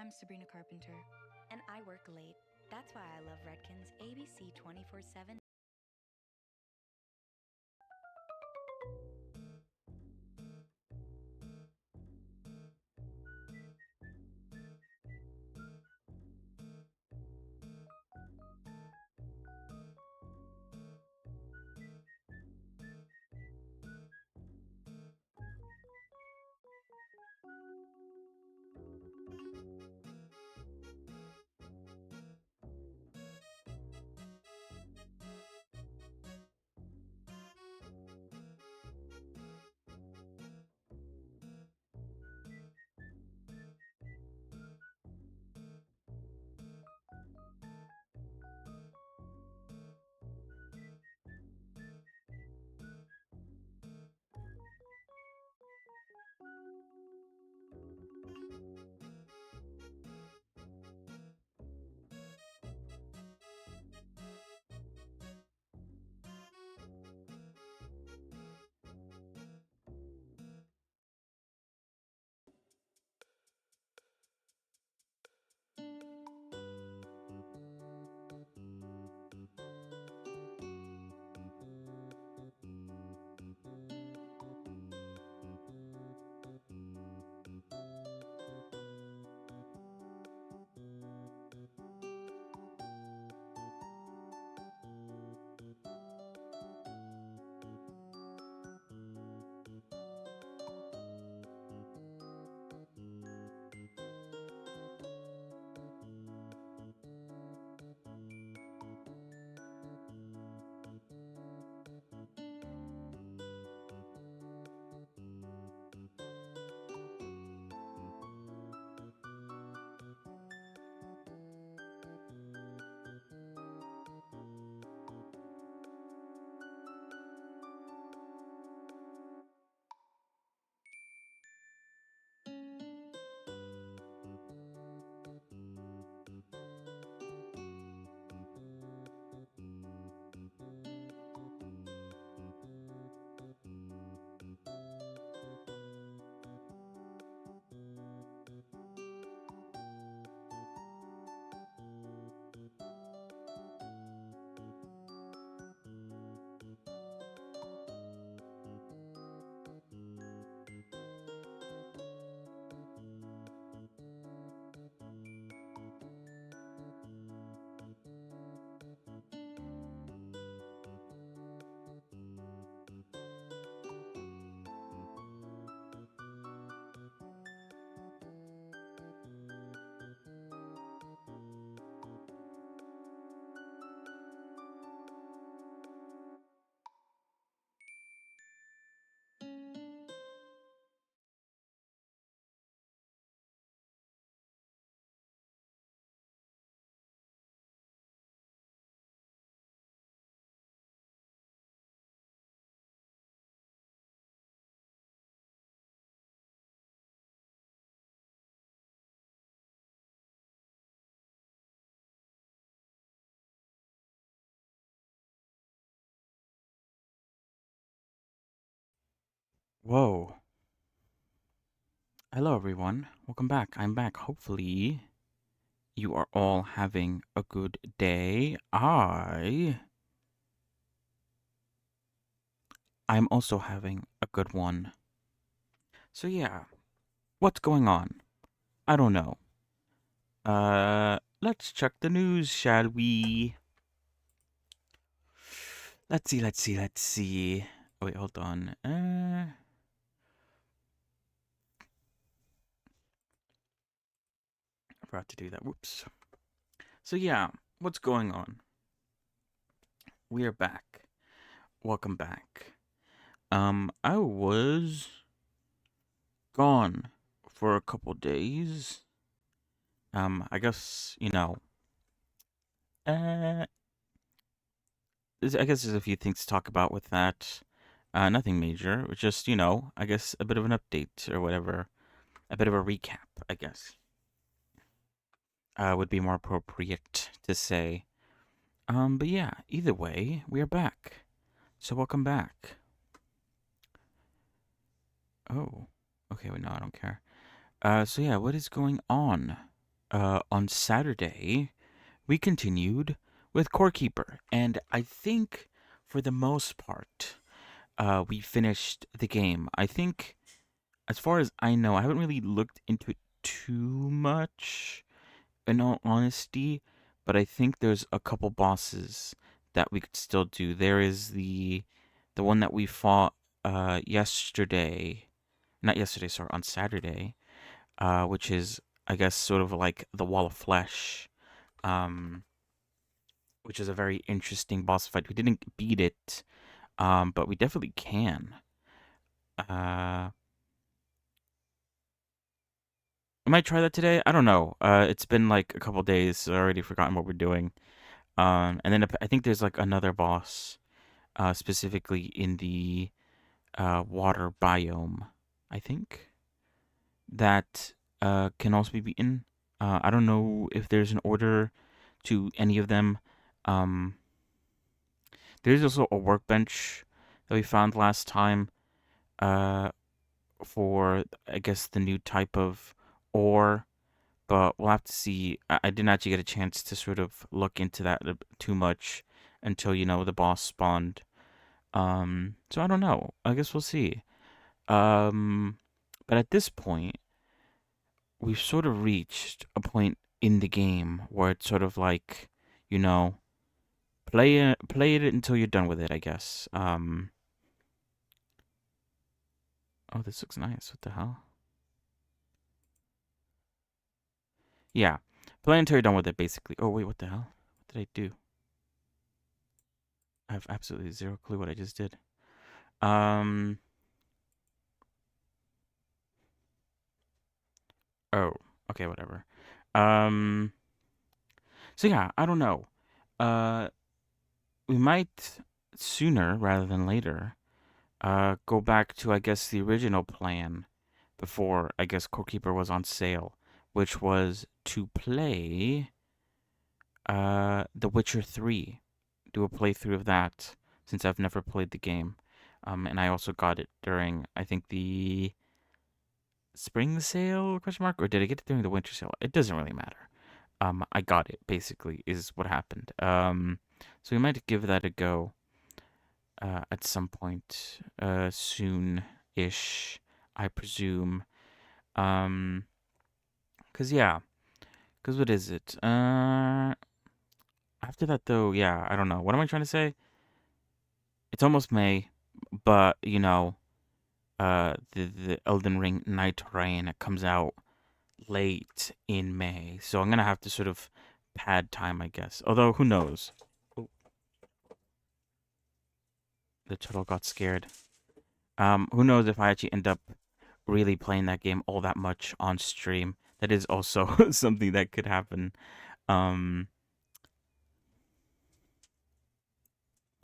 I'm Sabrina Carpenter. And I work late. That's why I love Redken's ABC 24/7. Whoa. Hello, everyone. Welcome back. I'm back. Hopefully, you are all having a good day. I'm also having a good one. So, yeah, what's going on? I don't know. Let's check the news, shall we? Let's see. Wait, hold on. I forgot to do that. Whoops. So, yeah, what's going on? We are back. Welcome back. I was gone for a couple days. I guess, uh, I guess there's a few things to talk about with that. Nothing major. It's just, I guess a bit of an update or whatever. A bit of a recap, I guess. Would be more appropriate to say. But yeah, either way, we are back. So welcome back. Oh, okay, wait, no, I don't care. So yeah, what is going on? on Saturday, we continued with Core Keeper, and I think for the most part, we finished the game. I think, as far as I know, I haven't really looked into it too much, in all honesty, but I think there's a couple bosses that we could still do. There is the one that we fought yesterday, not yesterday, sorry, on Saturday, which is, I guess, sort of like the Wall of Flesh, um, which is a very interesting boss fight. We didn't beat it, but we definitely can. Uh, I might try that today. I don't know. It's been like a couple days, so I already forgotten what we're doing. And then I think there's like another boss, specifically in the water biome, I think, that can also be beaten. I don't know if there's an order to any of them. Um, there's also a workbench that we found last time uh, for, I guess, the new type of ore, but we'll have to see. I didn't actually get a chance to sort of look into that too much until, the boss spawned. So I don't know. I guess we'll see. Um, but at this point, we've sort of reached a point in the game where it's sort of like, you know, play it until you're done with it, I guess. Oh, this looks nice. What the hell? Yeah, play until you're done with it, basically. Oh wait, what the hell? What did I do? I have absolutely zero clue what I just did. Um. Oh. Okay. Whatever. Um. So yeah, I don't know. Uh, we might sooner rather than later. Go back to, I guess, the original plan before, I guess, Core Keeper was on sale, which was to play The Witcher 3. Do a playthrough of that since I've never played the game. And I also got it during, I think, the spring sale, question mark, or did I get it during the winter sale? It doesn't really matter. I got it, basically, is what happened. So we might give that a go at some point soon-ish, I presume. Um, cause yeah, cause what is it? After that though, yeah, I don't know. What am I trying to say? It's almost May, but the Elden Ring Night Rain comes out late in May, so I'm gonna have to sort of pad time, I guess. Although who knows? Oh, the turtle got scared. Who knows if I actually end up really playing that game all that much on stream? That is also something that could happen. Um,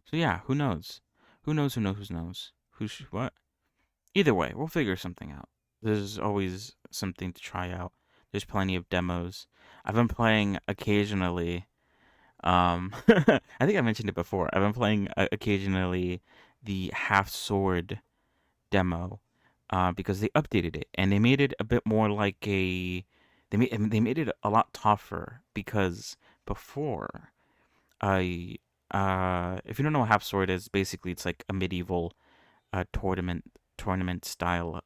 so yeah, who knows? Who knows? Who knows? Who knows? What? Either way, we'll figure something out. There's always something to try out. There's plenty of demos. I've been playing occasionally. I think I mentioned it before. I've been playing occasionally the Half Sword demo, because they updated it and they made it a bit more like a. They made it a lot tougher because before I if you don't know what Half Sword is, basically it's like a medieval tournament style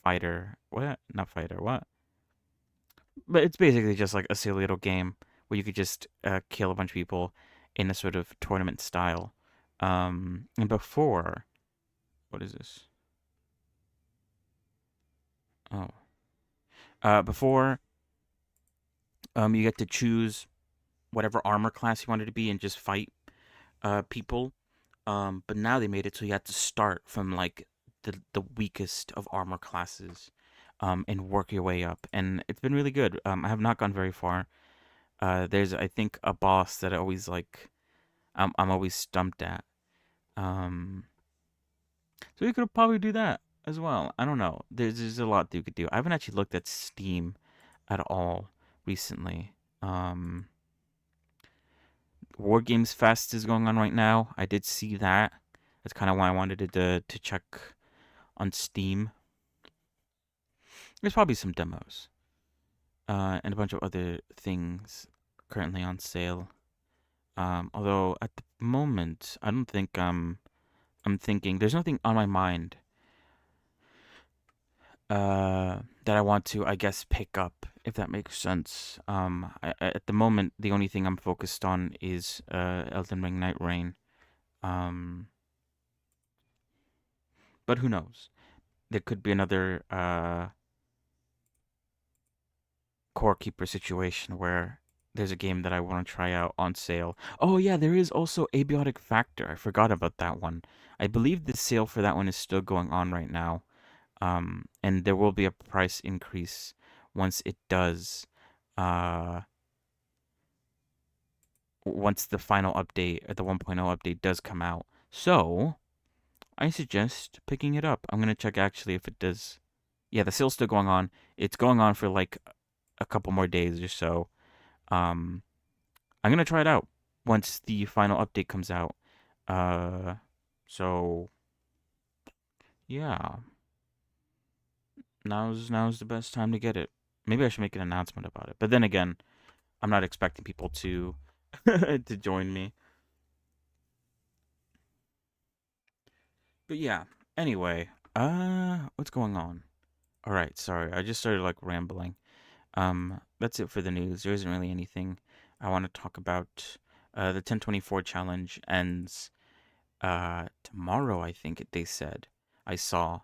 fighter. What? Not fighter. What? But it's basically just like a silly little game where you could just kill a bunch of people in a sort of tournament style. And before, what is this? Oh, before, you get to choose whatever armor class you wanted to be and just fight people. But now they made it so you had to start from like the weakest of armor classes, and work your way up, and it's been really good. I have not gone very far. There's, I think, a boss that I always like. I'm always stumped at. Um, so you could probably do that as well. I don't know. There's a lot that you could do. I haven't actually looked at Steam at all recently. Um, War Games Fest is going on right now. I did see that. That's kind of why I wanted to check on Steam. There's probably some demos. and a bunch of other things currently on sale. Although at the moment, I don't think I'm thinking there's nothing on my mind that I want to, I guess, pick up, if that makes sense. At the moment, the only thing I'm focused on is Elden Ring Night Rain. Um, but who knows? There could be another Core Keeper situation where there's a game that I want to try out on sale. Oh yeah, there is also Abiotic Factor. I forgot about that one. I believe the sale for that one is still going on right now. And there will be a price increase once it does. Uh, Once the final update, the 1.0 update does come out. So I suggest picking it up. I'm gonna check actually if it does. Yeah, the sale's still going on. It's going on for like a couple more days or so. Um, I'm gonna try it out once the final update comes out. Uh, so yeah, now's the best time to get it. Maybe I should make an announcement about it. But then again, I'm not expecting people to to join me. But yeah. Anyway, what's going on? All right, sorry. I just started like rambling. That's it for the news. There isn't really anything I want to talk about. The 1024 challenge ends tomorrow, I think they said. I saw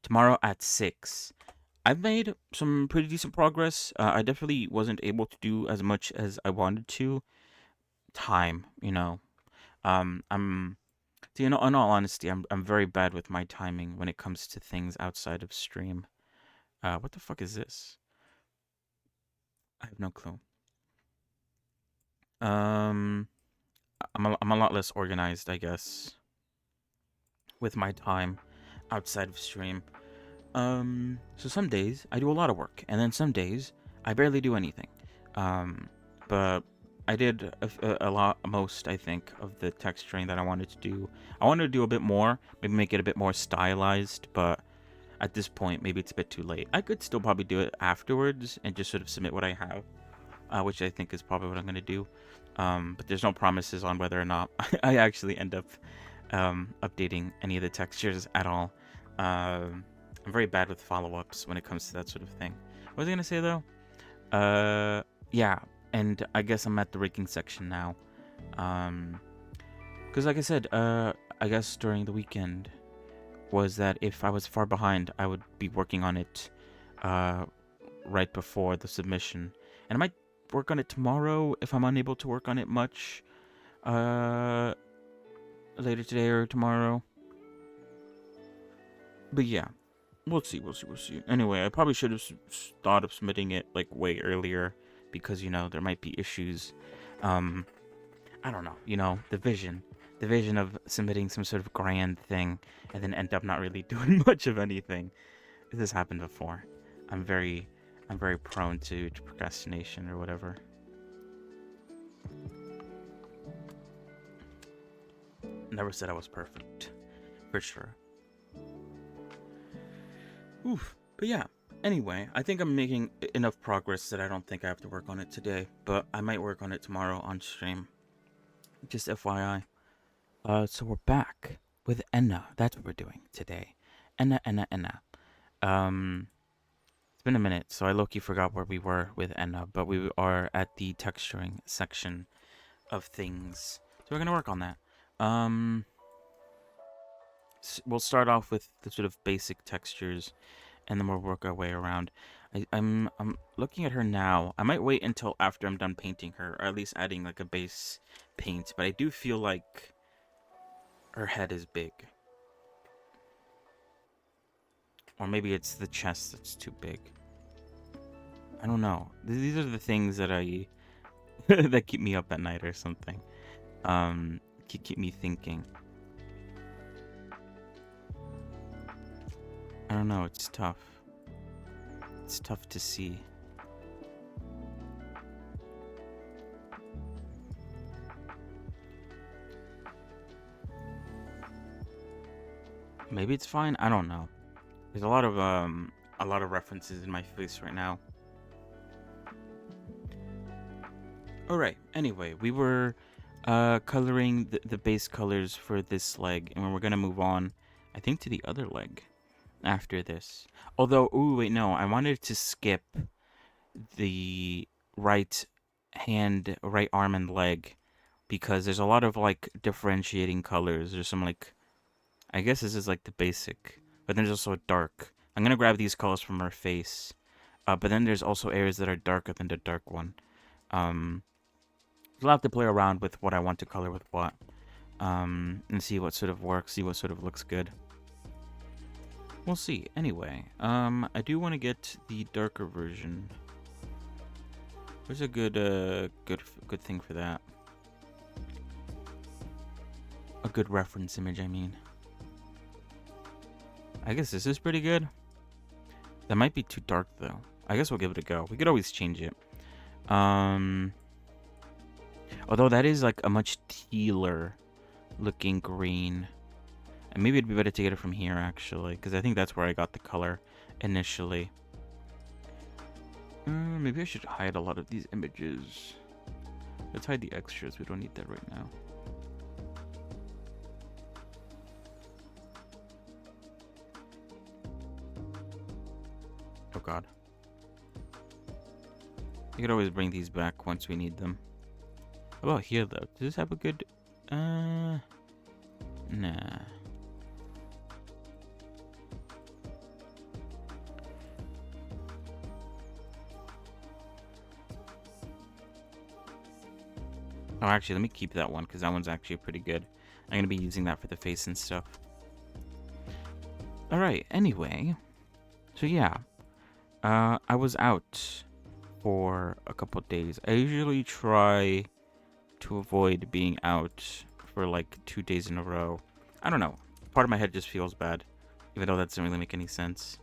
tomorrow at 6. I've made some pretty decent progress. I definitely wasn't able to do as much as I wanted to. Time, you know. I'm in all honesty, I'm very bad with my timing when it comes to things outside of stream. What the fuck is this? I have no clue. Um, I'm a lot less organized, I guess, with my time outside of stream. So some days I do a lot of work, and then some days I barely do anything. Um, but I did a lot, most I think, of the texturing that I wanted to do. I wanted to do a bit more, maybe make it a bit more stylized, but at this point, maybe it's a bit too late. I could still probably do it afterwards and just sort of submit what I have, which I think is probably what I'm gonna do. But there's no promises on whether or not I actually end up updating any of the textures at all. I'm very bad with follow-ups when it comes to that sort of thing. What was I gonna say though? Yeah, and I guess I'm at the raking section now. Because like I said, I guess during the weekend was that if I was far behind, I would be working on it, right before the submission, and I might work on it tomorrow if I'm unable to work on it much, uh, later today or tomorrow. But yeah, we'll see. Anyway, I probably should have thought of submitting it like way earlier because there might be issues. Um, I don't know. The vision of submitting some sort of grand thing and then end up not really doing much of anything. This has happened before. I'm very prone to procrastination or whatever. Never said I was perfect, for sure. Oof. But yeah. Anyway, I think I'm making enough progress that I don't think I have to work on it today, but I might work on it tomorrow on stream. Just FYI. So we're back with ENA. That's what we're doing today. ENA. It's been a minute, so I low-key forgot where we were with ENA, but we are at the texturing section of things. So we're gonna work on that. We'll start off with the sort of basic textures, and then we'll work our way around. I'm looking at her now. I might wait until after I'm done painting her, or at least adding like a base paint. But I do feel like her head is big, or maybe it's the chest that's too big. I don't know. These are the things that I that keep me up at night or something. Keep me thinking. I don't know. It's tough. It's tough to see. Maybe it's fine. I don't know. There's a lot of references in my face right now. Alright, anyway, we were coloring the base colors for this leg, and we're gonna move on, I think, to the other leg after this. Although, ooh, wait, no, I wanted to skip the right hand, right arm, and leg because there's a lot of like differentiating colors. There's some like, I guess this is like the basic, but then there's also a dark. I'm gonna grab these colors from her face, but then there's also areas that are darker than the dark one. I'll have to play around with what I want to color with what, and see what sort of works, see what sort of looks good. We'll see. Anyway, I do want to get the darker version. Where's a good thing for that? A good reference image, I mean. I guess this is pretty good. That might be too dark, though. I guess we'll give it a go. We could always change it. Although that is like a much tealer looking green. And maybe it'd be better to get it from here, actually, because I think that's where I got the color initially. Maybe I should hide a lot of these images. Let's hide the extras. We don't need that right now. Oh god. You could always bring these back once we need them. How about here, though? Does this have a good... Nah. Oh, actually, let me keep that one, because that one's actually pretty good. I'm going to be using that for the face and stuff. Alright, anyway. So, yeah. I was out for a couple days. I usually try to avoid being out for, like, 2 days in a row. I don't know. Part of my head just feels bad, even though that doesn't really make any sense.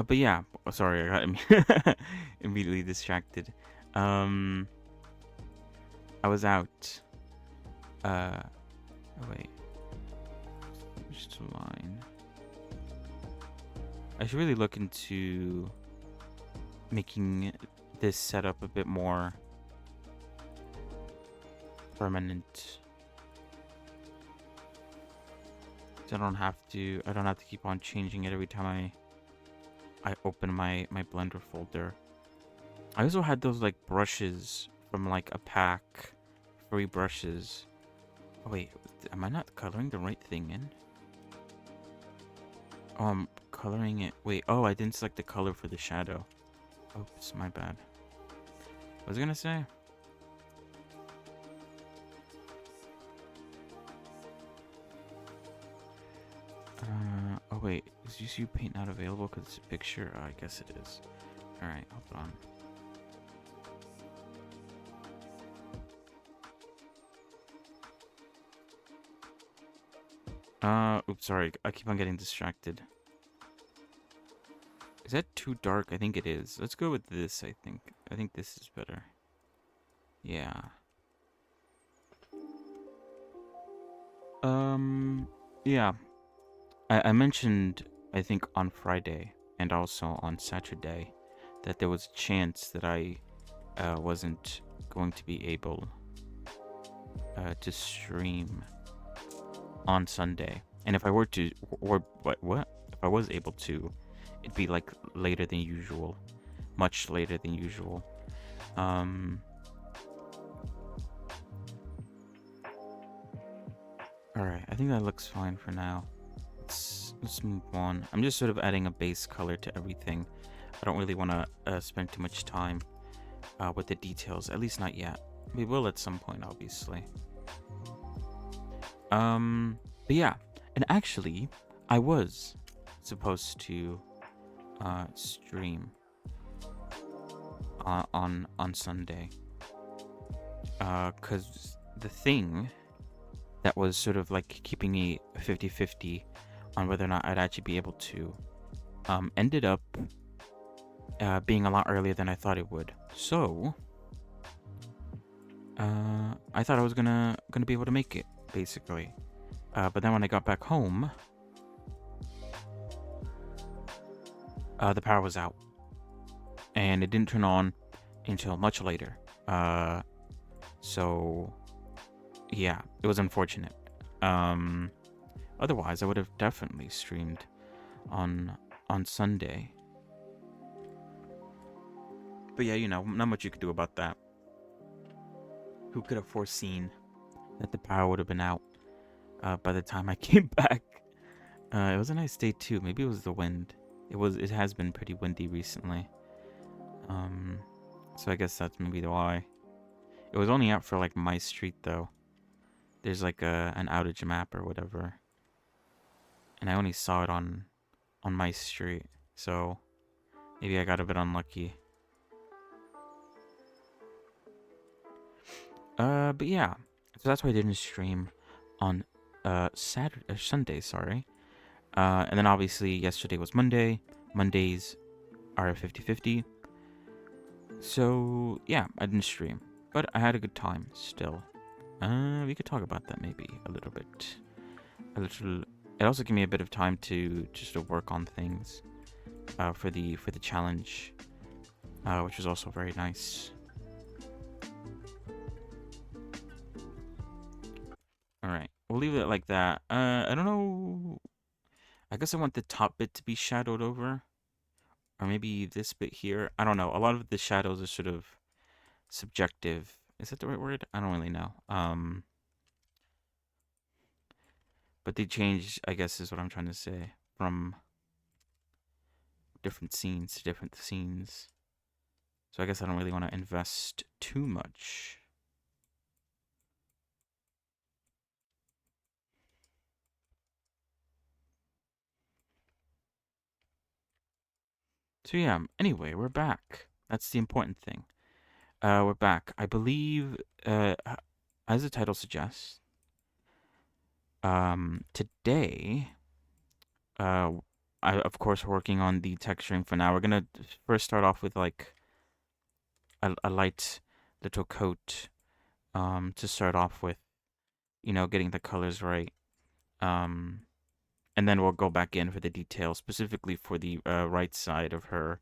But yeah, sorry, I got immediately distracted. I was out. Oh wait. Just a line. I should really look into making this setup a bit more permanent. So I don't have to keep on changing it every time I open my Blender folder. I also had those like brushes from like a pack, free brushes. Oh wait, am I not coloring the right thing in? Oh, I'm coloring it. Wait, oh, I didn't select the color for the shadow. Oops, my bad. What was I gonna say? Oh wait, is UC Paint not available because it's a picture? Oh, I guess it is. Alright, hold on. Oops, sorry, I keep on getting distracted. Is that too dark? I think it is. Let's go with this, I think. I think this is better. Yeah. Yeah. I mentioned, I think, on Friday and also on Saturday that there was a chance that I wasn't going to be able to stream on Sunday. And if I were to, or what? If I was able to, it'd be like later than usual. Much later than usual. Alright, I think that looks fine for now. Let's move on. I'm just sort of adding a base color to everything. I don't really want to spend too much time with the details, at least not yet. We will at some point, obviously. But yeah, and actually, I was supposed to stream on Sunday, because the thing that was sort of like keeping me 50-50 on whether or not I'd actually be able to ended up being a lot earlier than I thought it would. So I thought I was gonna be able to make it, basically. But then when I got back home, the power was out, and it didn't turn on until much later. So yeah, it was unfortunate. Otherwise, I would have definitely streamed on Sunday. But yeah, not much you could do about that. Who could have foreseen that the power would have been out by the time I came back? It was a nice day too. Maybe it was the wind. It has been pretty windy recently. So I guess that's maybe why. It was only out for like my street though. There's like an outage map or whatever, and I only saw it on my street. So maybe I got a bit unlucky. But yeah, so that's why I didn't stream on Sunday, sorry. And then obviously yesterday was Monday. Mondays are 50-50. So yeah, I didn't stream, but I had a good time still. We could talk about that maybe a little bit. It also gave me a bit of time to just to work on things for the challenge, which was also very nice. All right, we'll leave it like that. I don't know. I guess I want the top bit to be shadowed over, or maybe this bit here. I don't know. A lot of the shadows are sort of subjective. Is that the right word? I don't really know. But they changed, I guess is what I'm trying to say, from different scenes to different scenes. So I guess I don't really want to invest too much. So yeah, anyway, we're back. That's the important thing. We're back. I believe, as the title suggests, today, I of course working on the texturing for now. We're gonna first start off with like a light little coat, to start off with, getting the colors right. And then we'll go back in for the details, specifically for the right side of her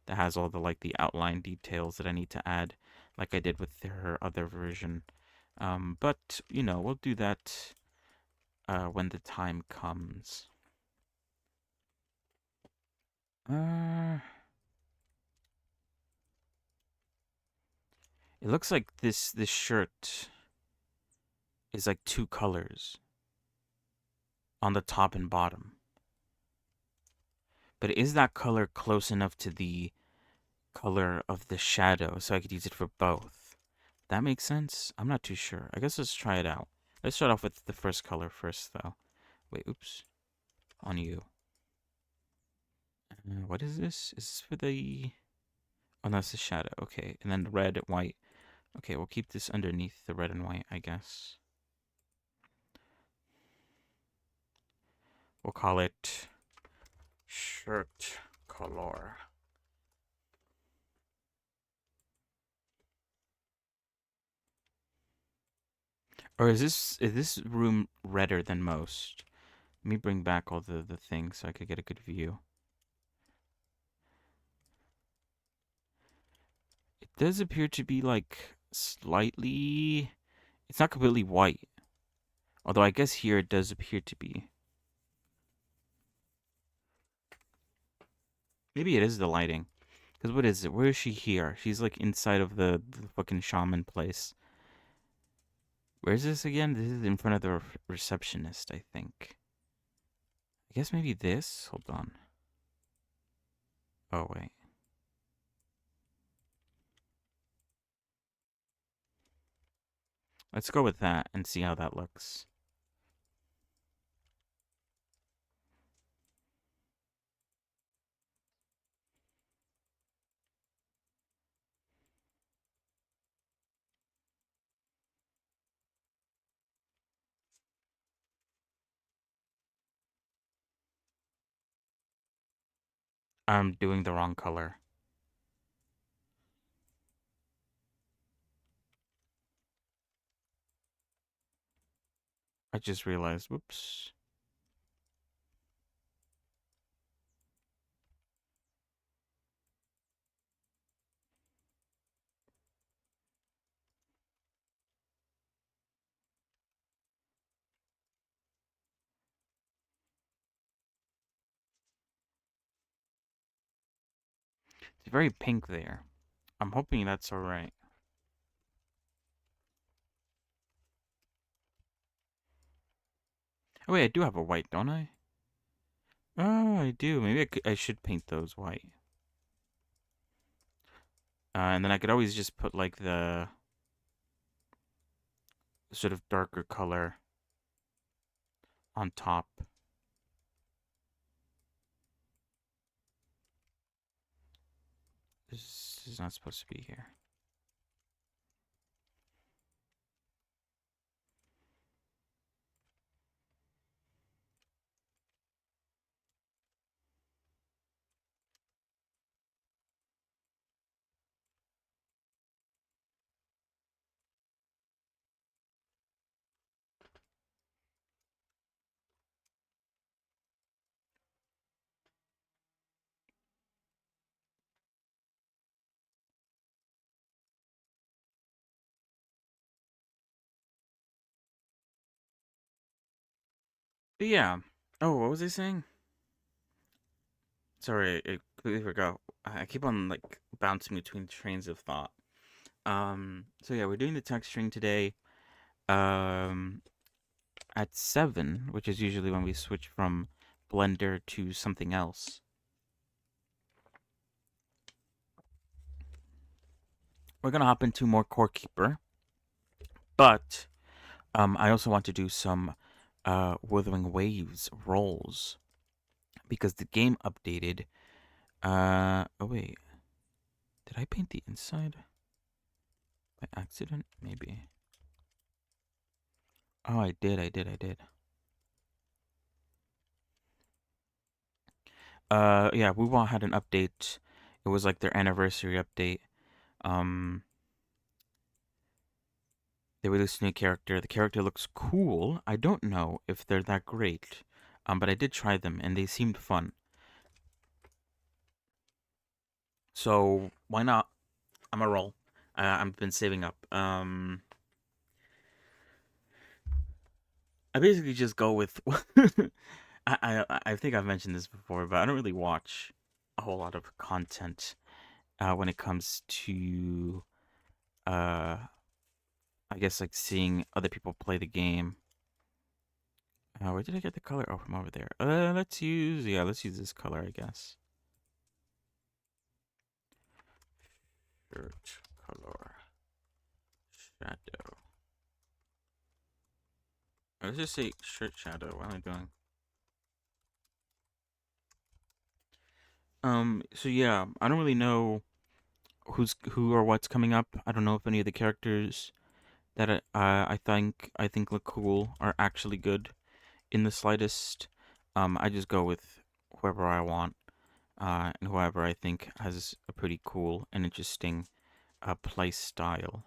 that has all the like the outline details that I need to add, like I did with her other version. But we'll do that when the time comes. It looks like this shirt is like two colors on the top and bottom. But is that color close enough to the color of the shadow so I could use it for both? That makes sense? I'm not too sure. I guess let's try it out. Let's start off with the first color first, though. Wait, oops. On you. What is this? Is this for the... Oh, no, that's the shadow. Okay, and then the red, white. Okay, we'll keep this underneath the red and white, I guess. We'll call it shirt color. Or is this room redder than most? Let me bring back all the things so I could get a good view. It does appear to be like slightly... It's not completely white. Although I guess here it does appear to be. Maybe it is the lighting. Because what is it? Where is she here? She's like inside of the fucking shaman place. Where is this again? This is in front of the receptionist, I think. I guess maybe this? Hold on. Oh, wait. Let's go with that and see how that looks. I'm doing the wrong color. I just realized. Whoops. It's very pink there. I'm hoping that's alright. Oh wait, I do have a white, don't I? Oh, I do. Maybe I should paint those white. And then I could always just put like the sort of darker color on top. This is not supposed to be here. But yeah. Oh, what was I saying? Sorry, I completely forgot. I keep on like bouncing between trains of thought. So yeah, we're doing the texturing today. Um, at 7, which is usually when we switch from Blender to something else. We're gonna hop into more Core Keeper, but I also want to do some Wuthering Waves rolls because the game updated. Oh wait, did I paint the inside by accident? Maybe. Oh, I did. Yeah, WuWa had an update. It was like their anniversary update. Um, they released a new character. The character looks cool. I don't know if they're that great. But I did try them and they seemed fun. So why not? I'm a roll. I've been saving up. I basically just go with. I think I've mentioned this before, but I don't really watch a whole lot of content when it comes to uh I guess like seeing other people play the game. Where did I get the color? Oh, from over there. Let's use this color, I guess. Shirt color shadow. Let's just say shirt shadow. What am I doing? So yeah, I don't really know who or what's coming up. I don't know if any of the characters that I think look cool are actually good in the slightest. I just go with whoever I want, and whoever I think has a pretty cool and interesting play style.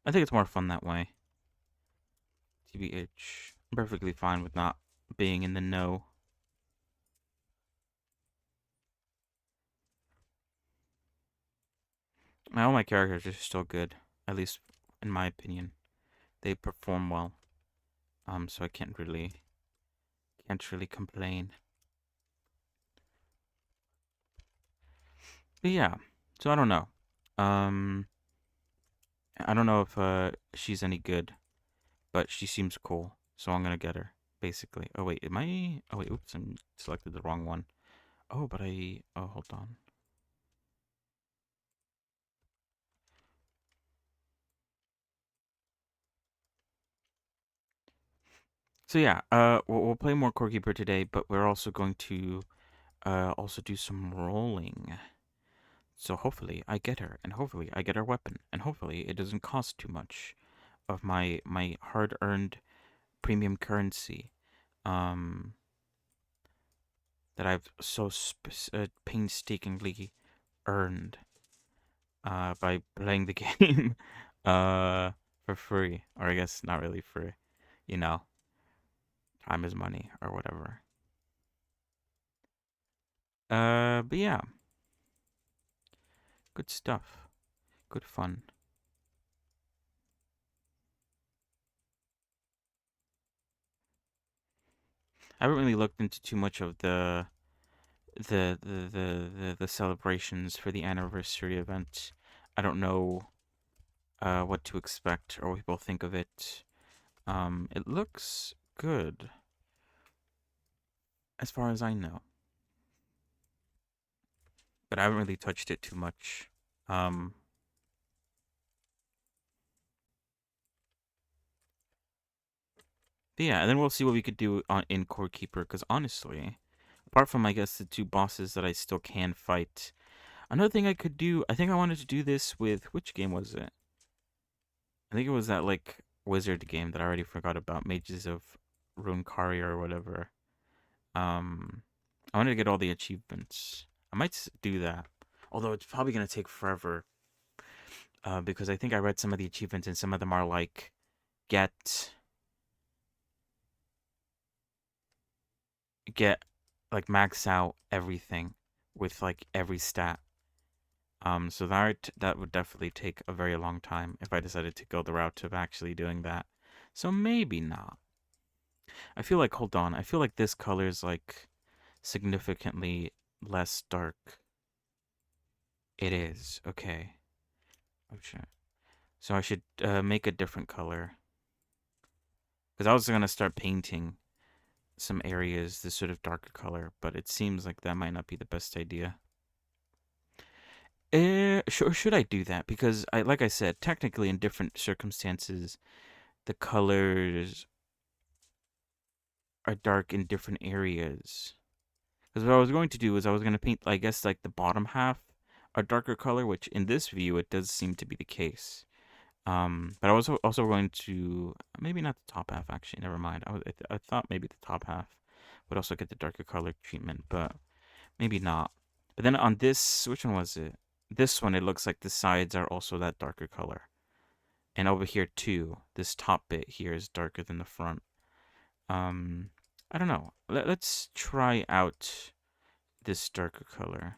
I think it's more fun that way. TBH, I'm perfectly fine with not being in the know. All my characters are still good, at least in my opinion. They perform well. So I can't really complain. But yeah, so I don't know. Um, I don't know if she's any good, but she seems cool, so I'm gonna get her. Basically. Oh wait, am I? Oh wait, oops, I selected the wrong one. Oh, but I. Oh, hold on. So yeah, we'll play more Core Keeper today, but we're also going to also do some rolling. So hopefully I get her, and hopefully I get her weapon, and hopefully it doesn't cost too much of my hard-earned premium currency, um, that I've so painstakingly earned by playing the game for free, or I guess not really free. You know, time is money or whatever. But yeah, good stuff, good fun. I haven't really looked into too much of the celebrations for the anniversary event. I don't know what to expect or what people think of it. It looks good, as far as I know, but I haven't really touched it too much. Um, but yeah, and then we'll see what we could do on in Core Keeper. Because honestly, apart from I guess the two bosses that I still can fight, another thing I could do. I think I wanted to do this with which game was it? I think it was that like wizard game that I already forgot about, Mages of Runecaria or whatever. Um, I wanted to get all the achievements. I might do that, although it's probably gonna take forever. Because I think I read some of the achievements and some of them are like get get like max out everything with like every stat. So that would definitely take a very long time if I decided to go the route of actually doing that. So maybe not. I feel like hold on. I feel like this color is like significantly less dark. It is. Okay. Oh shit. So I should make a different color. Because I was going to start painting some areas this sort of darker color, but it seems like that might not be the best idea. Should I do that? Because like I said, technically in different circumstances, the colors are dark in different areas. Because what I was going to do is I was going to paint, I guess, like the bottom half a darker color, which in this view it does seem to be the case. But I was also going to maybe not the top half. Actually, never mind. I thought maybe the top half would also get the darker color treatment, but maybe not. But then on this, which one was it? This one, it looks like the sides are also that darker color, and over here too, this top bit here is darker than the front. Um, I don't know. Let's try out this darker color.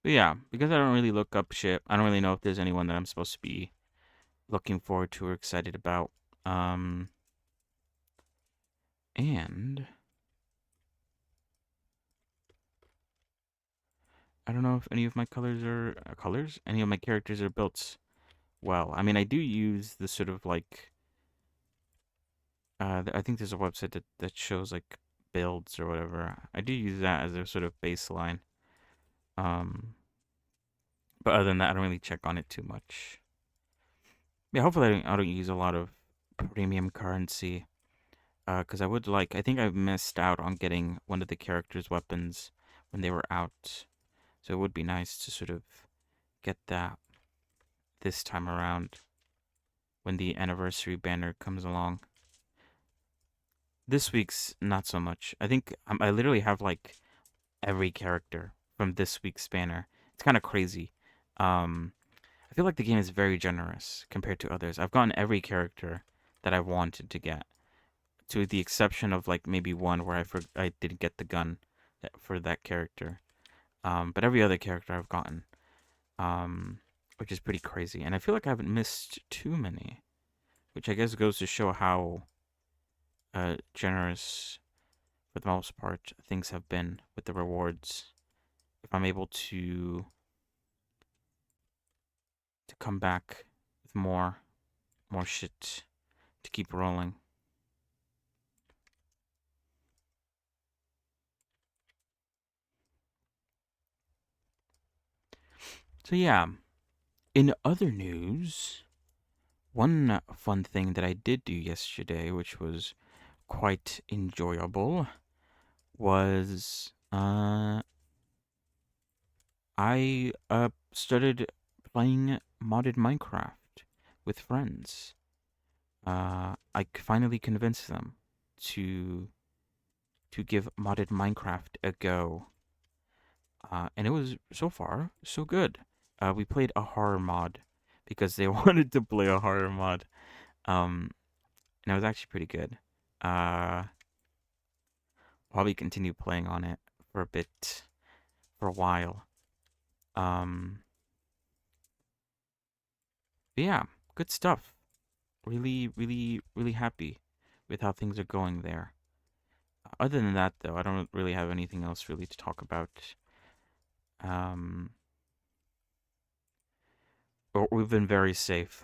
But yeah, because I don't really look up shit, I don't really know if there's anyone that I'm supposed to be looking forward to or excited about. Um, and I don't know if any of my colors are colors. Any of my characters are built well. I mean, I do use the sort of like I think there's a website that shows like builds or whatever. I do use that as a sort of baseline. Um, but other than that, I don't really check on it too much. Yeah, hopefully I don't use a lot of premium currency. Because I would like. I think I missed out on getting one of the characters' weapons when they were out. So it would be nice to sort of get that this time around when the anniversary banner comes along. This week's not so much. I think I literally have like every character from this week's banner. It's kind of crazy. Um, I feel like the game is very generous compared to others. I've gotten every character that I wanted to get, to the exception of like maybe one where I didn't get the gun for that character. But every other character I've gotten, which is pretty crazy. And I feel like I haven't missed too many, which I guess goes to show how generous, for the most part, things have been with the rewards. If I'm able to come back with more shit to keep rolling. So yeah, in other news, One fun thing that I did do yesterday, which was quite enjoyable, was I started playing modded Minecraft with friends. I finally convinced them to give modded Minecraft a go, and it was so far so good. We played a horror mod because they wanted to play a horror mod, um, and it was actually pretty good. Uh, probably continue playing on it for a bit, for a while. Um, but yeah, good stuff. Really, really, really happy with how things are going there. Other than that, though, I don't really have anything else really to talk about. Um, we've been very safe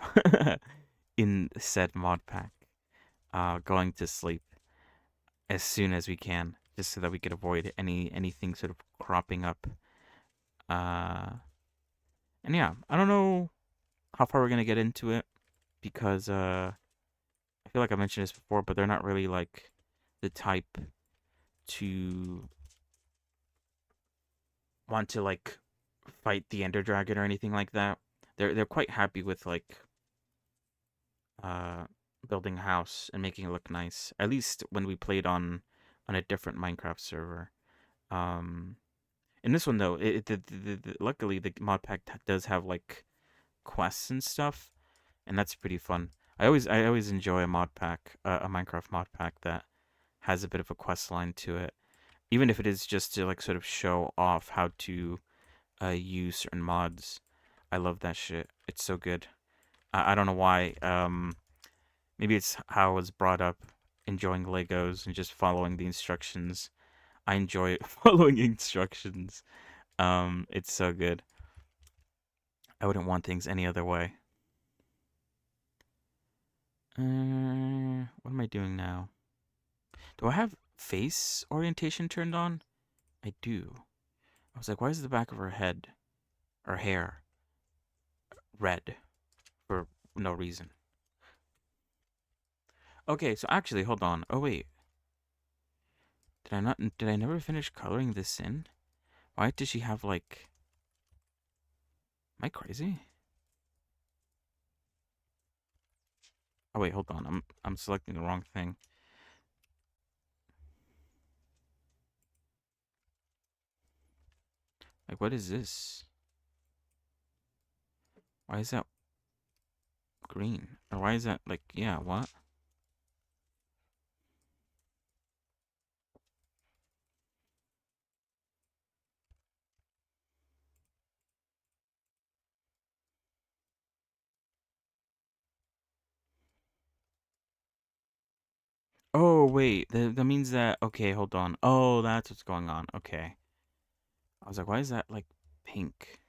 in said mod pack, going to sleep as soon as we can, just so that we could avoid anything sort of cropping up. Uh, and yeah, I don't know how far we're gonna get into it because I feel like I mentioned this before, but they're not really like the type to want to like fight the Ender Dragon or anything like that. They're quite happy with like uh building a house and making it look nice. At least when we played on a different Minecraft server. Um, in this one though, luckily the mod pack does have like quests and stuff, and that's pretty fun. I always enjoy a mod pack, a Minecraft mod pack that has a bit of a quest line to it, even if it is just to like sort of show off how to use certain mods. I love that shit. It's so good. I don't know why. Maybe it's how I was brought up, enjoying Legos and just following the instructions. I enjoy following instructions. It's so good. I wouldn't want things any other way. What am I doing now? Do I have face orientation turned on? I do. I was like, why is the back of her head or hair red for no reason? Okay, so actually, hold on. Oh wait, did I not? Did I never finish coloring this in? Why does she have like? Am I crazy? Oh wait, hold on. I'm selecting the wrong thing. Like, what is this? Why is that green? Or why is that like? Yeah, what? Oh wait, that means that. Okay, hold on. Oh, that's what's going on. Okay. I was like, why is that like pink?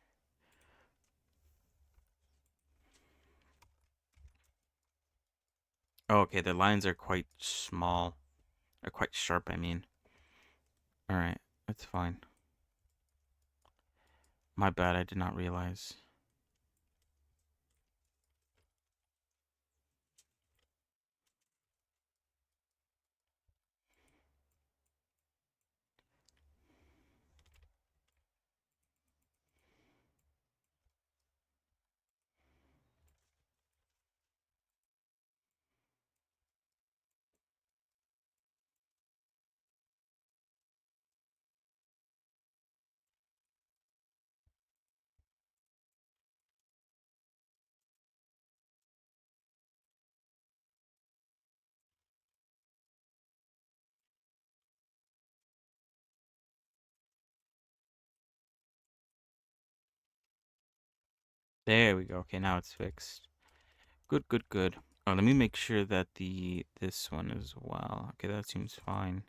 Oh, okay, the lines are quite small. They're quite sharp, I mean. Alright, that's fine. My bad, I did not realize. There we go. Okay, now it's fixed. Good, good, good. Oh, let me make sure that this one as well. Okay, that seems fine.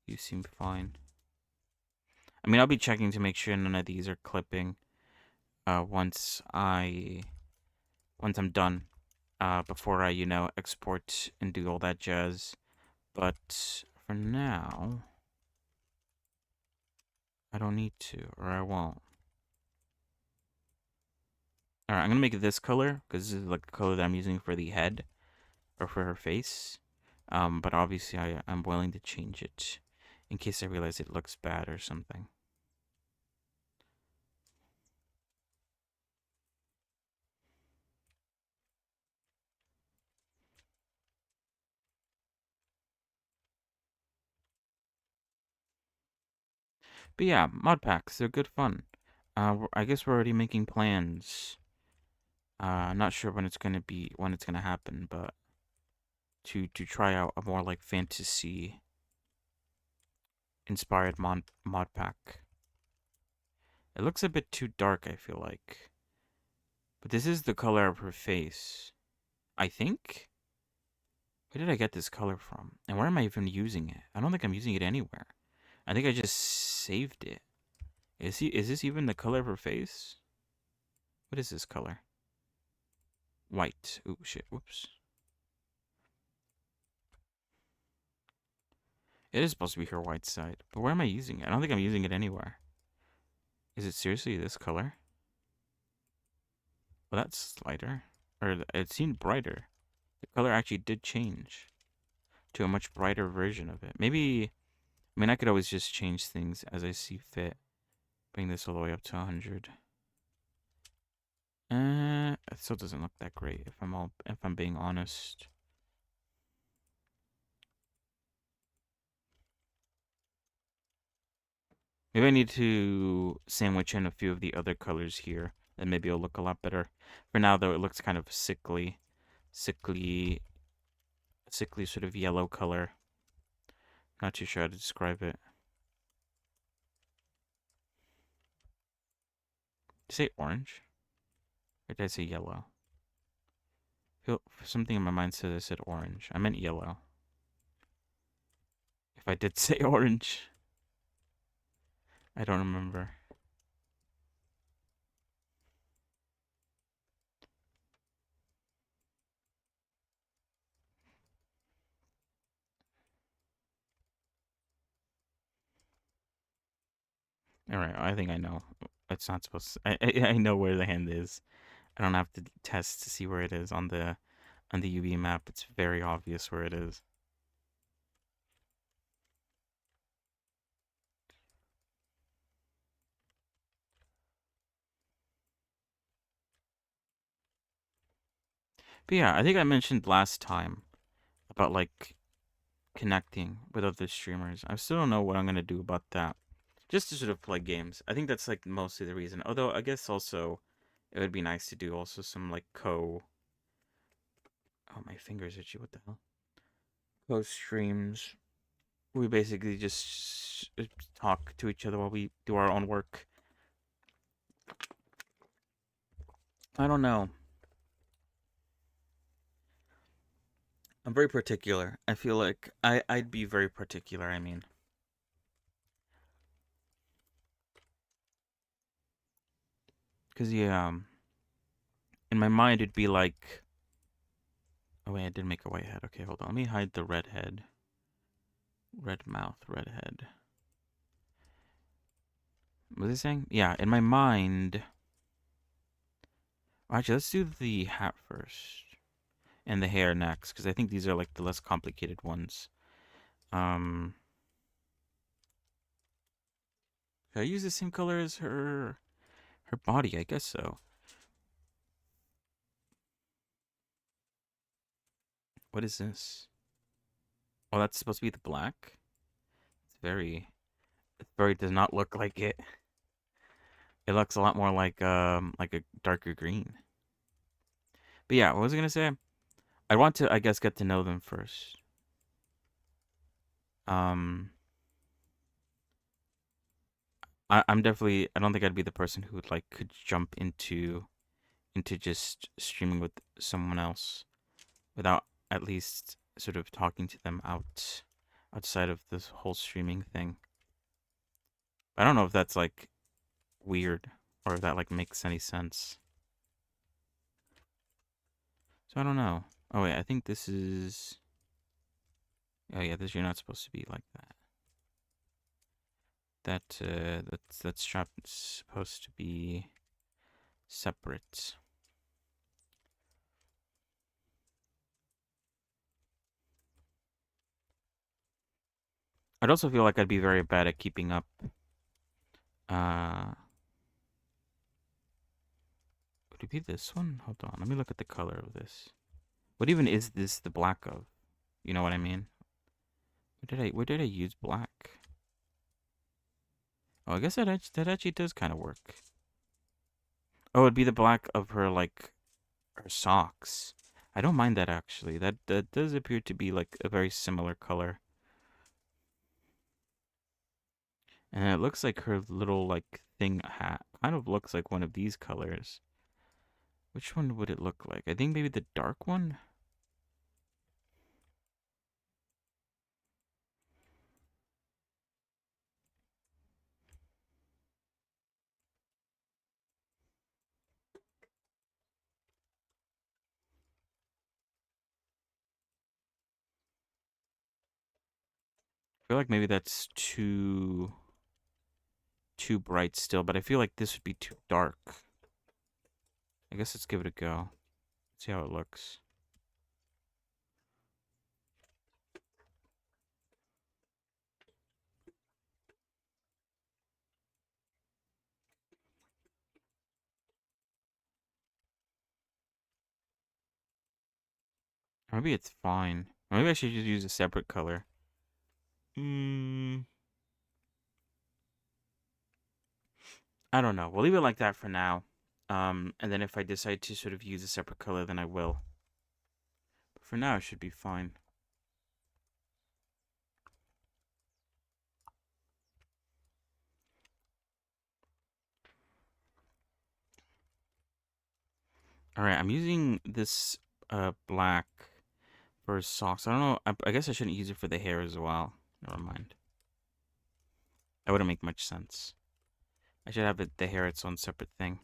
You seem fine. I mean, I'll be checking to make sure none of these are clipping. Once I'm done. Before I export and do all that jazz. But for now, I don't need to, or I won't. All right, I'm gonna make it this color because this is like the color that I'm using for the head or for her face. But obviously I'm willing to change it in case I realize it looks bad or something. But yeah, mod packs, they're good fun. I guess we're already making plans. Not sure when it's gonna happen, but to try out a more like fantasy inspired mod pack. It looks a bit too dark, I feel like. But this is the color of her face. I think? Where did I get this color from? And where am I even using it? I don't think I'm using it anywhere. I think I just saved it. Is this even the color of her face? What is this color? White. Ooh, shit. Whoops. It is supposed to be her white side. But where am I using it? I don't think I'm using it anywhere. Is it seriously this color? Well, that's lighter. Or it seemed brighter. The color actually did change to a much brighter version of it. Maybe, I mean, I could always just change things as I see fit. Bring this all the way up to 100. It still doesn't look that great if I'm being honest. Maybe I need to sandwich in a few of the other colors here, and maybe it'll look a lot better. For now, though, it looks kind of sickly sort of yellow color. Not too sure how to describe it. Did I say orange? Or did I say yellow? Something in my mind said I said orange. I meant yellow. If I did say orange, I don't remember. All right, I think I know. It's not supposed to, I know where the hand is. I don't have to test to see where it is on the UV map. It's very obvious where it is. But yeah, I think I mentioned last time about like connecting with other streamers. I still don't know what I'm gonna do about that. Just to sort of play games. I think that's like mostly the reason. Although I guess also it would be nice to do also some like oh, my fingers itchy, what the hell? Co-streams. We basically just talk to each other while we do our own work. I don't know. I'm very particular. I feel like I'd be very particular, I mean. Cause yeah, in my mind it'd be like, oh wait, I did make a white head. Okay, hold on. Let me hide the red head. Red mouth, red head. What was I saying? Yeah, in my mind. Actually, let's do the hat first. And the hair next, because I think these are like the less complicated ones. Should I use the same color as her body? I guess so. What is this? Oh, that's supposed to be the black? It very does not look like it. It looks a lot more like a darker green. But yeah, what was I gonna say? I want to, I guess, get to know them first. Um, I'm definitely. I don't think I'd be the person who would like could jump into just streaming with someone else without at least sort of talking to them outside of this whole streaming thing. I don't know if that's like weird or if that like makes any sense. So I don't know. Oh wait, I think this is. Oh yeah, this you're not supposed to be like that. That strap is supposed to be separate. I'd also feel like I'd be very bad at keeping up. Uh, would it be this one? Hold on, let me look at the color of this. What even is this the black of? You know what I mean? Where did I use black? Oh, I guess that actually does kind of work. Oh, it'd be the black of her like her socks. I don't mind that actually. That does appear to be like a very similar color. And it looks like her little like thing hat kind of looks like one of these colors. Which one would it look like? I think maybe the dark one? I feel like maybe that's too bright still, but I feel like this would be too dark. I guess let's give it a go. See how it looks. Maybe it's fine. Or maybe I should just use a separate color. Hmm. I don't know. We'll leave it like that for now. And then if I decide to sort of use a separate color, then I will. But for now, it should be fine. All right, I'm using this black for socks. I don't know. I guess I shouldn't use it for the hair as well. Never mind. That wouldn't make much sense. I should have the hair its own separate thing.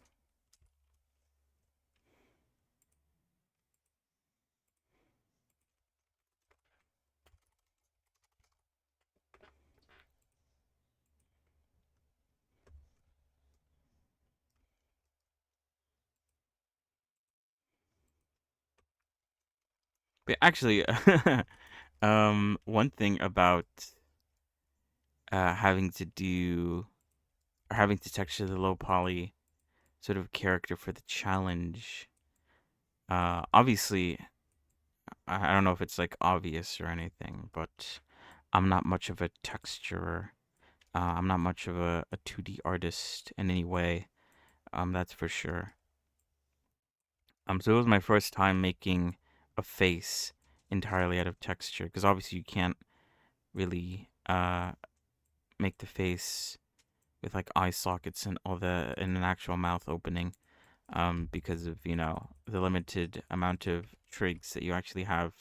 But actually, one thing about having to do or having to texture the low poly sort of character for the challenge. Obviously, I don't know if it's like obvious or anything, but I'm not much of a texturer. I'm not much of a 2D artist in any way. That's for sure. So it was my first time making a face entirely out of texture, because obviously you can't really make the face with like eye sockets and all the and an actual mouth opening, because of the limited amount of trigs that you actually have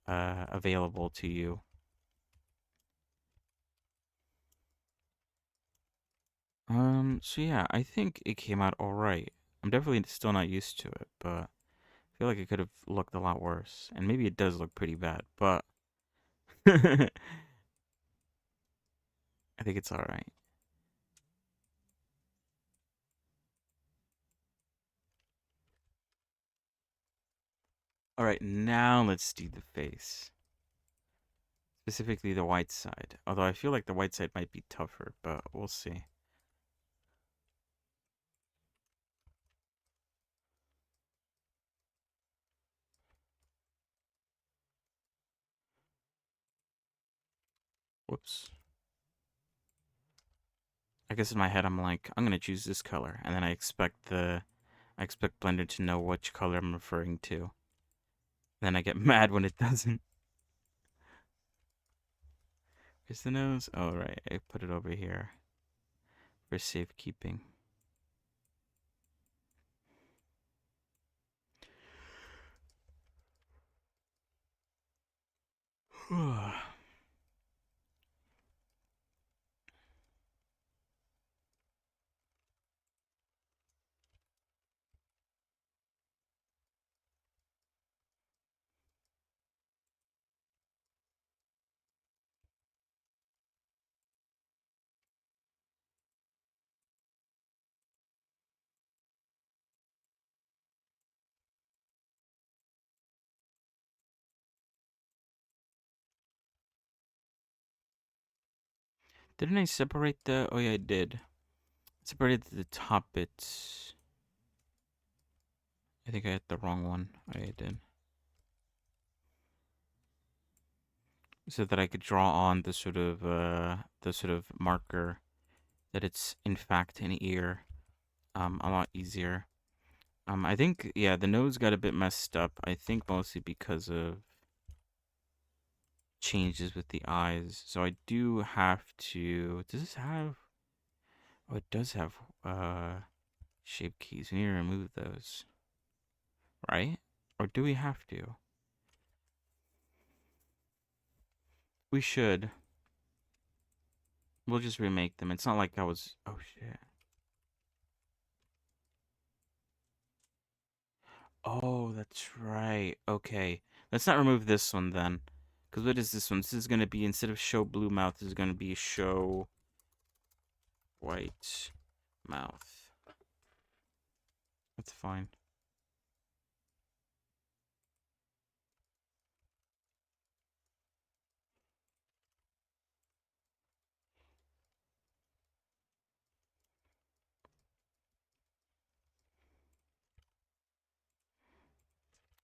available to you. So yeah, I think it came out all right. I'm definitely still not used to it, but I feel like it could have looked a lot worse, and maybe it does look pretty bad, but I think it's all right. All right, now let's do the face, specifically the white side. Although I feel like the white side might be tougher, but we'll see. Whoops. I guess in my head I'm like, I'm gonna choose this color, and then I expect Blender to know which color I'm referring to. Then I get mad when it doesn't. Here's the nose. Oh right, I put it over here for safekeeping. Didn't I separate the... Oh, yeah, I did. Separated the top bits. I think I hit the wrong one. Oh, yeah, I did. So that I could draw on the sort of marker that it's in fact an ear. A lot easier. I think, yeah, the nose got a bit messed up. I think mostly because of changes with the eyes. So I do have to... Does this have... Oh, it does have shape keys. We need to remove those. Right? Or do we have to? We should. We'll just remake them. It's not like I was... Oh, shit. Oh, that's right. Okay. Let's not remove this one then. Because what is this one? This is going to be, instead of show blue mouth, this is going to be show white mouth. That's fine.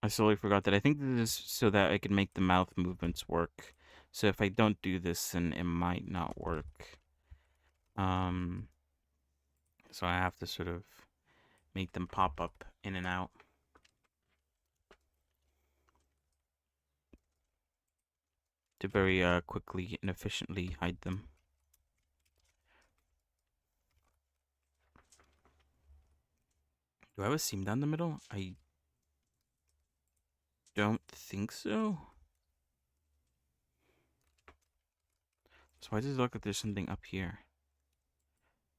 I slowly forgot that. I think this is so that I can make the mouth movements work. So if I don't do this, then it might not work. So I have to sort of make them pop up in and out. To very quickly and efficiently hide them. Do I have a seam down the middle? I don't think so. So why does it look like there's something up here?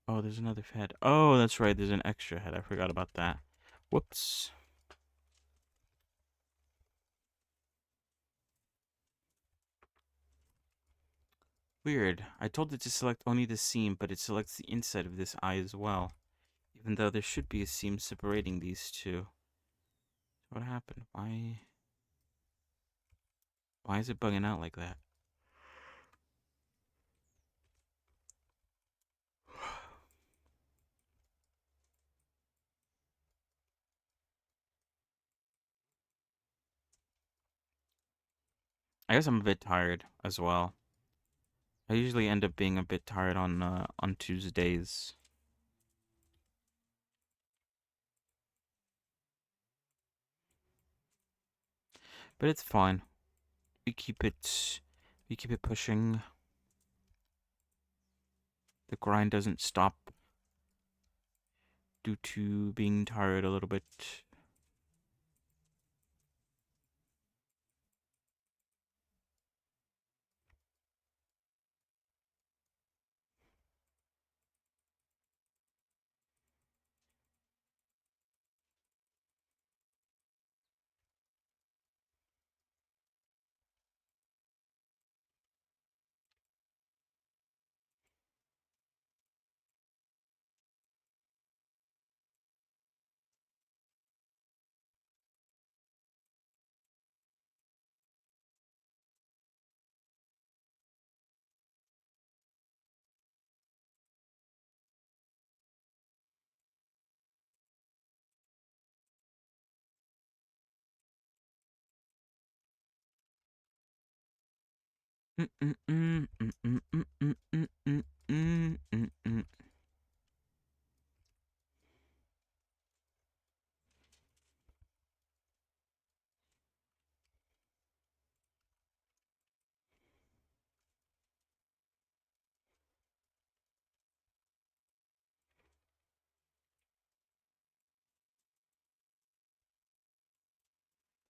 Oh, there's another head. Oh, that's right. There's an extra head. I forgot about that. Whoops. Weird. I told it to select only the seam, but it selects the inside of this eye as well. Even though there should be a seam separating these two. What happened? Why is it bugging out like that? I guess I'm a bit tired as well. I usually end up being a bit tired on Tuesdays. But it's fine. We keep it pushing. The grind doesn't stop due to being tired a little bit.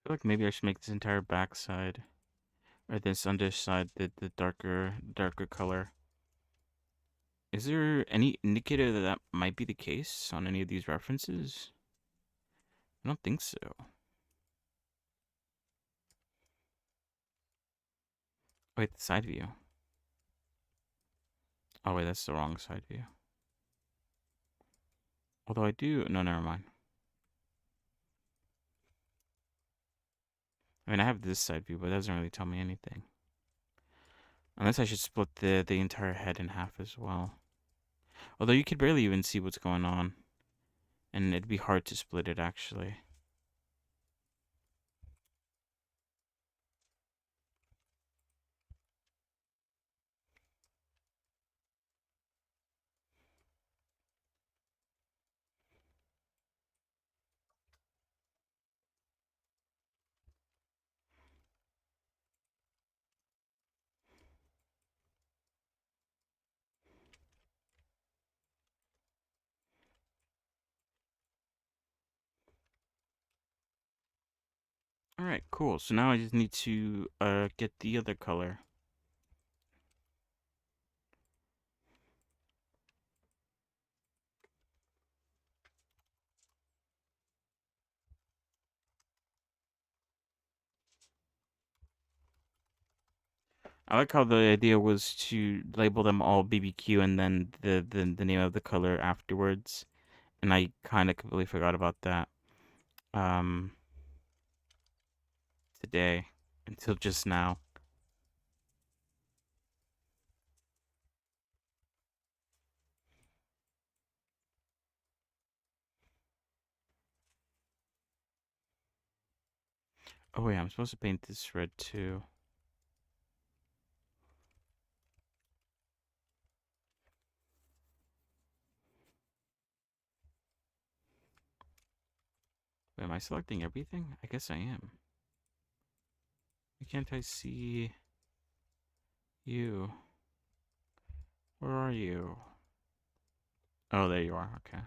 I feel like maybe I should make this entire backside, or this underside, the darker color. Is there any indicator that that might be the case on any of these references? I don't think so. Wait, the side view. Oh wait, that's the wrong side view. Although I do... No, never mind. I mean, I have this side view, but it doesn't really tell me anything. Unless I should split the entire head in half as well. Although you could barely even see what's going on. And it'd be hard to split it, actually. Alright, cool. So now I just need to get the other color. I like how the idea was to label them all BBQ and then the name of the color afterwards. And I kind of completely forgot about that um, today until just now. Oh wait, I'm supposed to paint this red too. Wait, am I selecting everything? I guess I am. Why can't I see you? Where are you? Oh, there you are. Okay.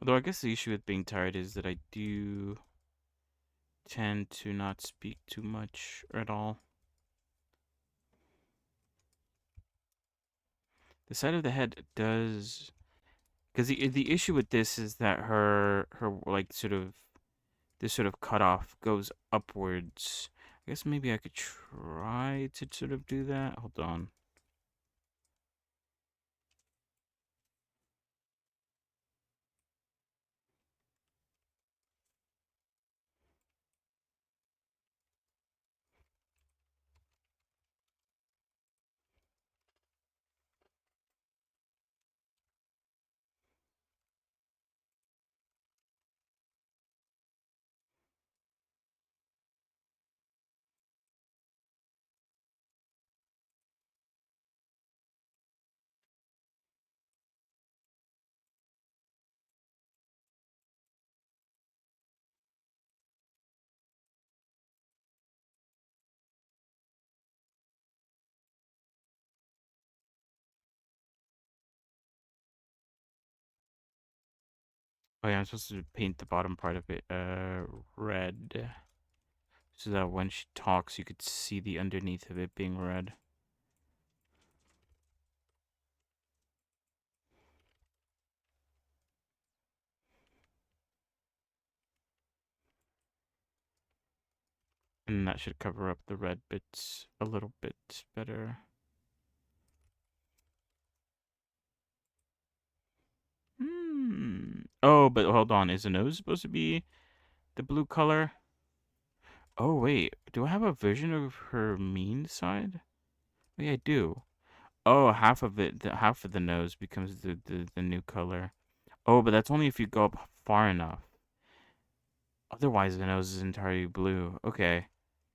Although I guess the issue with being tired is that I do tend to not speak too much at all. The side of the head does, because the issue with this is that her like sort of this sort of cutoff goes upwards. I guess maybe I could try to sort of do that. Hold on. Oh yeah, I'm supposed to paint the bottom part of it red, so that when she talks, you could see the underneath of it being red. And that should cover up the red bits a little bit better. Oh, but hold on. Is the nose supposed to be the blue color? Oh, wait. Do I have a version of her mean side? Oh, yeah, I do. Oh, half of it, half of the nose becomes the new color. Oh, but that's only if you go up far enough. Otherwise, the nose is entirely blue. Okay,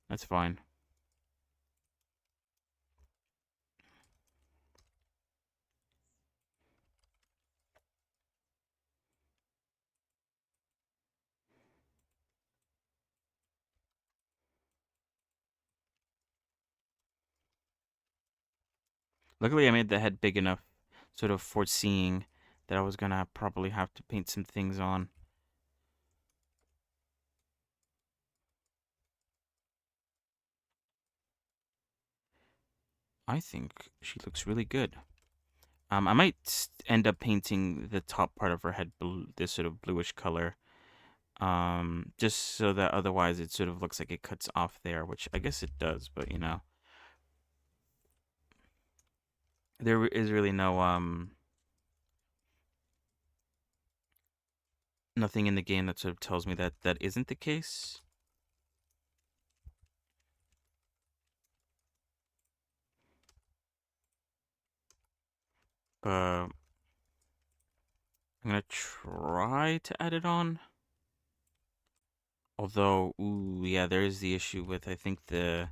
that's fine. Luckily, I made the head big enough, sort of foreseeing that I was gonna probably have to paint some things on. I think she looks really good. I might end up painting the top part of her head blue, this sort of bluish color, just so that otherwise it sort of looks like it cuts off there, which I guess it does, but you know, there is really nothing in the game that sort of tells me that that isn't the case. But I'm gonna try to add it on. Although, ooh, yeah, there is the issue with I think the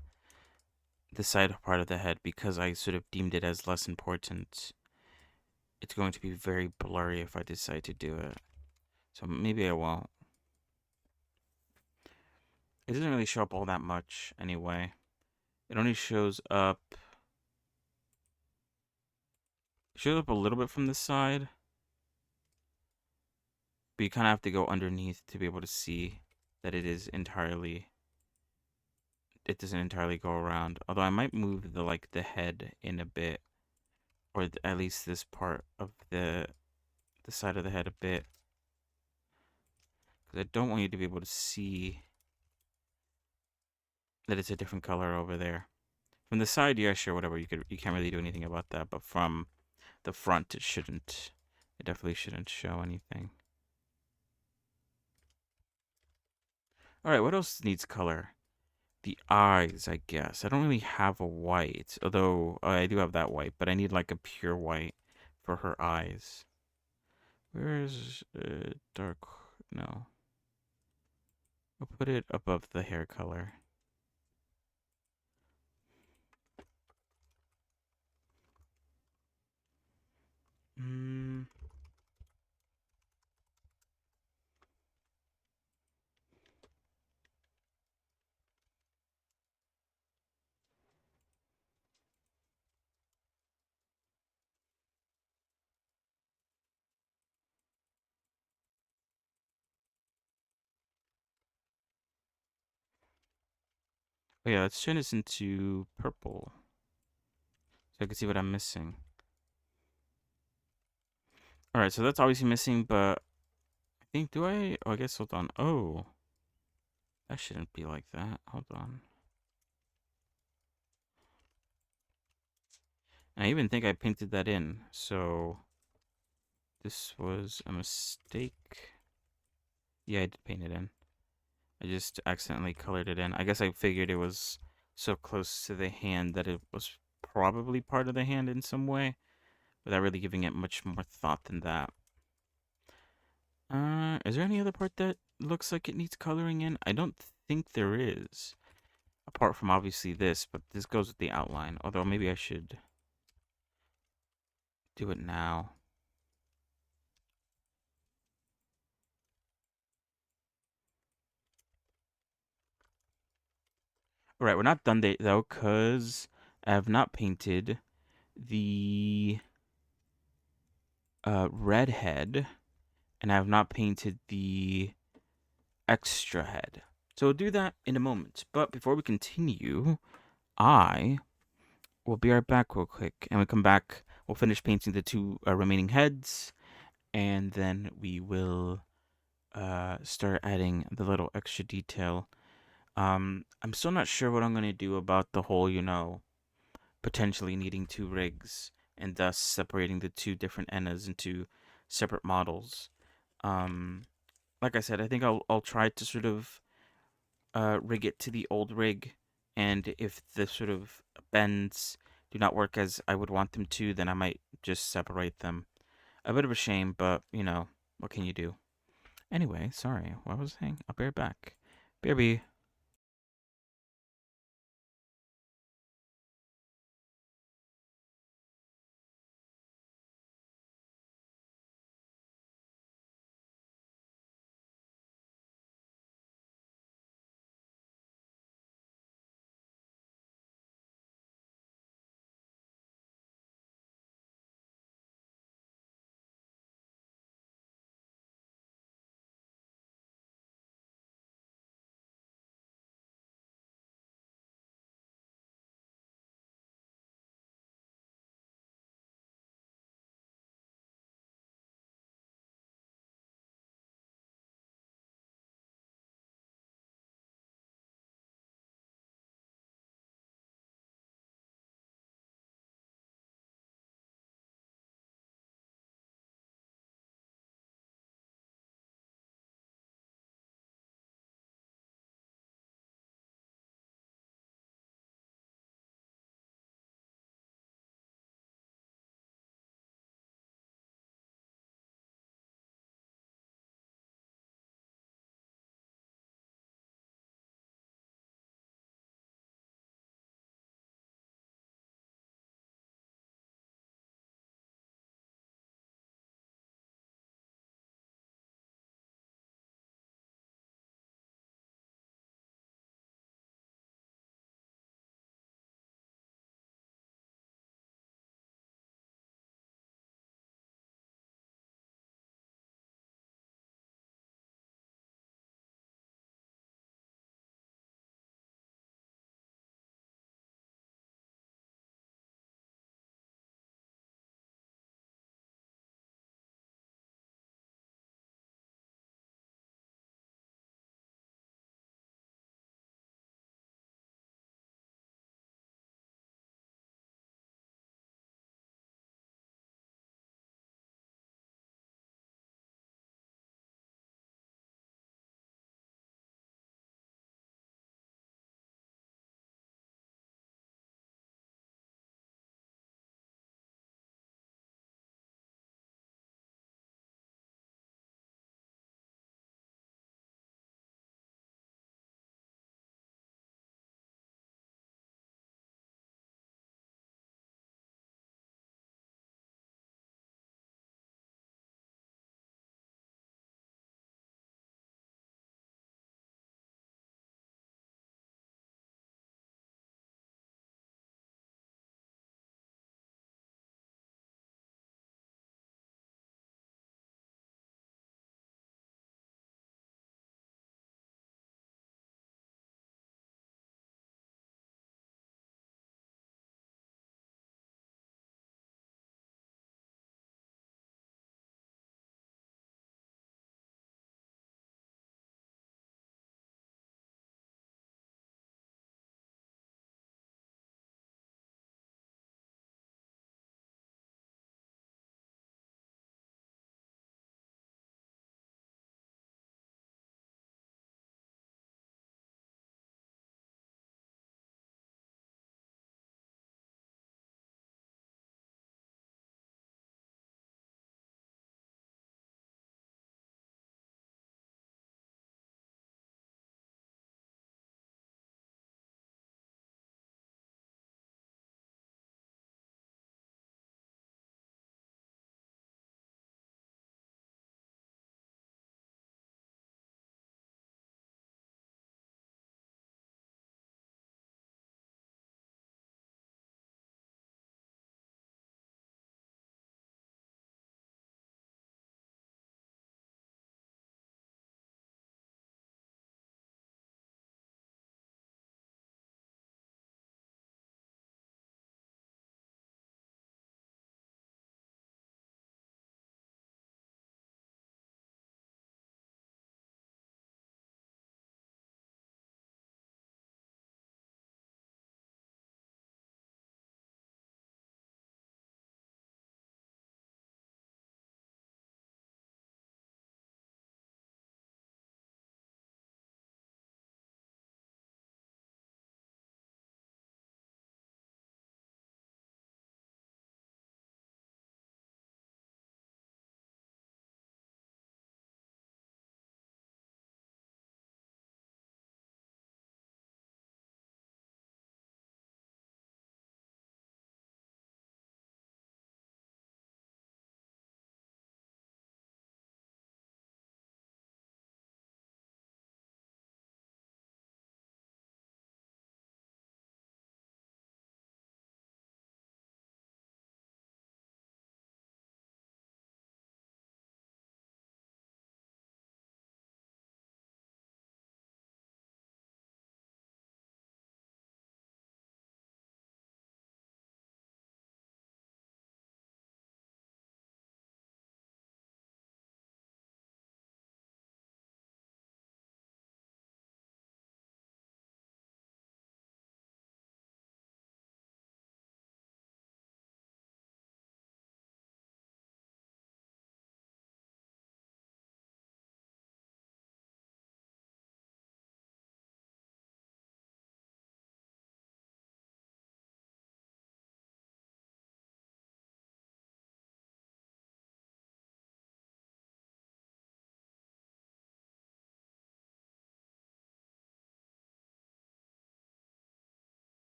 side part of the head, because I sort of deemed it as less important. It's going to be very blurry if I decide to do it. So maybe I won't. It doesn't really show up all that much anyway. It only shows up a little bit from the side. But you kind of have to go underneath to be able to see that it doesn't entirely go around. Although I might move the head in a bit, or at least this part of the side of the head a bit, because I don't want you to be able to see that it's a different color over there. From the side, yeah, sure, whatever. You can't really do anything about that, but from the front, it shouldn't. It definitely shouldn't show anything. All right, what else needs color? The eyes, I guess. I don't really have a white, although I do have that white, but I need like a pure white for her eyes. Where is dark? No. I'll put it above the hair color. Hmm. Oh yeah, let's turn this into purple so I can see what I'm missing. All right, so that's obviously missing, but I think do I? Oh, I guess hold on. Oh, that shouldn't be like that. Hold on. I even think I painted that in, so this was a mistake. Yeah, I did paint it in. I just accidentally colored it in. I guess I figured it was so close to the hand that it was probably part of the hand in some way, without really giving it much more thought than that. Is there any other part that looks like it needs coloring in? I don't think there is. Apart from obviously this, but this goes with the outline. Although maybe I should do it now. All right, we're not done though, because I have not painted the red head, and I have not painted the extra head. So we'll do that in a moment. But before we continue, I will be right back real quick. And we come back, we'll finish painting the two remaining heads, and then we will start adding the little extra detail. I'm still not sure what I'm going to do about the whole, potentially needing two rigs and thus separating the two different ENAs into separate models. Um, like I said, I think I'll try to sort of rig it to the old rig, and if the sort of bends do not work as I would want them to, then I might just separate them. A bit of a shame, but what can you do? Anyway, sorry, what was I saying? I'll be right back. BRB.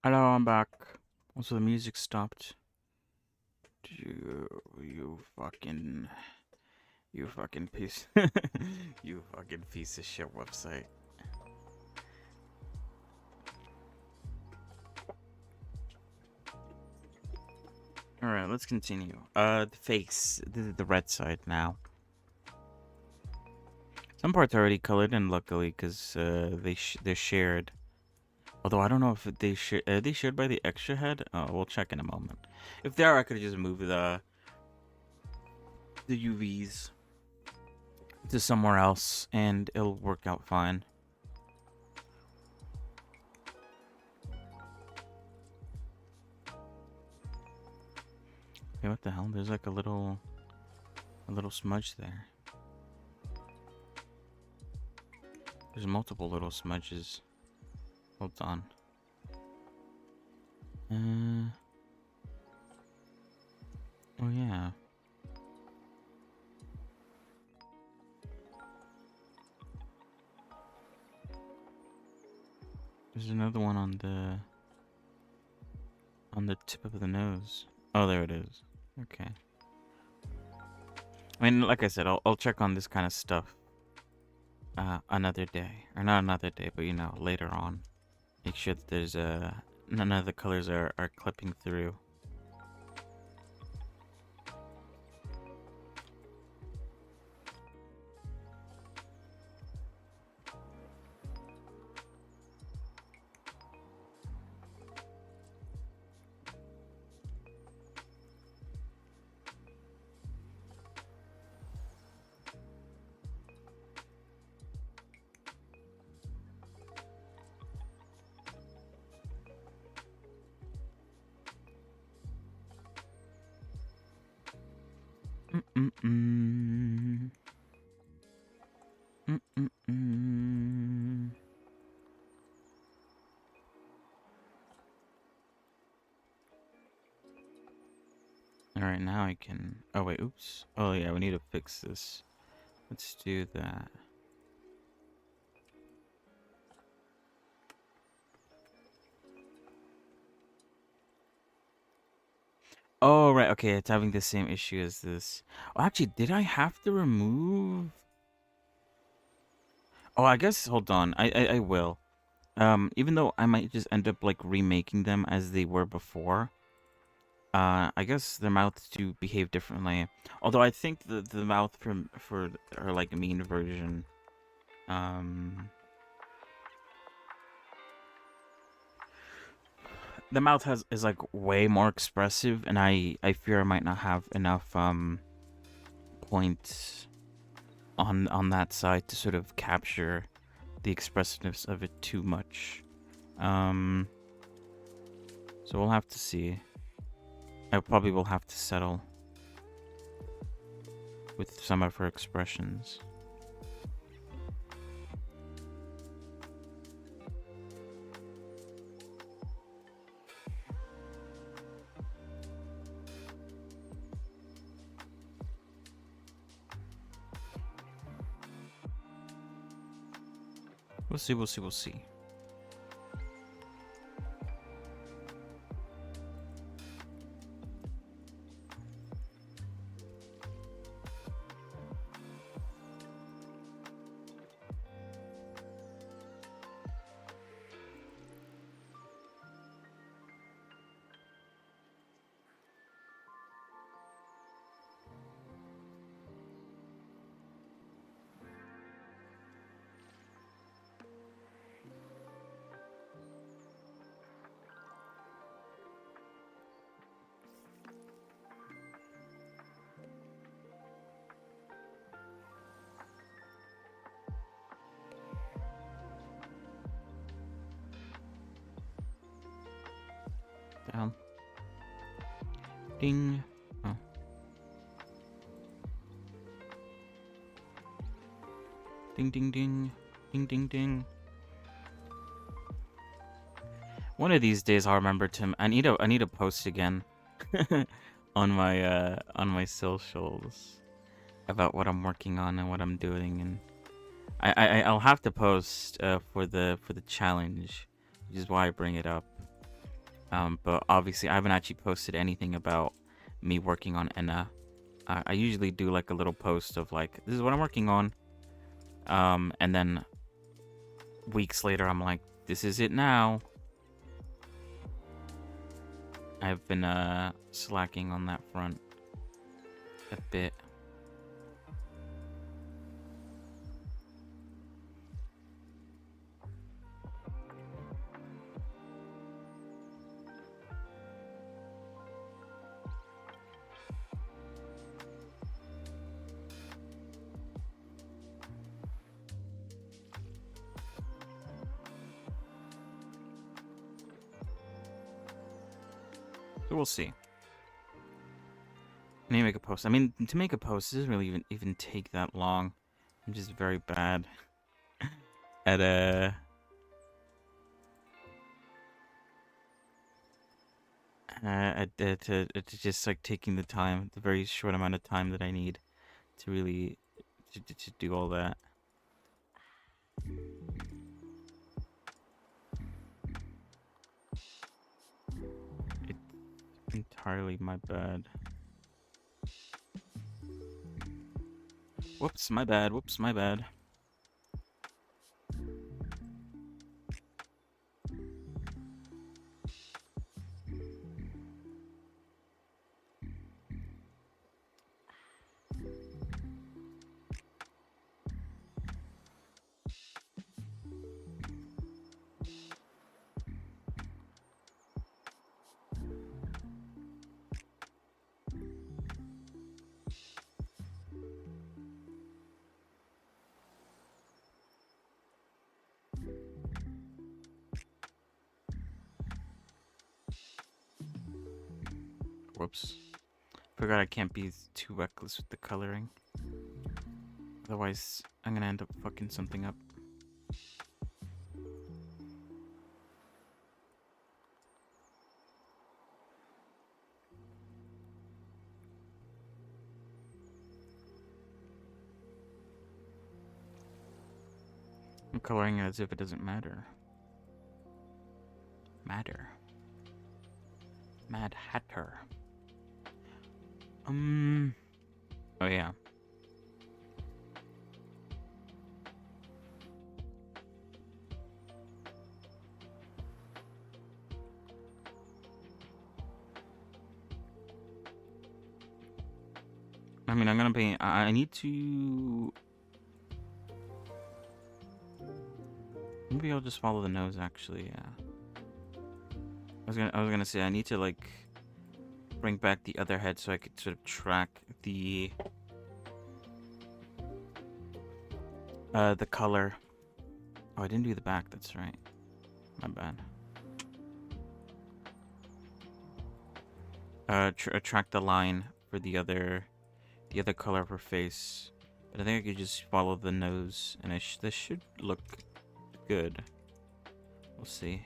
Hello, I'm back. Also, the music stopped. You fucking piece. You fucking piece of shit website. Alright, let's continue. The face. The red side now. Some parts are already colored, and luckily, because they're shared. Although I don't know if are they shared by the extra head? Oh, we'll check in a moment. If they are, I could just move the UVs to somewhere else, and it'll work out fine. Hey, what the hell? There's like a little smudge there. There's multiple little smudges. Hold on. Oh yeah. There's another one on the tip of the nose. Oh, there it is. Okay. I mean, like I said, I'll check on this kind of stuff another day, or not another day, but you know, later on. Make sure that there's none of the colors are clipping through. Mm-mm-mm. Mm-mm-mm. Alright, now I can... Oh, wait, oops. Oh, yeah, we need to fix this. Let's do that. Oh, right, okay, it's having the same issue as this. Oh, actually, did I have to remove... Oh, I guess, hold on. I will. Even though I might just end up, like, remaking them as they were before. I guess their mouths do behave differently. Although I think the mouth for her, like, mean version... The mouth is like way more expressive, and I fear I might not have enough points on that side to sort of capture the expressiveness of it too much. So we'll have to see. I probably will have to settle with some of her expressions. We'll see, we'll see, we'll see. Down. Ding. Oh. Ding ding ding. Ding ding ding. One of these days I'll remember to I need to post again on my socials about what I'm working on and what I'm doing, and I'll have to post for the challenge, which is why I bring it up. But obviously I haven't actually posted anything about me working on ENA. I usually do like a little post of like, this is what I'm working on. And then weeks later I'm like, this is it now. I've been slacking on that front a bit. So we'll see. I need to make a post. I mean, to make a post, it doesn't really even take that long. I'm just very bad at at just like taking the time, the very short amount of time that I need to really to do all that. It's entirely my bad. Whoops, my bad. Whoops, my bad. Whoops. Forgot I can't be too reckless with the coloring. Otherwise, I'm gonna end up fucking something up. I'm coloring it as if it doesn't matter. Mad Hatter. Oh yeah. I mean, I'm gonna paint. I need to. Maybe I'll just follow the nose. Actually, yeah. I was gonna say I need to like bring back the other head so I could sort of track the color. Oh, I didn't do the back. That's right. My bad. Track the line for the other color of her face. But I think I could just follow the nose, and this should look good. We'll see.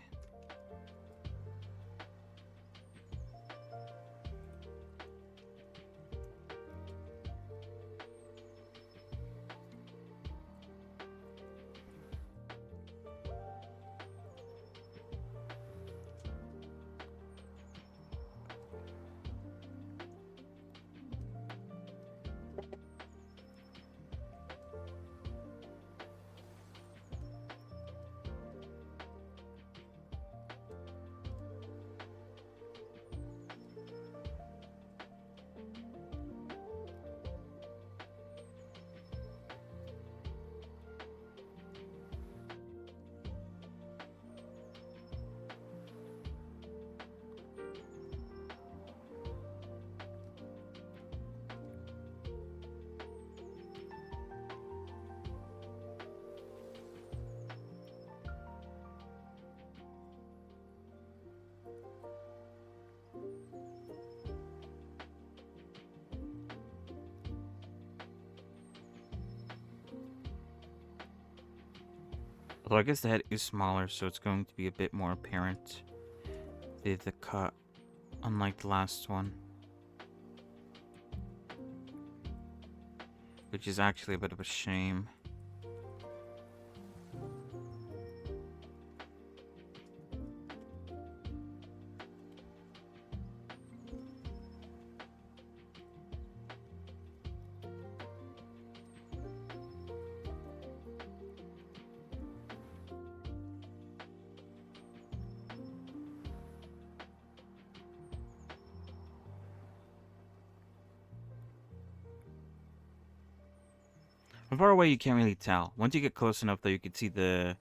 Although I guess the head is smaller, so it's going to be a bit more apparent. The cut, unlike the last one. Which is actually a bit of a shame. From far away, you can't really tell. Once you get close enough, though, you can see the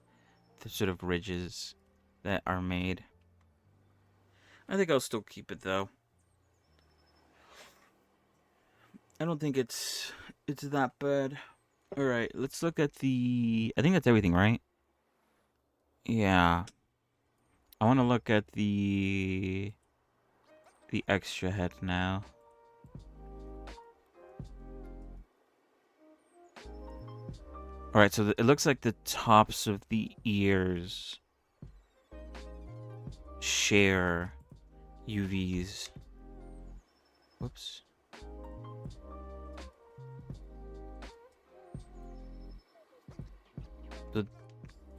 sort of ridges that are made. I think I'll still keep it, though. I don't think it's that bad. All right, let's look at the. I think that's everything, right? Yeah. I want to look at the extra head now. All right, so it looks like the tops of the ears share UVs. Whoops.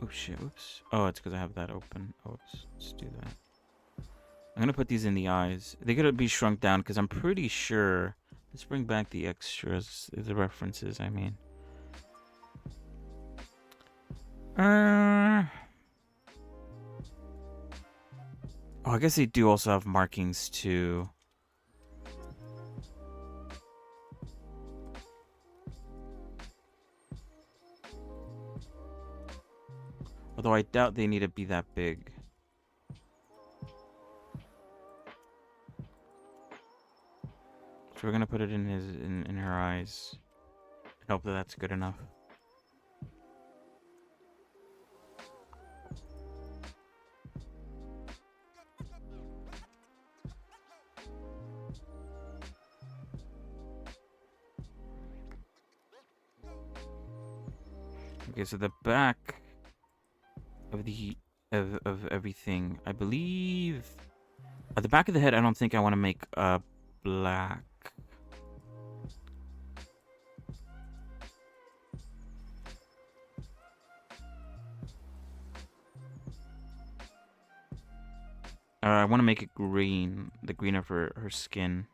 Oh shit, whoops. Oh, it's because I have that open. Oh, whoops. Let's do that. I'm gonna put these in the eyes. They gotta be shrunk down because I'm pretty sure. Let's bring back the extras, the references, I mean. Oh, I guess they do also have markings too. Although I doubt they need to be that big. So we're gonna put it in her eyes. Hope that that's good enough. Okay, so the back of the of everything, I believe. At the back of the head, I don't think I want to make black. I want to make it green, the green of her skin.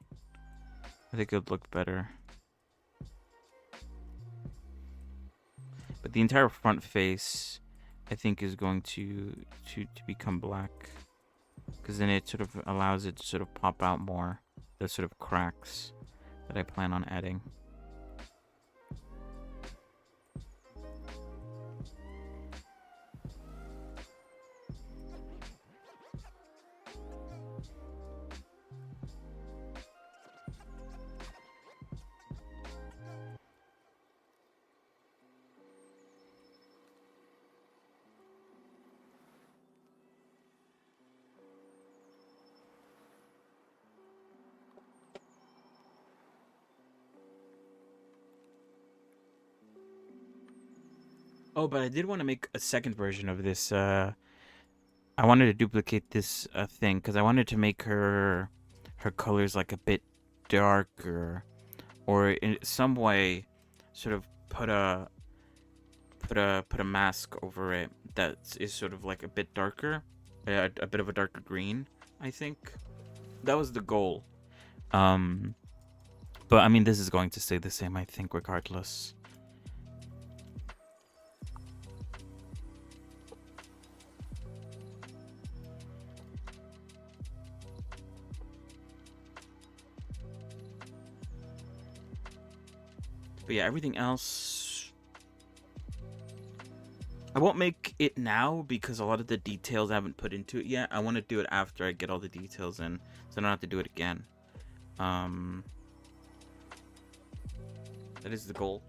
I think it would look better. But the entire front face, I think, is going to become black, because then it sort of allows it to sort of pop out more. The sort of cracks that I plan on adding. Oh, but I did want to make a second version of this. I wanted to duplicate this thing because I wanted to make her colors like a bit darker, or in some way, sort of put a mask over it that is sort of like a bit darker, a bit of a darker green. I think that was the goal. But I mean, this is going to stay the same, I think, regardless. But yeah, everything else, I won't make it now because a lot of the details I haven't put into it yet. I want to do it after I get all the details in, so I don't have to do it again. That is the goal.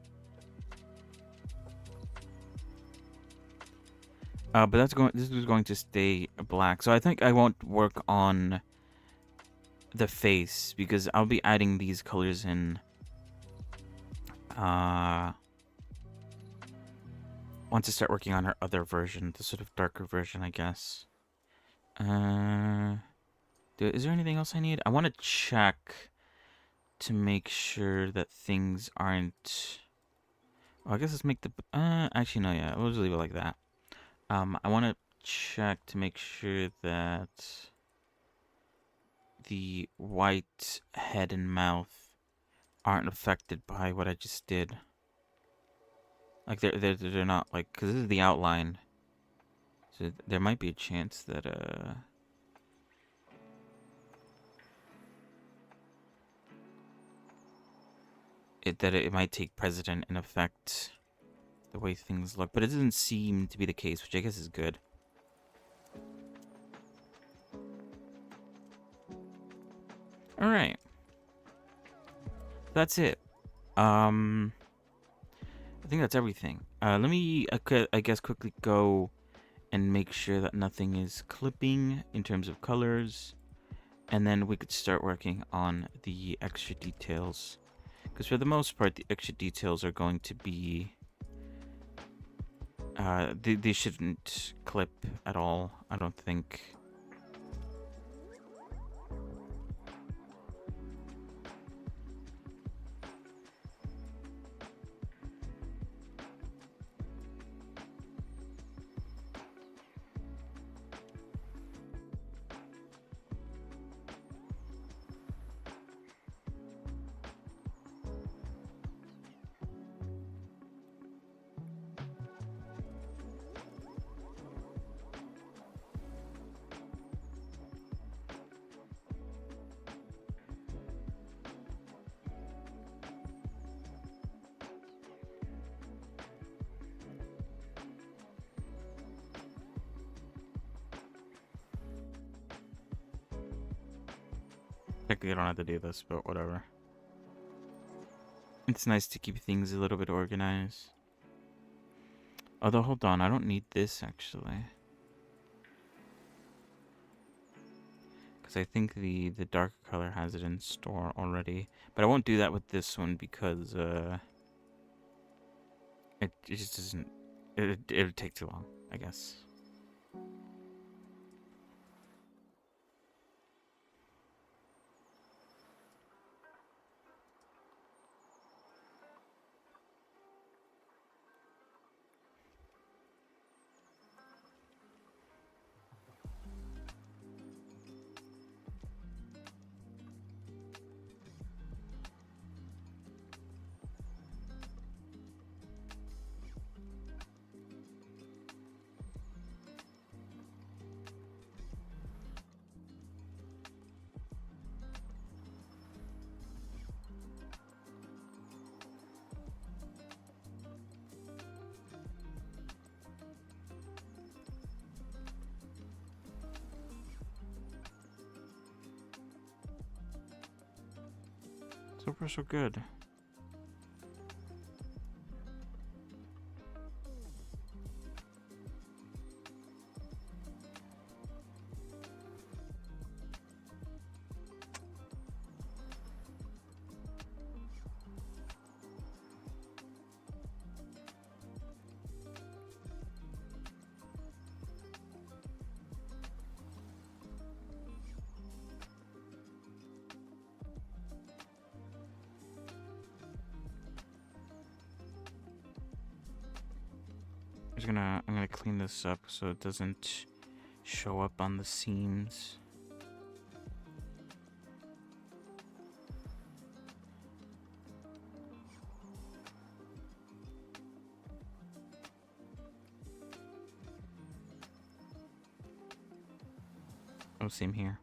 But this is going to stay black. So I think I won't work on the face because I'll be adding these colors in. Once I start working on her other version, the sort of darker version, I guess. Is there anything else I need? I want to check to make sure that things aren't. Well, I guess let's make the. Actually, no, yeah, we'll just leave it like that. I want to check to make sure that the white head and mouth aren't affected by what I just did. Like they're not, like, because this is the outline, so there might be a chance that it might take precedent and affect the way things look, but it doesn't seem to be the case, which I guess is good. All right, that's it. I think that's everything. Let me, I guess, quickly go and make sure that nothing is clipping in terms of colors, and then we could start working on the extra details. Because for the most part, the extra details are going to be, they shouldn't clip at all, I don't think. Technically, I don't have to do this, but whatever. It's nice to keep things a little bit organized. Although, hold on, I don't need this, actually. Because I think the dark color has it in store already. But I won't do that with this one because, it just doesn't... It would take too long, I guess. So far, so good. I'm gonna clean this up so it doesn't show up on the seams. Oh, same here.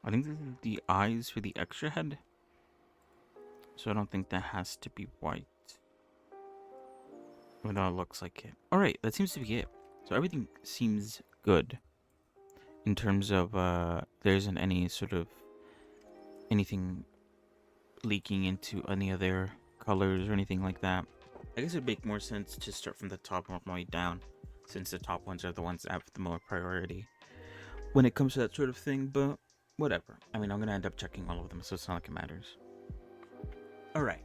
I think this is the eyes for the extra head. So I don't think that has to be white. Even though it looks like it. Alright, that seems to be it. So everything seems good. In terms of, there isn't any sort of anything leaking into any other colors or anything like that. I guess it would make more sense to start from the top and work my way down, since the top ones are the ones that have the more priority when it comes to that sort of thing, but whatever. I mean, I'm gonna end up checking all of them, so it's not like it matters. Alright,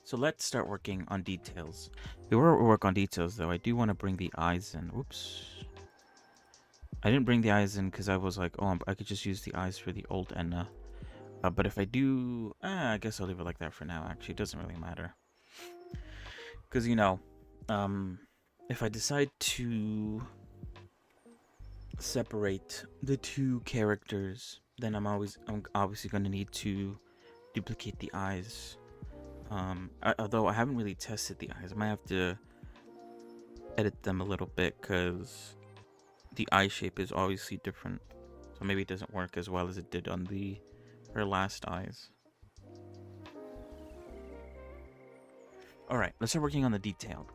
So let's start working on details. Before we work on details, though, I do want to bring the eyes in. Whoops. I didn't bring the eyes in because I was like, oh, I could just use the eyes for the old ENA. But if I do, I guess I'll leave it like that for now, actually. It doesn't really matter. Because, you know, if I decide to separate the two characters, then I'm obviously going to need to duplicate the eyes. Although I haven't really tested the eyes, I might have to edit them a little bit because the eye shape is obviously different. So maybe it doesn't work as well as it did on her last eyes. Alright, let's start working on the detail.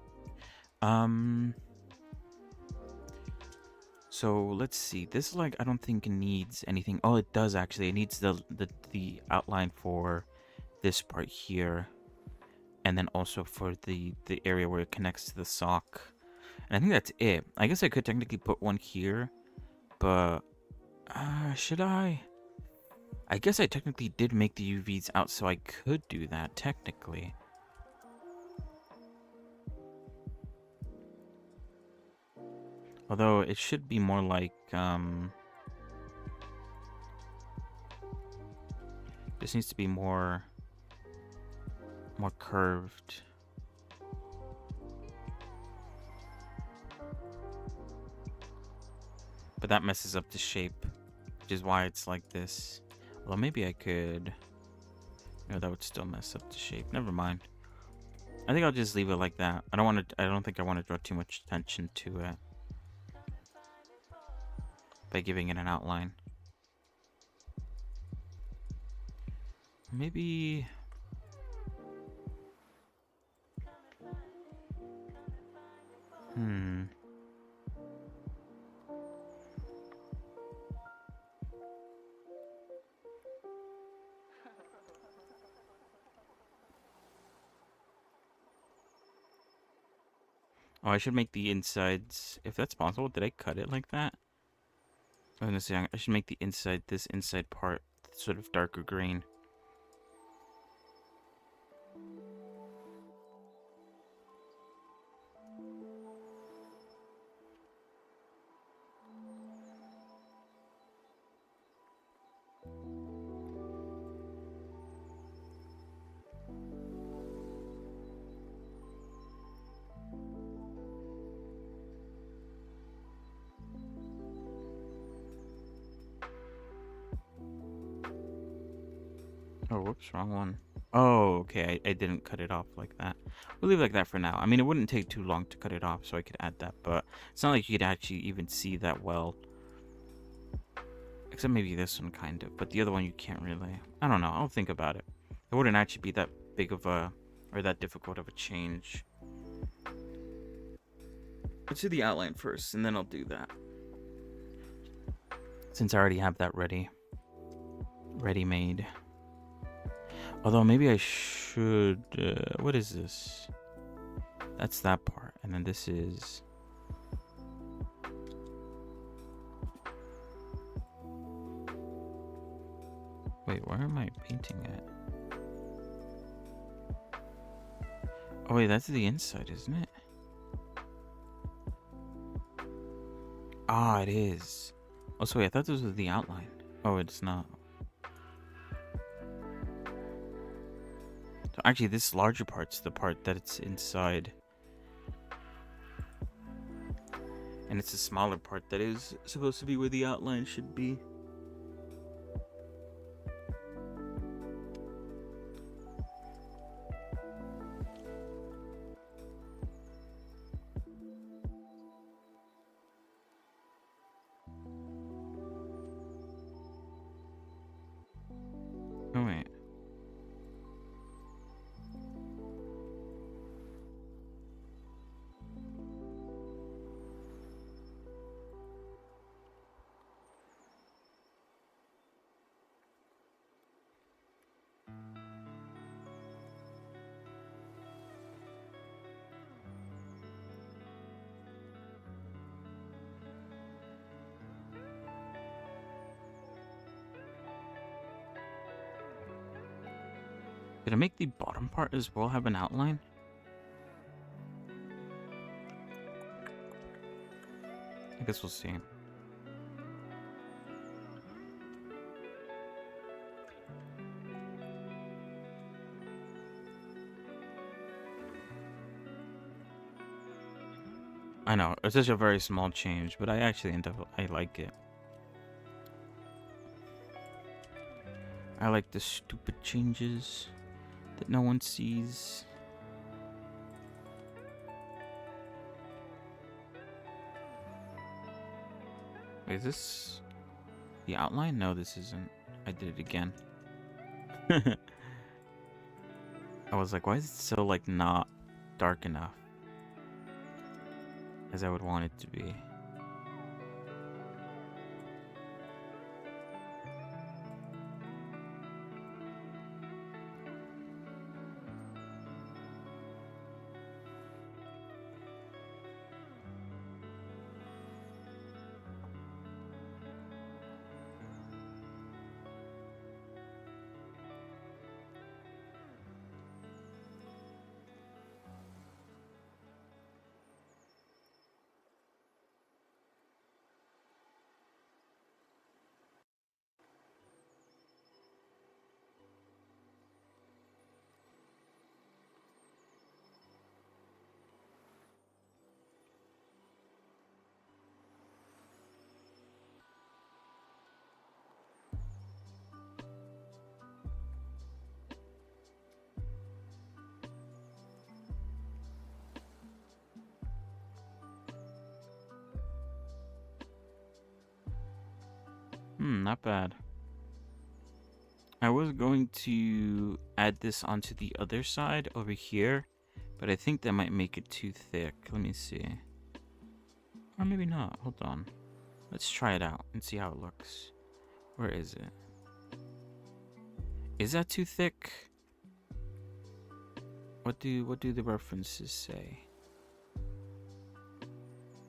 So let's see. This leg I don't think needs anything. Oh, it does actually. It needs the outline for this part here. And then also for the area where it connects to the sock. And I think that's it. I guess I could technically put one here, but should I? I guess I technically did make the UVs out, so I could do that technically. Although it should be more like this needs to be more curved. But that messes up the shape, which is why it's like this. Well, maybe I could. No, that would still mess up the shape. Never mind. I think I'll just leave it like that. I don't think I want to draw too much attention to it by giving it an outline. Maybe. Oh, I should make the insides, if that's possible. Did I cut it like that? I was gonna say, I should make the inside, this inside part, sort of darker green. Oh, whoops, wrong one. Oh, okay, I didn't cut it off like that. We'll leave it like that for now. I mean, it wouldn't take too long to cut it off, so I could add that, but it's not like you could actually even see that well. Except maybe this one, kind of, but the other one you can't really. I don't know, I'll think about it. It wouldn't actually be that big of a, or that difficult of a change. Let's do the outline first, and then I'll do that. Since I already have that ready-made. Although maybe I should, what is this? That's that part, and then this is... Wait, where am I painting at? Oh wait, that's the inside, isn't it? Ah, it is. Oh, so wait, I thought this was the outline. Oh, it's not. So actually, this larger part's the part that it's inside. And it's a smaller part that is supposed to be where the outline should be. Oh, wait. Did I make the bottom part as well have an outline? I guess we'll see. I know, it's such a very small change, but I actually I like it. I like the stupid changes that no one sees. Wait, is this the outline? No, this isn't. I did it again. I was like, why is it so, like, not dark enough as I would want it to be? Not bad. I was going to add this onto the other side over here, but I think that might make it too thick. Let me see. Or maybe not. Hold on. Let's try it out and see how it looks. Where is it? Is that too thick? What do the references say?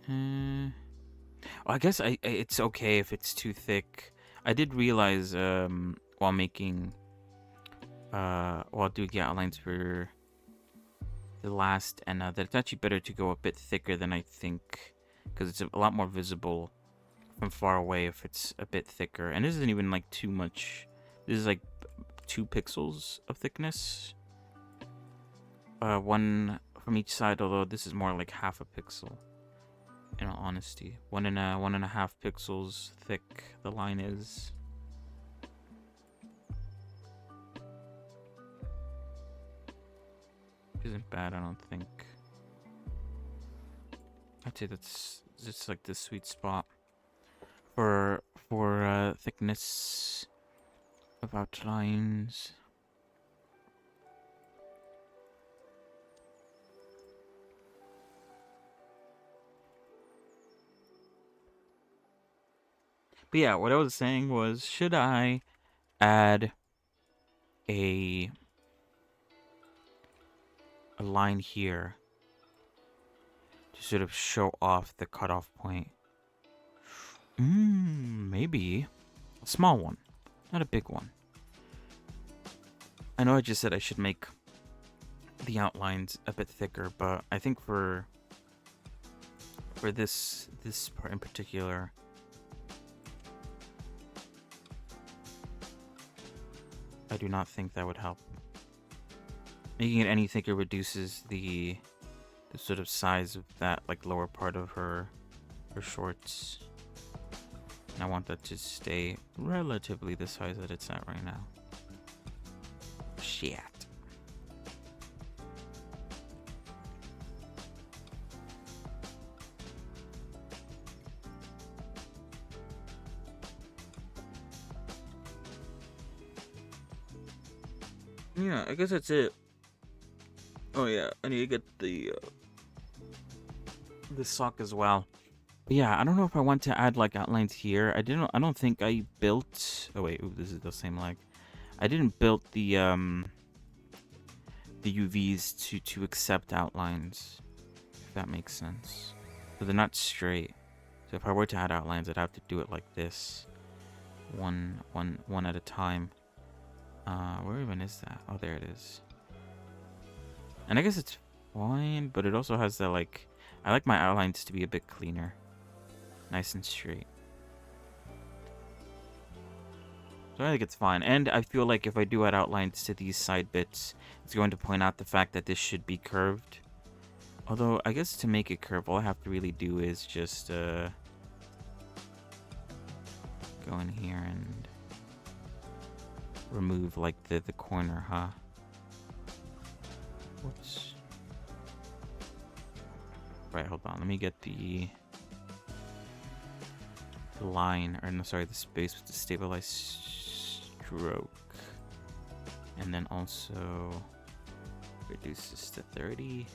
Well, I guess it's okay if it's too thick. I did realize while making while doing the outlines for the last ENA that it's actually better to go a bit thicker than I think, because it's a lot more visible from far away if it's a bit thicker. And this isn't even like too much. This is like 2 pixels of thickness. One from each side, although this is more like half a pixel. In all honesty, 1.5 pixels thick the line is. Isn't bad, I don't think. I'd say that's just like the sweet spot for thickness of outlines. But yeah, what I was saying was, should I add a line here to sort of show off the cutoff point? Maybe a small one, not a big one. I know I just said I should make the outlines a bit thicker, but I think for this part in particular, I do not think that would help. Making it any thicker reduces the sort of size of that like lower part of her shorts. And I want that to stay relatively the size that it's at right now. Shit. Yeah, I guess that's it. Oh yeah, I need to get the sock as well. But yeah, I don't know if I want to add like outlines here. I don't think I built. Oh wait, ooh, this is the same leg. I didn't build the UVs to accept outlines, if that makes sense. So they're not straight. So if I were to add outlines, I'd have to do it like this, one at a time. Where even is that? Oh, there it is. And I guess it's fine, but it also has that, like, I like my outlines to be a bit cleaner. Nice and straight. So I think it's fine. And I feel like if I do add outlines to these side bits, it's going to point out the fact that this should be curved. Although, I guess to make it curve, all I have to really do is just, go in here and remove, like, the corner, huh? Whoops. Right, hold on. Let me get the line, or no, sorry, the space with the stabilized stroke. And then also reduce this to 30.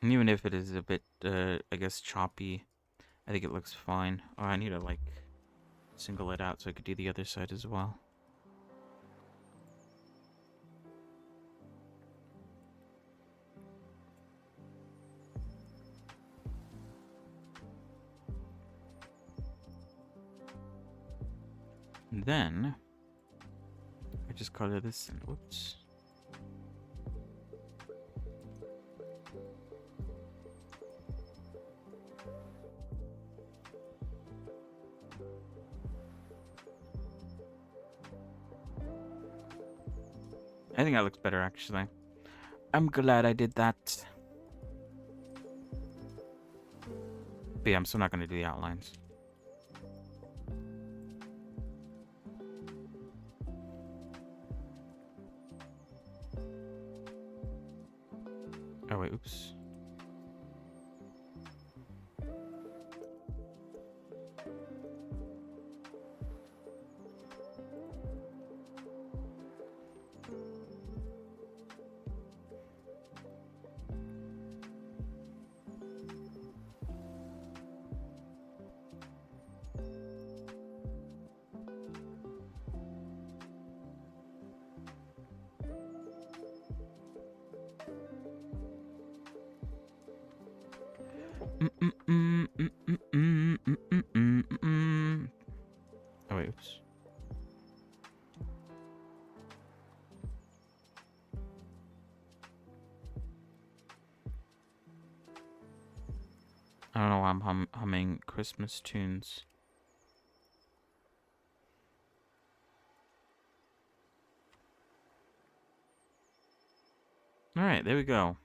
And even if it is a bit, I guess, choppy, I think it looks fine. Oh, I need to, like, single it out so I could do the other side as well. And then, I just color this in. Whoops. I think that looks better, actually. I'm glad I did that. But yeah, I'm still not going to do the outlines. Oh, wait, oops. Oh, wait, oops. I don't know why I'm humming Christmas tunes. Alright, there we go.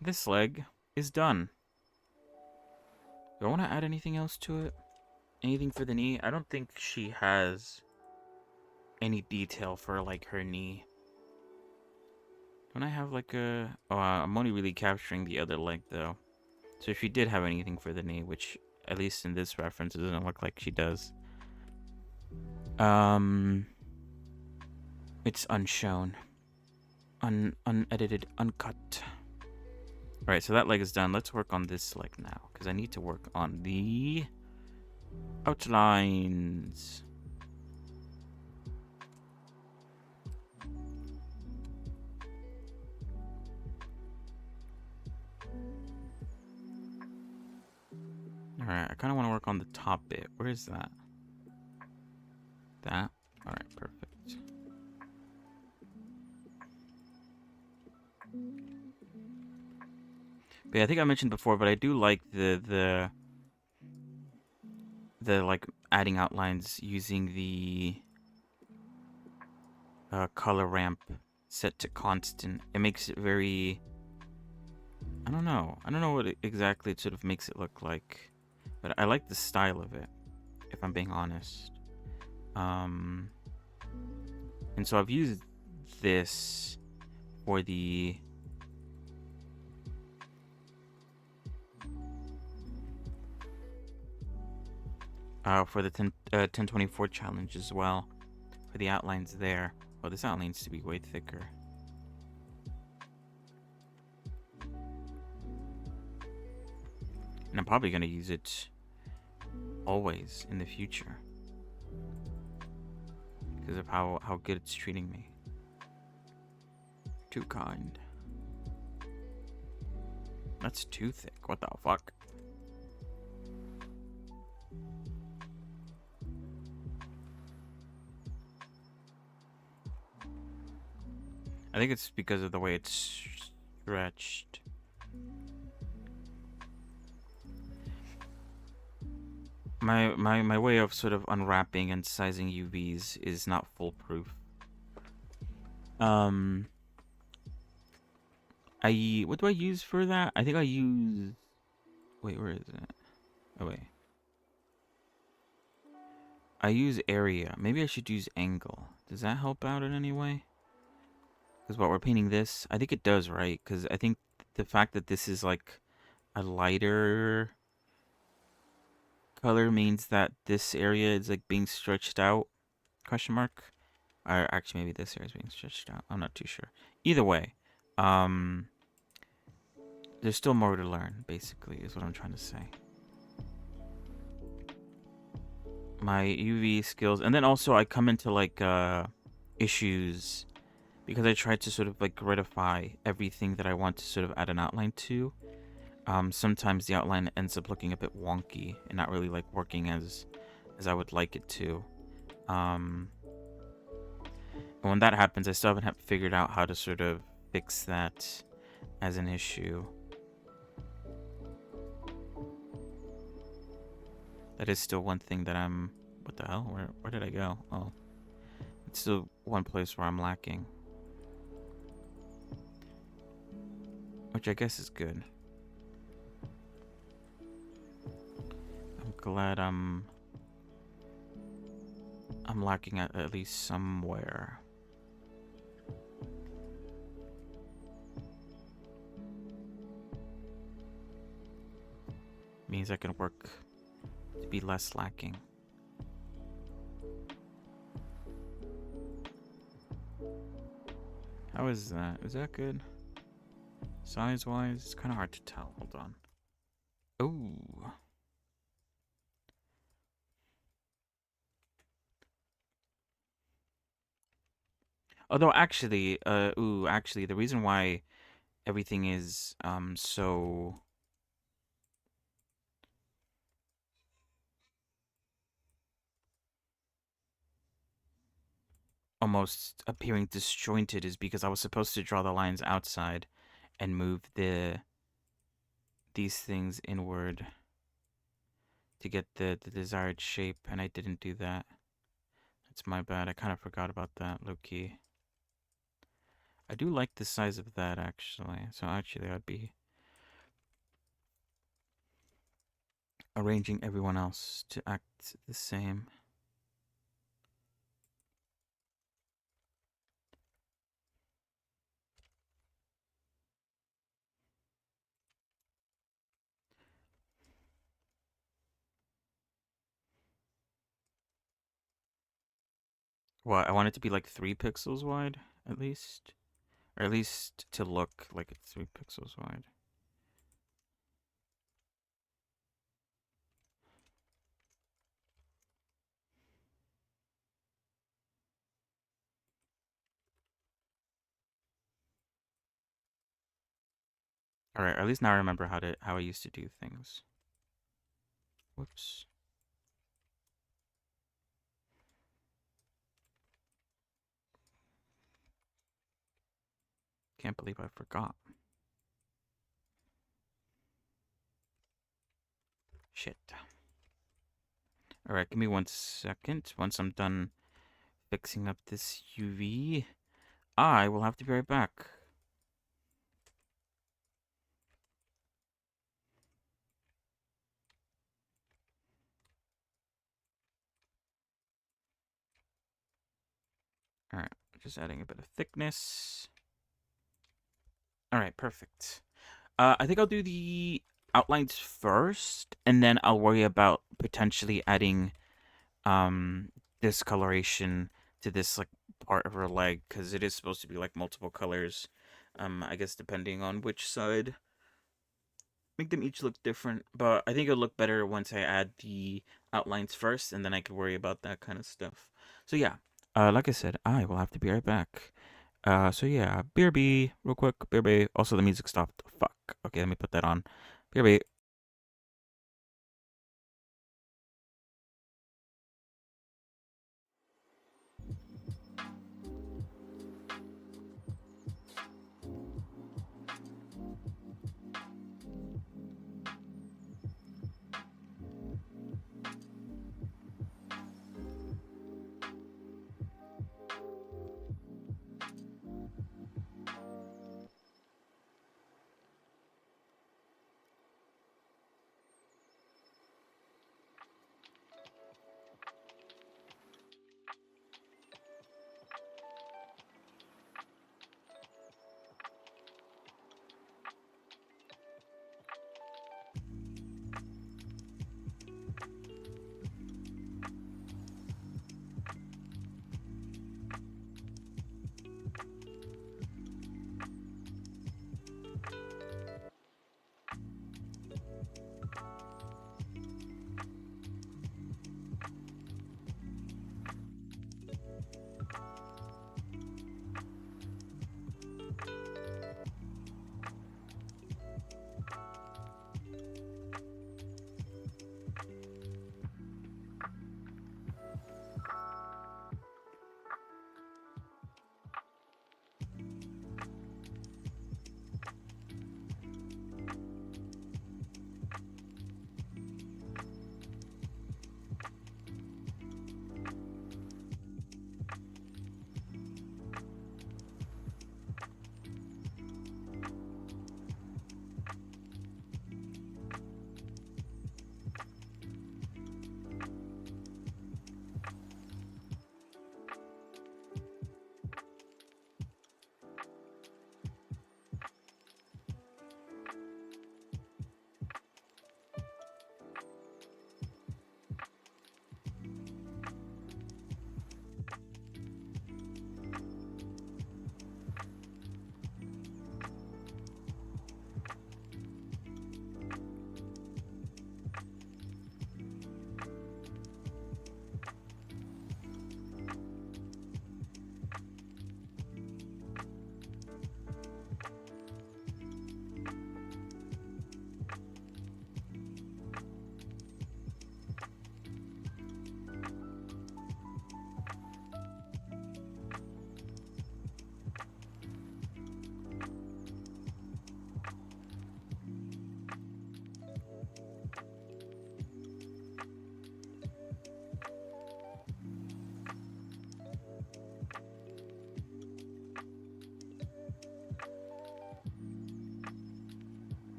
This leg is done. Do I want to add anything else to it? Anything for the knee? I don't think she has any detail for, like, her knee. Don't I have, like, a... Oh, I'm only really capturing the other leg, though. So if she did have anything for the knee, which, at least in this reference, it doesn't look like she does. It's unshown. Unedited, uncut. Alright, so that leg is done. Let's work on this leg now, because I need to work on the outlines. Alright, I kind of want to work on the top bit. Where is that? That? Alright, perfect. But yeah, I think I mentioned before, but I do like the like adding outlines using the color ramp set to constant. It makes it very... I don't know what exactly it sort of makes it look like, but I like the style of it, if I'm being honest. And so I've used this for the for the 1024 challenge as well, for the outlines there. Oh, this outline needs to be way thicker. And I'm probably going to use it always in the future, because of how good it's treating me. Too kind. That's too thick. What the fuck? I think it's because of the way it's stretched. My way of sort of unwrapping and sizing UVs is not foolproof. What do I use for that? I think I use... Wait, where is it? Oh, wait. I use area. Maybe I should use angle. Does that help out in any way? Because what we're painting this, I think it does, right? Because I think the fact that this is like a lighter color means that this area is like being stretched out, question mark. Or actually maybe this area is being stretched out. I'm not too sure. Either way, there's still more to learn, basically, is what I'm trying to say. My UV skills, and then also I come into like issues because I tried to sort of like gridify everything that I want to sort of add an outline to. Sometimes the outline ends up looking a bit wonky and not really like working as I would like it to. And when that happens, I still haven't figured out how to sort of fix that as an issue. That is still one thing that I'm... What the hell? Where did I go? Oh. It's still one place where I'm lacking. Which I guess is good. I'm glad I'm lacking at least somewhere. Means I can work to be less lacking. How is that? Is that good? Size-wise, it's kind of hard to tell. Hold on. Ooh. Although actually, actually, the reason why everything is so almost appearing disjointed is because I was supposed to draw the lines outside and move these things inward to get the desired shape, and I didn't do that. That's my bad. I kind of forgot about that, low-key. I do like the size of that, actually. So actually, I'd be arranging everyone else to act the same. Well, I want it to be like 3 pixels wide, at least. Or at least to look like it's 3 pixels wide. Alright, at least now I remember how I used to do things. Whoops. Can't believe I forgot. Shit. Alright, give me 1 second. Once I'm done fixing up this UV, I will have to be right back. Alright, just adding a bit of thickness. Alright, perfect. I think I'll do the outlines first, and then I'll worry about potentially adding discoloration to this like part of her leg, because it is supposed to be like multiple colors. I guess depending on which side. Make them each look different, but I think it'll look better once I add the outlines first, and then I can worry about that kind of stuff. So yeah, Like I said, I will have to be right back. So yeah, BRB, real quick, BRB. Also, the music stopped. Fuck. Okay, let me put that on. BRB.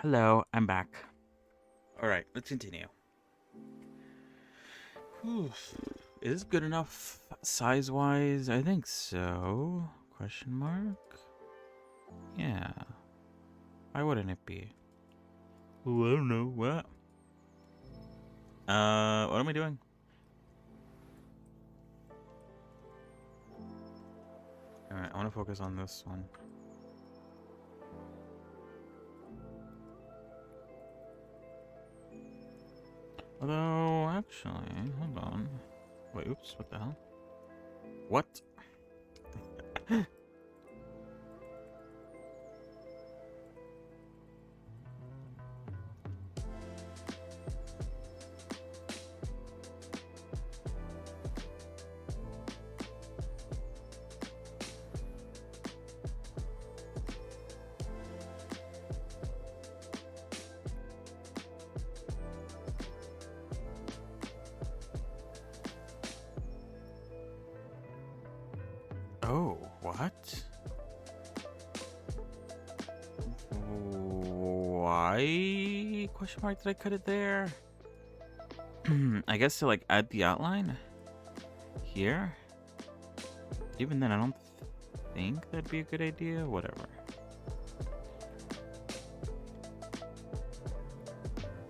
Hello, I'm back. All right, let's continue. Whew. Is this good enough size-wise? I think so. Question mark? Yeah. Why wouldn't it be? Oh, I don't know. What? What am I doing? Alright, I want to focus on this one. Although, actually, hold on. Wait, oops, what the hell? What? Oh, what? Why? Question mark, did I cut it there? I guess to like add the outline here. Even then, I don't think that'd be a good idea. Whatever.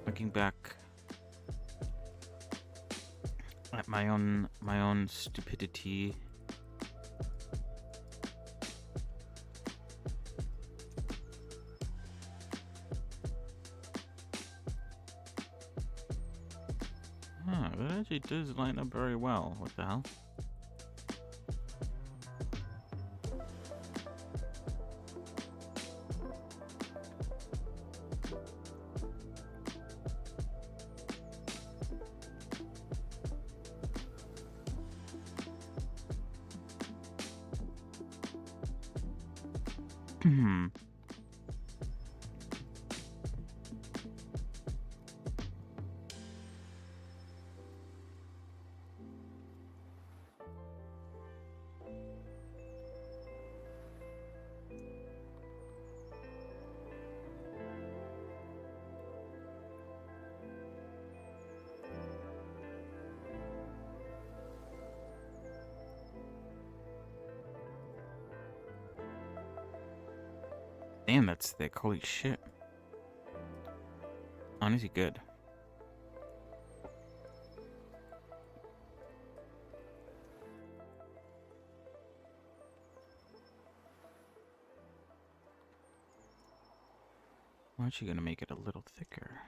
Looking back, at my own stupidity. Huh, that actually does line up very well. What the hell? Hmm. Damn, that's thick. Holy shit. Honestly, good. Why aren't you gonna make it a little thicker?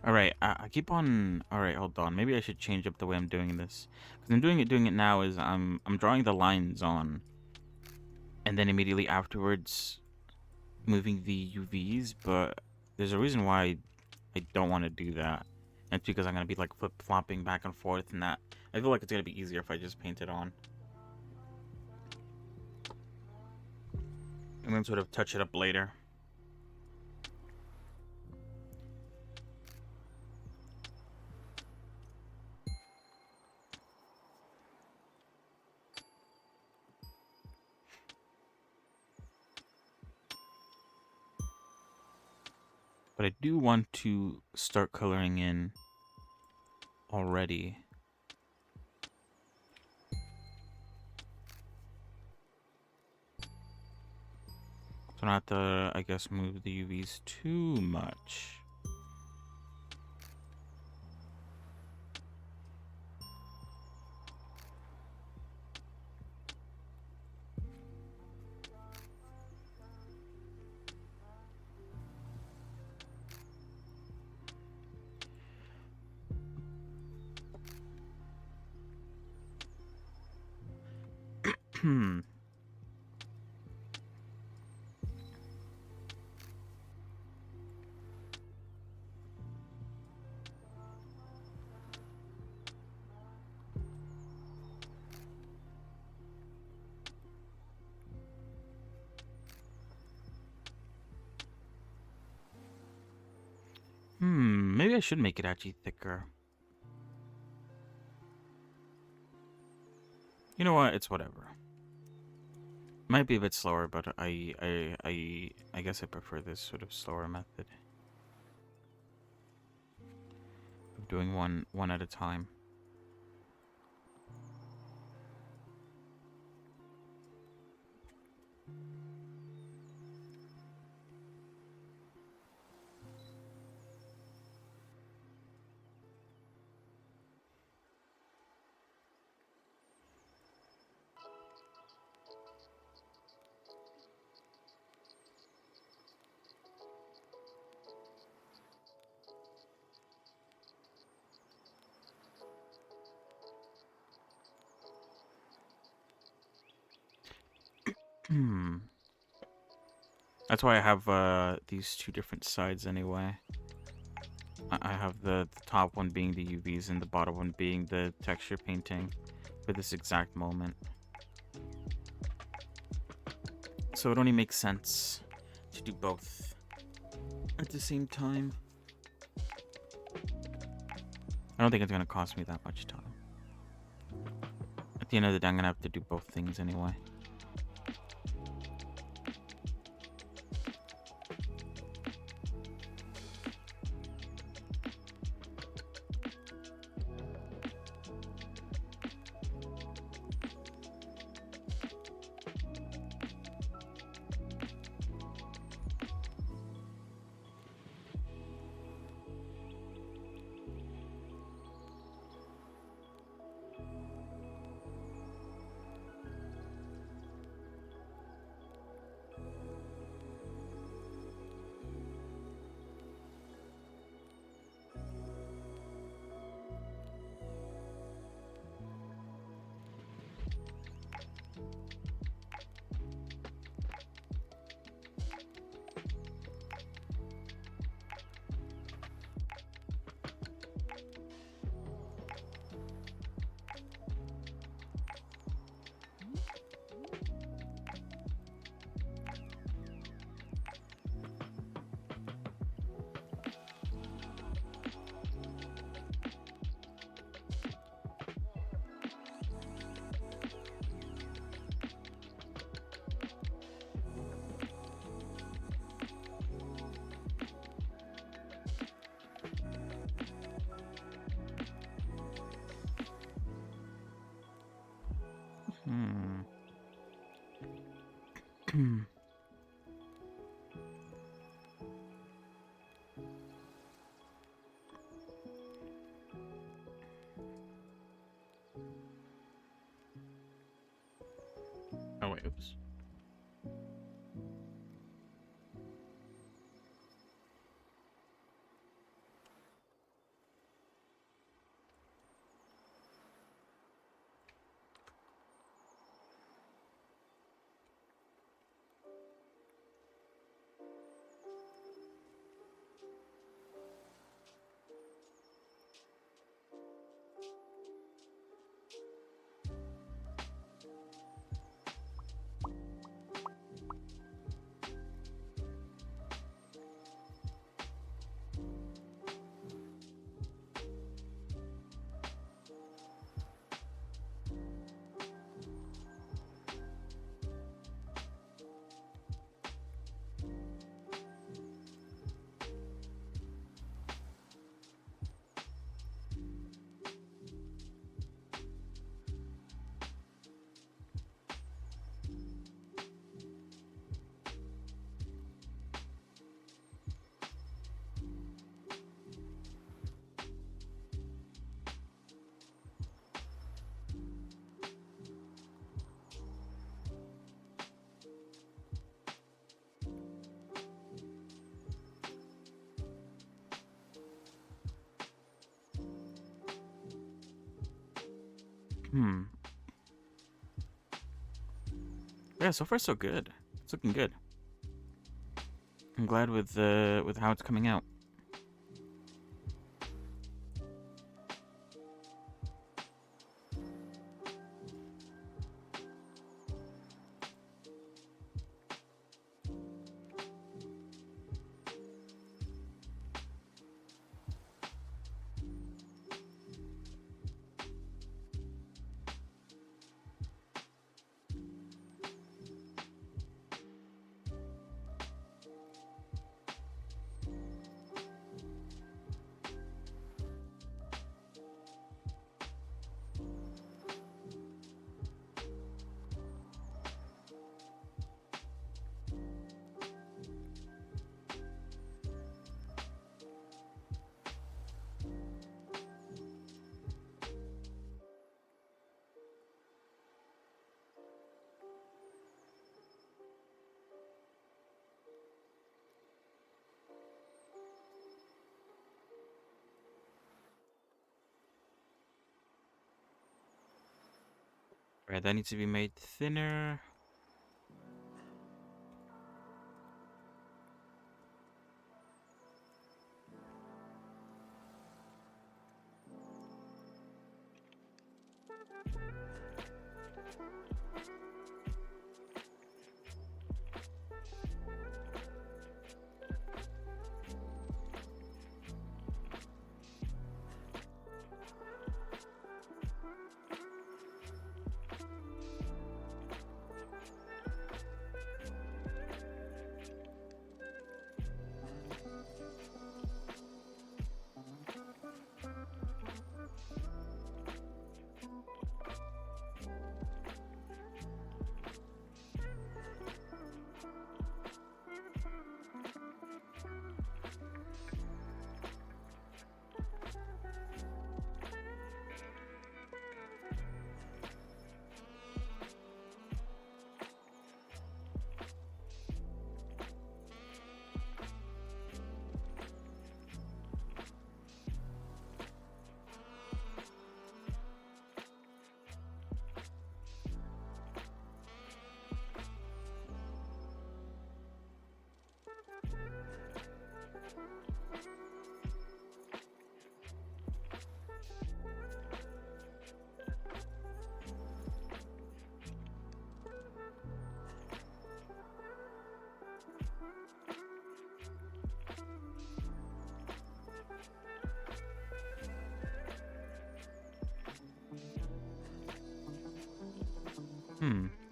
Alright, I keep on... Alright, hold on. Maybe I should change up the way I'm doing this. Because I'm doing it now is I'm drawing the lines on. And then immediately afterwards moving the UVs. But there's a reason why I don't want to do that. And it's because I'm going to be like flip-flopping back and forth and that. I feel like it's going to be easier if I just paint it on. And then sort of touch it up later. But I do want to start coloring in already. So not to, I guess, move the UVs too much. Maybe I should make it actually thicker. You know what? It's whatever. Might be a bit slower, but I guess I prefer this sort of slower method of doing one at a time. That's why I have these two different sides anyway. I have the top one being the UVs and the bottom one being the texture painting for this exact moment. So it only makes sense to do both at the same time. I don't think it's going to cost me that much time. At the end of the day, I'm going to have to do both things anyway. Oh, wait, oops. Yeah, so far so good. It's looking good. I'm glad with how it's coming out. Right, that needs to be made thinner.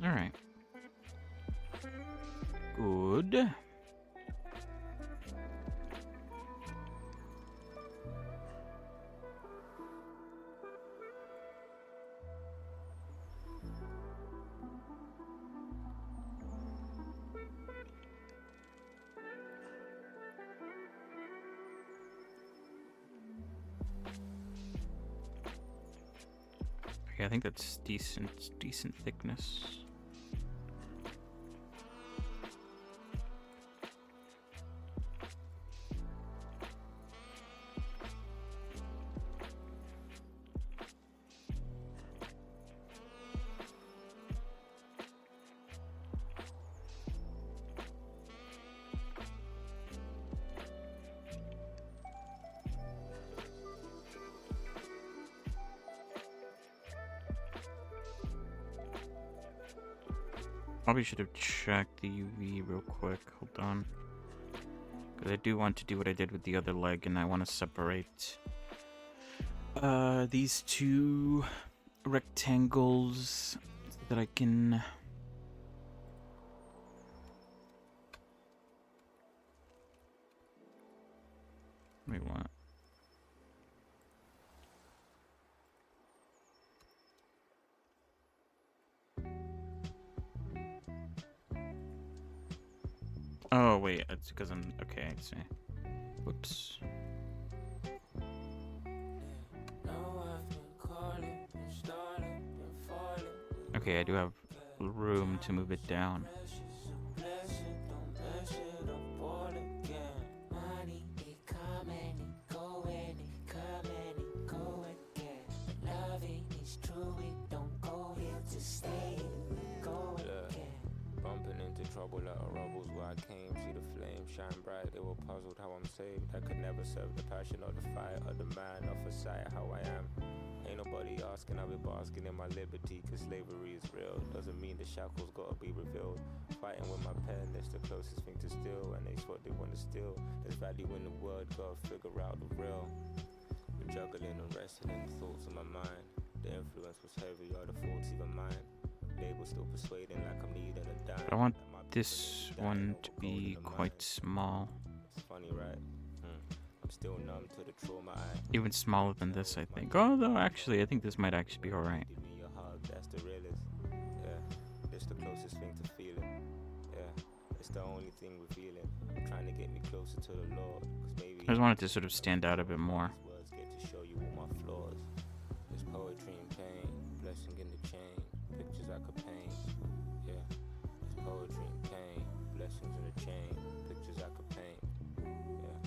All right. Good. Okay, I think that's decent thickness. Probably should have checked the UV real quick. Hold on. Because I do want to do what I did with the other leg, and I want to separate these two rectangles so that I can... Wait, what? Oh, wait, it's because I'm... Okay, I see. Whoops. Okay, I do have room to move it down. Trouble out of rubbles where I came, see the flame shine bright. They were puzzled how I'm saved. I could never serve the passion or the fire or the man or for sight how I am. Ain't nobody asking, I'll be basking in my liberty, cause slavery is real. Doesn't mean the shackles gotta be revealed. Fighting with my pen, that's the closest thing to steal, and they what they wanna steal. There's value in the word, gotta figure out the real. Been juggling and wrestling the thoughts in my mind. The influence was heavy, all the faults even mine. Label still persuading like I'm needing a dime. I want this one to be quite small. It's funny, right? I'm still numb to the trauma. Even smaller than this, I think. Although, actually, I think this might actually be alright. Give me a hug, that's the realest. Yeah, it's the closest thing to feeling. Yeah, it's the only thing revealing. Trying to get me closer to the Lord. Cause maybe I just want it to sort of stand out a bit more. these words get to show you all my flaws. There's poetry and pain, blessing in the chain, pictures I could paint. Yeah, there's poetry and pain, blessings in the chain, pictures I could paint. Yeah,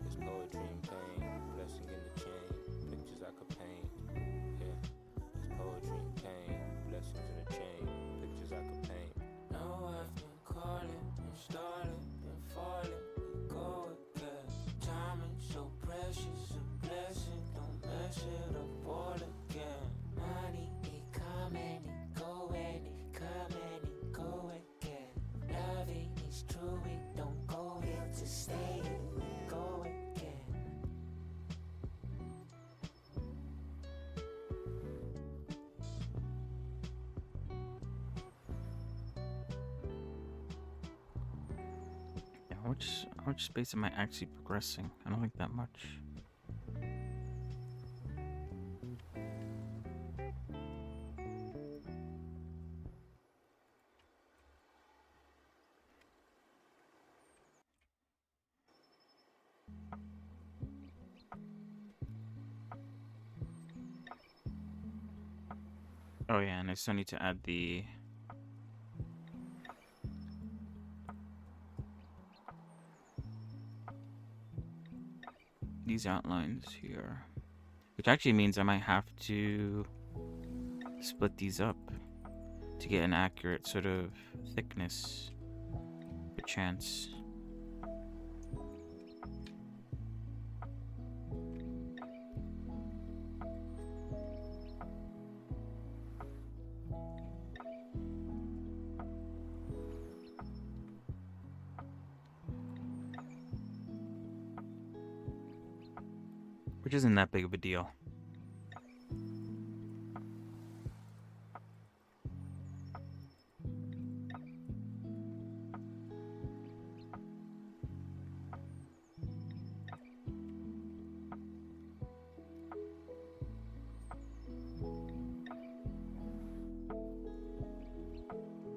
there's poetry and pain, blessing in the chain, pictures I could paint. Yeah, there's poetry and pain, blessings in the chain, pictures I could paint. Now I've been calling, been starting, been falling, we go again. Timing so precious, a blessing, don't mess it up all again. Money, it come and it go and it come and it go again. Loving is true, it don't go here to stay, it go again. Yeah, how much space am I actually progressing? I don't think that much. Oh yeah, and I still need to add these outlines here. Which actually means I might have to split these up to get an accurate sort of thickness, perchance. Which isn't that big of a deal.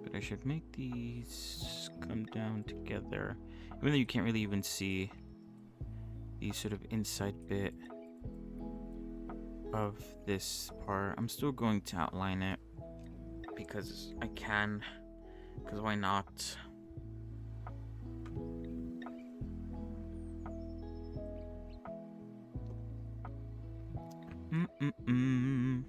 But I should make these come down together. Even though you can't really even see the sort of inside bit. of this part. I'm still going to outline it because I can, because why not? Mm-mm-mm.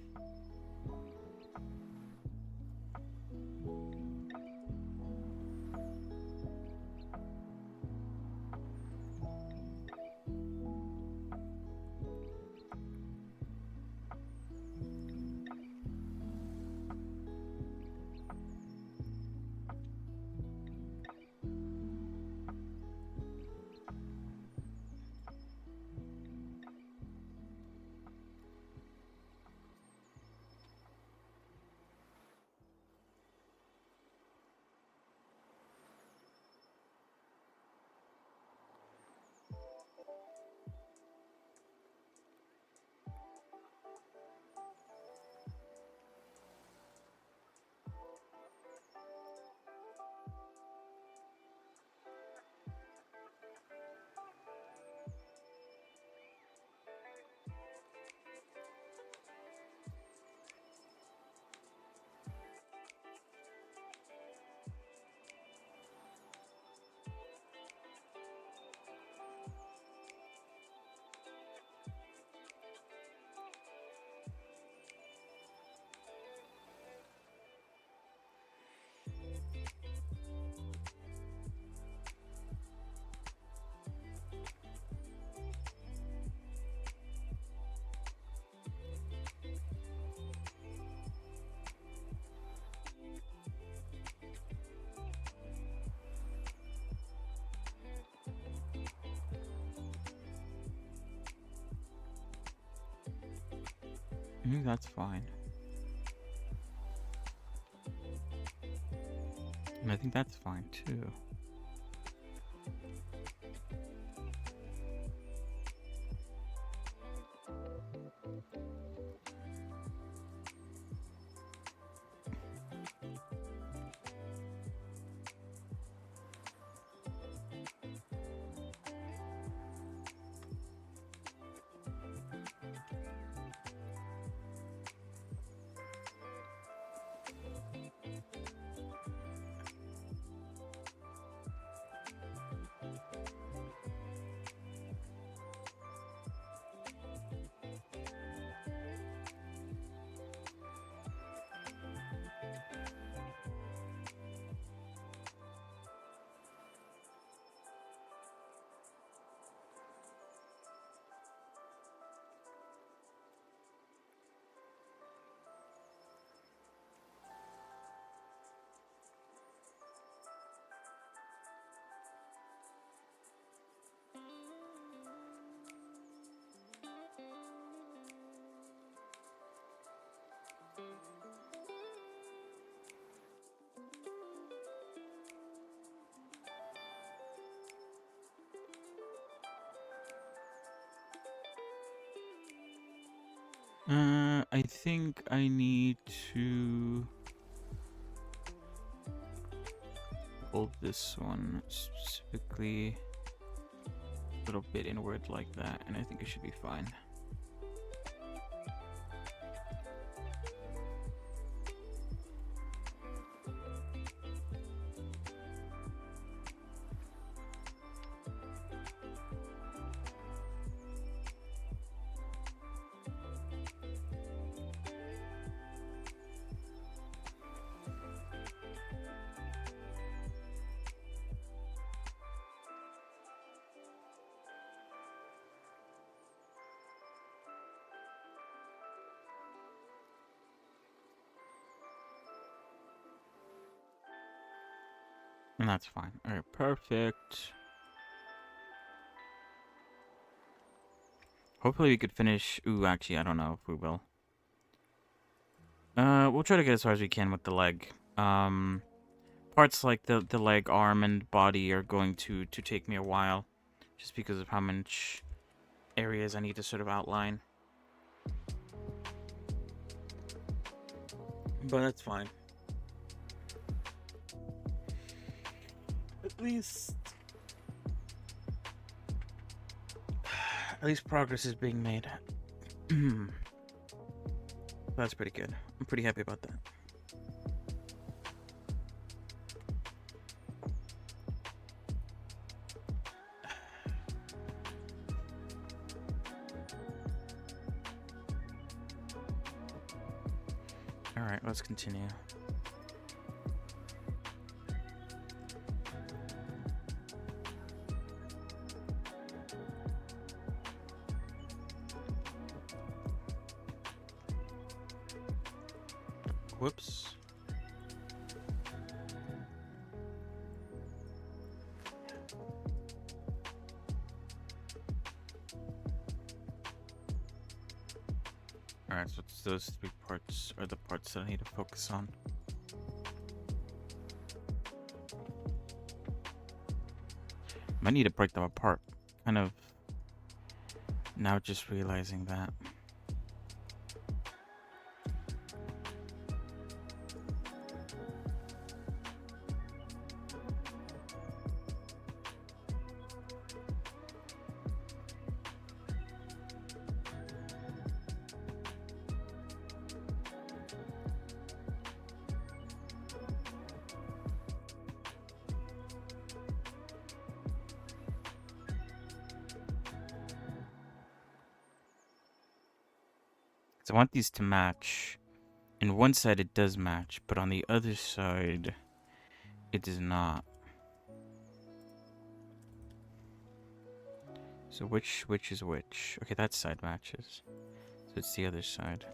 That's fine. And I think that's fine too. I think I need to hold this one specifically a little bit inward like that, and I think it should be fine. And that's fine. Alright, perfect. Hopefully we could finish... Ooh, actually, I don't know if we will. We'll try to get as far as we can with the leg. Parts like the leg, arm, and body are going to take me a while. Just because of how much areas I need to sort of outline. But that's fine. At least progress is being made. That's pretty good. I'm pretty happy about that. Alright, let's continue. Whoops. Alright, so it's those 3 parts are the parts that I need to focus on. I need to break them apart. Kind of now just realizing that. So I want these to match. In one side it does match, but on the other side it does not. So which is which? Okay, that side matches. So it's the other side.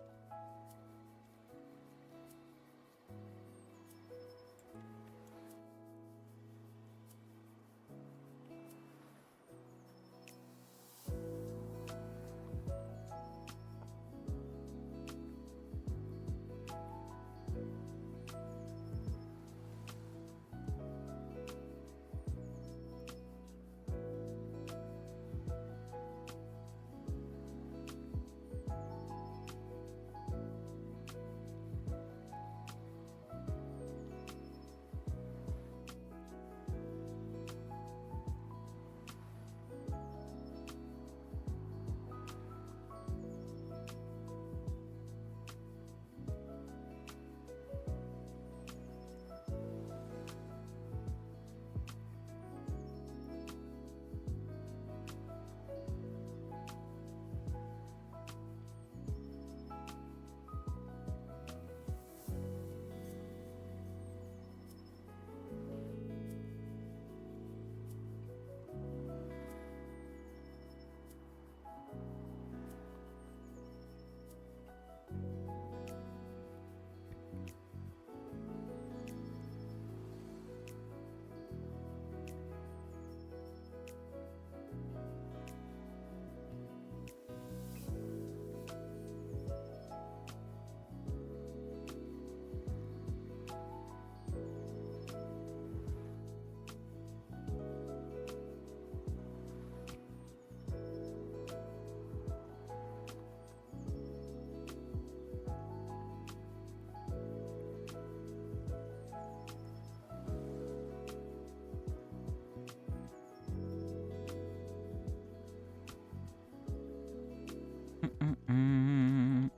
Mm-mm.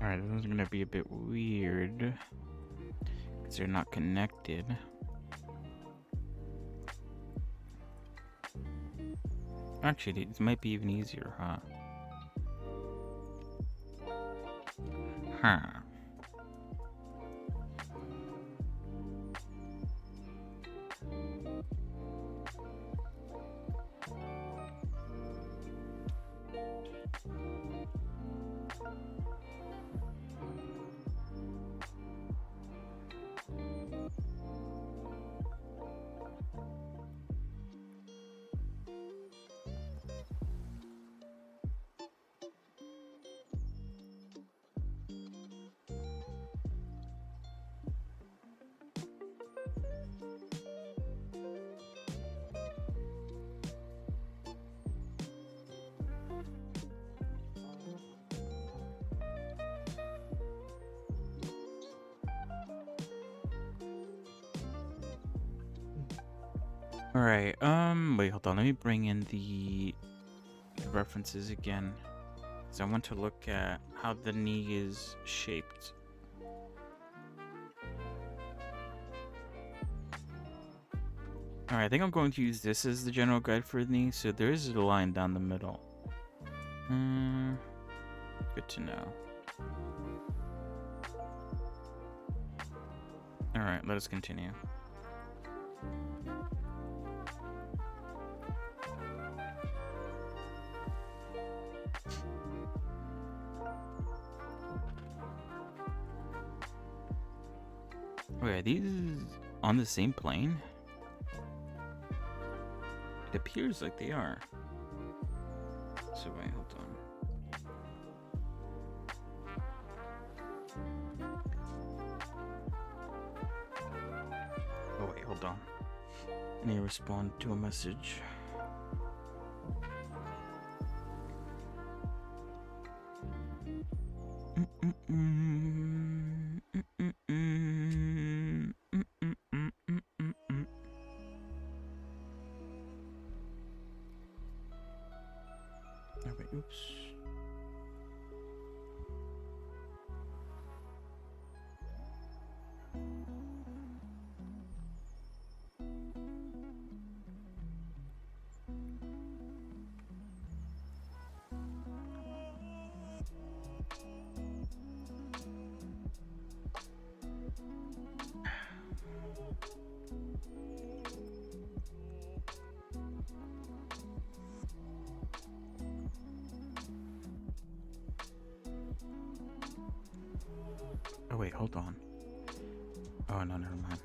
Alright, this is gonna be a bit weird because they're not connected. Actually, it might be even easier, huh? Huh. Alright, wait, hold on. Let me bring in the references again. So I want to look at how the knee is shaped. Alright, I think I'm going to use this as the general guide for the knee. So there is a line down the middle. Good to know. Alright, let us continue. Wait, are these on the same plane? It appears like they are. So wait, hold on. Oh wait, hold on. I need to respond to a message. Oh wait, oops. Oh wait, hold on. Oh no, never mind.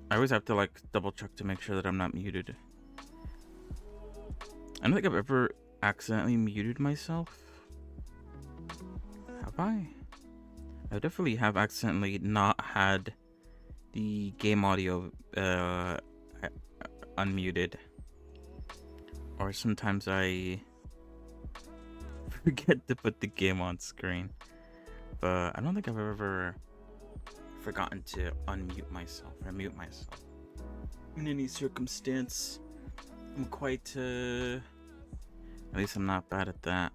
I always have to like double check to make sure that I'm not muted. I don't think I've ever accidentally muted myself. Have I? I definitely have accidentally not had the game audio unmuted. Or sometimes I forget to put the game on screen. But I don't think I've ever forgotten to unmute myself or mute myself in any circumstance. I'm quite at least I'm not bad at that.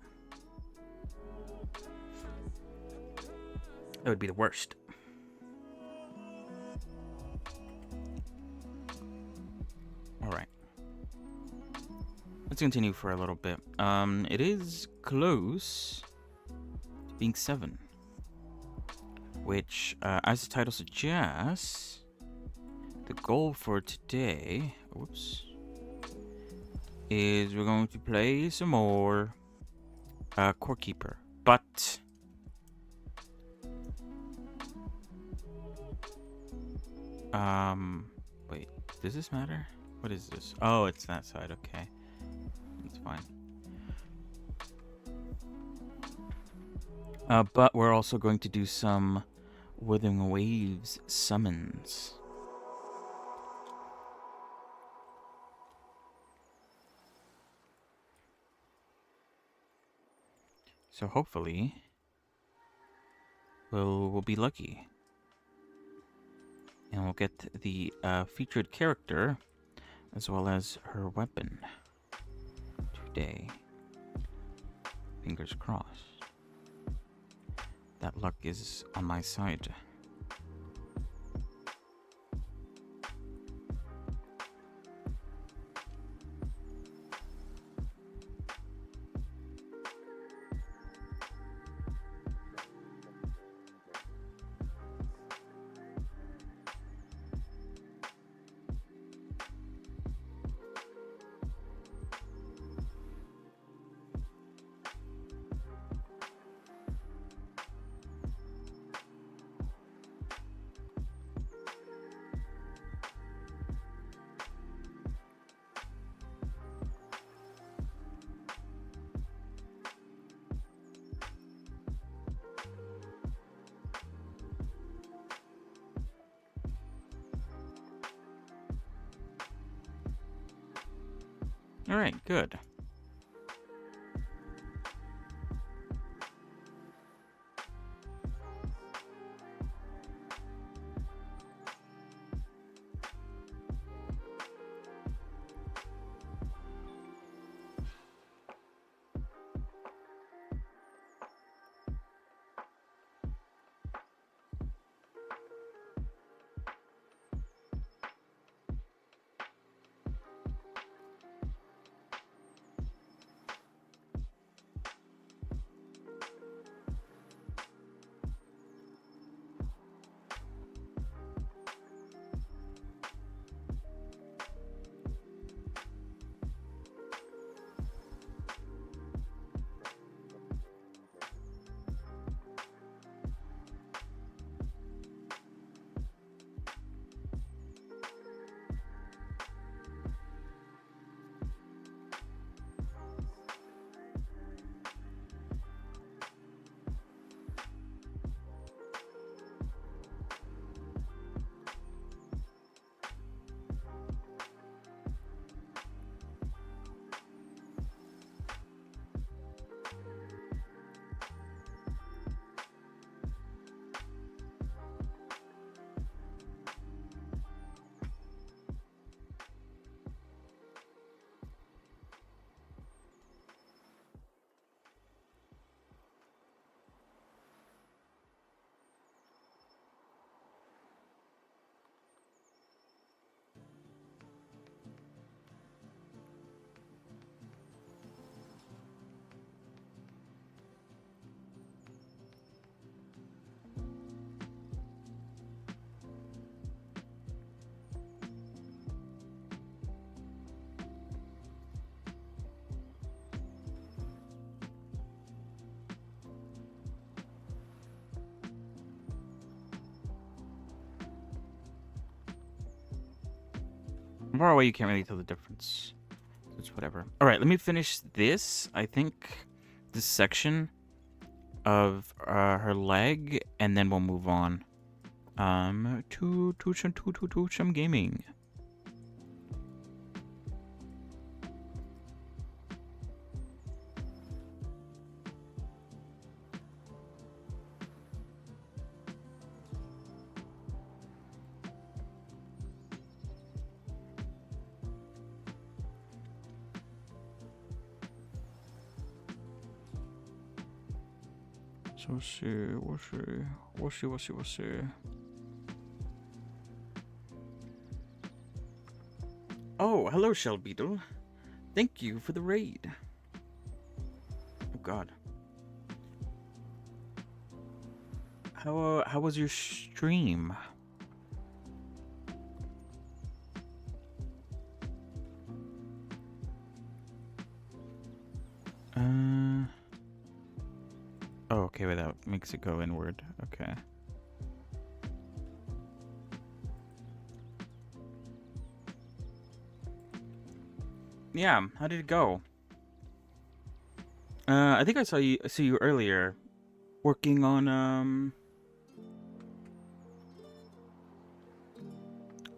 That would be the worst. Alright. Let's continue for a little bit. It is close to being 7. Which, as the title suggests, the goal for today, is we're going to play some more Core Keeper. But wait, does this matter? What is this? Oh, it's that side. Okay, that's fine. But we're also going to do some Withering Waves summons. So hopefully we'll be lucky. And we'll get the featured character as well as her weapon today. Fingers crossed. That luck is on my side. Alright, good. From far away, you can't really tell the difference. It's whatever. All right, let me finish this. I think this section of her leg, and then we'll move on. To some gaming. So we'll see. Oh, hello, Shell Beetle. Thank you for the raid. Oh God. How was your stream? Oh, okay, wait, that makes it go inward. Okay. Yeah, how did it go? I think I saw you earlier working on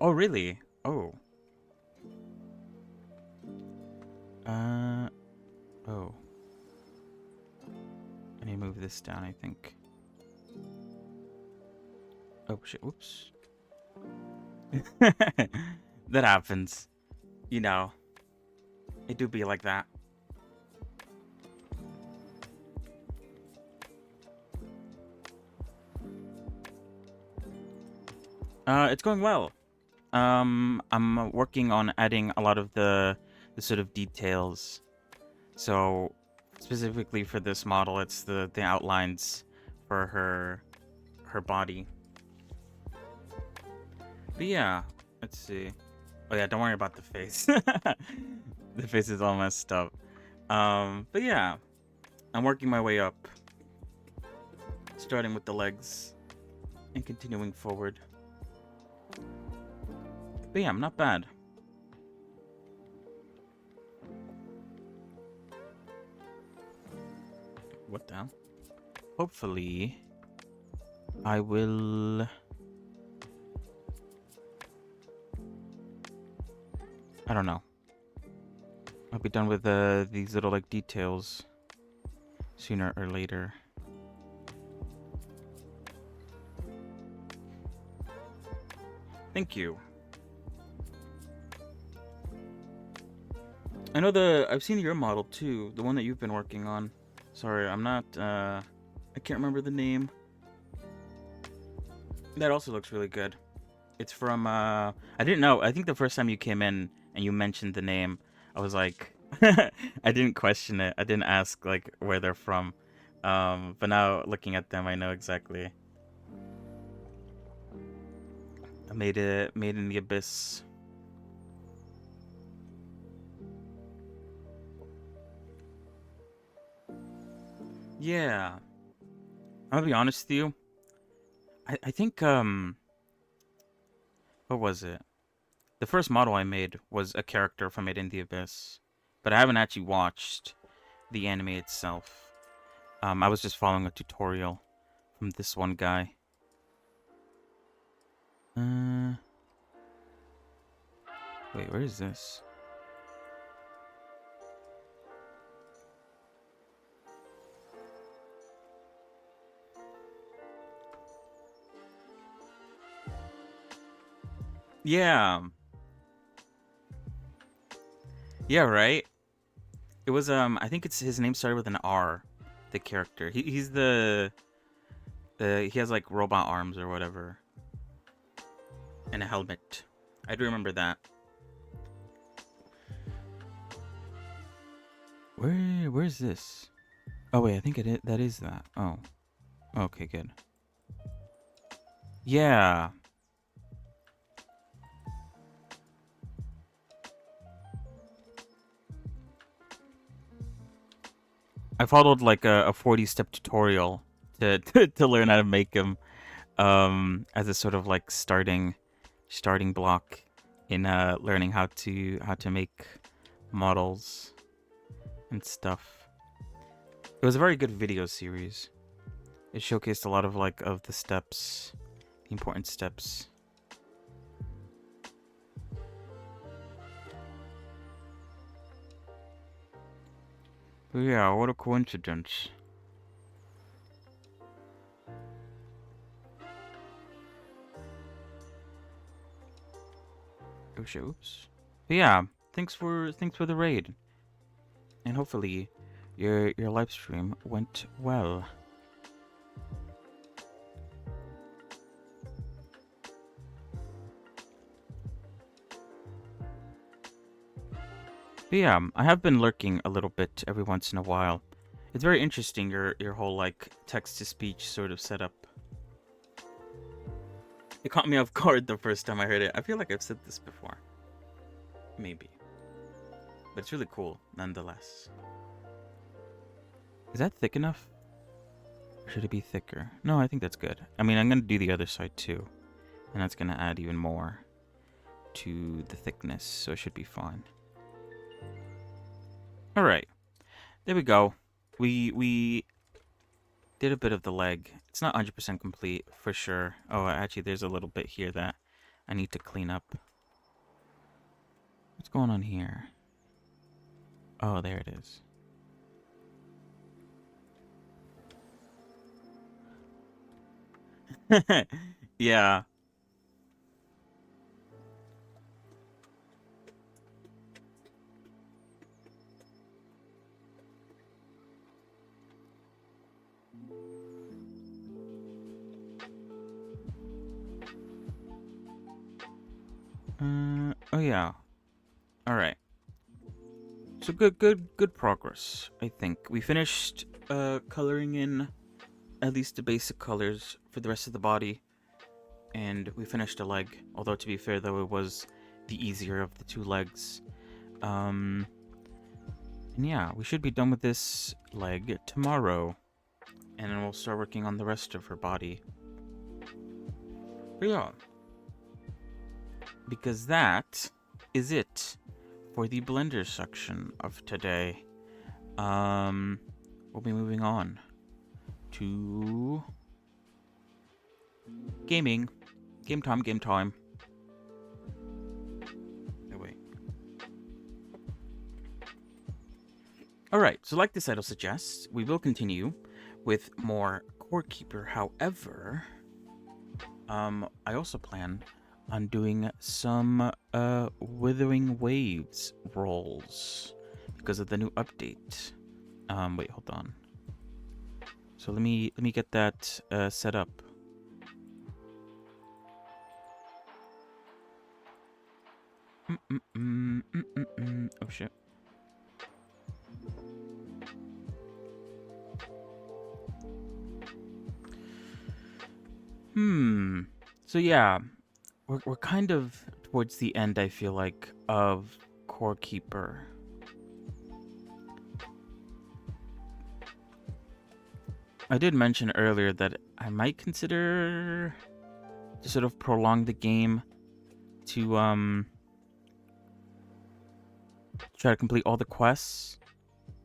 Oh, really? Oh. Oh. I need to move this down, I think. Oh, shit, whoops. That happens. You know. It do be like that. It's going well. I'm working on adding a lot of the sort of details. So, specifically for this model, it's the outlines for her body. But yeah, let's see. Oh yeah, don't worry about the face. The face is all messed up. But yeah, I'm working my way up. Starting with the legs and continuing forward. But yeah, I'm not bad. What the hell? Hopefully, I will... I don't know. I'll be done with these little like details sooner or later. Thank you. I know I've seen your model too, the one that you've been working on. Sorry, I'm not, I can't remember the name. That also looks really good. It's from, I didn't know. I think the first time you came in and you mentioned the name, I was like, I didn't question it. I didn't ask, like, where they're from. But now, looking at them, I know exactly. I made in the Abyss. Yeah. I'm gonna be honest with you. I think, what was it? The first model I made was a character from Made in the Abyss. But I haven't actually watched the anime itself. I was just following a tutorial from this one guy. Wait, where is this? Yeah. Yeah, right? It was, I think his name started with an R, the character. He's he has like robot arms or whatever. And a helmet. I do remember that. Where's this? Oh wait, I think that is that. Oh. Okay, good. Yeah. I followed like a 40-step tutorial to to learn how to make him as a sort of like starting block in learning how to make models and stuff. It was a very good video series. It showcased a lot of of the steps, the important steps. But yeah, what a coincidence. Oh shit, oops. But yeah, thanks for the raid. And hopefully your live stream went well. But yeah, I have been lurking a little bit every once in a while. It's very interesting, your whole text-to-speech sort of setup. It caught me off guard the first time I heard it. I feel like I've said this before. Maybe. But it's really cool, nonetheless. Is that thick enough? Or should it be thicker? No, I think that's good. I mean, I'm going to do the other side too. And that's going to add even more to the thickness, so it should be fine. Alright. There we go. We did a bit of the leg. It's not 100% complete, for sure. Oh, actually, there's a little bit here that I need to clean up. What's going on here? Oh, there it is. Yeah. Oh yeah. All right. So good progress, I think. We finished coloring in at least the basic colors for the rest of the body, and we finished a leg. Although to be fair, though, it was the easier of the two legs. And yeah, we should be done with this leg tomorrow, and then we'll start working on the rest of her body. But yeah, because that is it for the Blender section of today. We'll be moving on to gaming. Game time. Oh, wait. Alright, so like the title suggests, we will continue with more Core Keeper. However, I also plan on doing some Withering Waves rolls because of the new update. Wait, hold on. So let me get that set up. Oh shit. So yeah, we're kind of towards the end, I feel like, of Core Keeper. I did mention earlier that I might consider to sort of prolong the game to try to complete all the quests.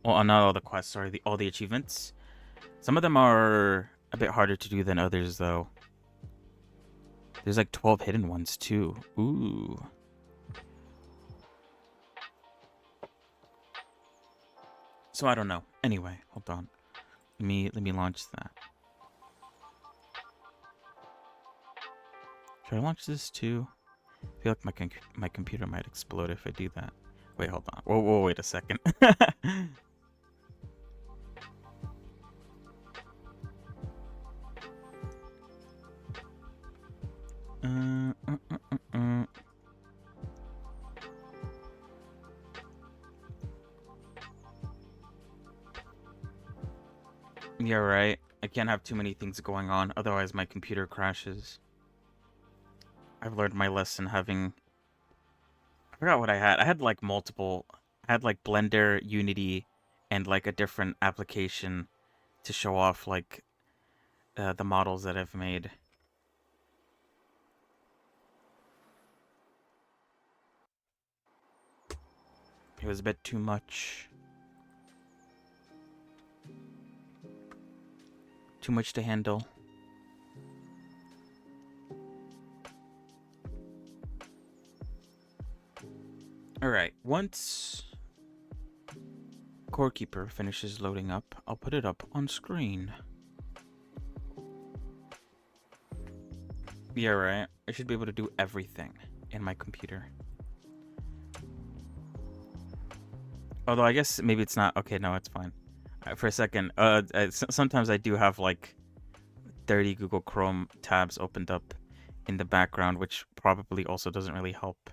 Well, not all the quests, sorry, all the achievements. Some of them are a bit harder to do than others, though. There's like 12 hidden ones too. Ooh. So I don't know. Anyway, hold on. Let me launch that. Should I launch this too? I feel like my computer might explode if I do that. Wait, hold on. Whoa, wait a second. Yeah, right. I can't have too many things going on, otherwise my computer crashes. I've learned my lesson having... I forgot what I had. I had like multiple... I had like Blender, Unity, and like a different application to show off like the models that I've made. It was a bit too much. Too much to handle. Alright, once Core Keeper finishes loading up, I'll put it up on screen. Yeah, right. I should be able to do everything in my computer. Although I guess maybe it's not. Okay, no, it's fine. For a second, sometimes I do have like 30 Google Chrome tabs opened up in the background, which probably also doesn't really help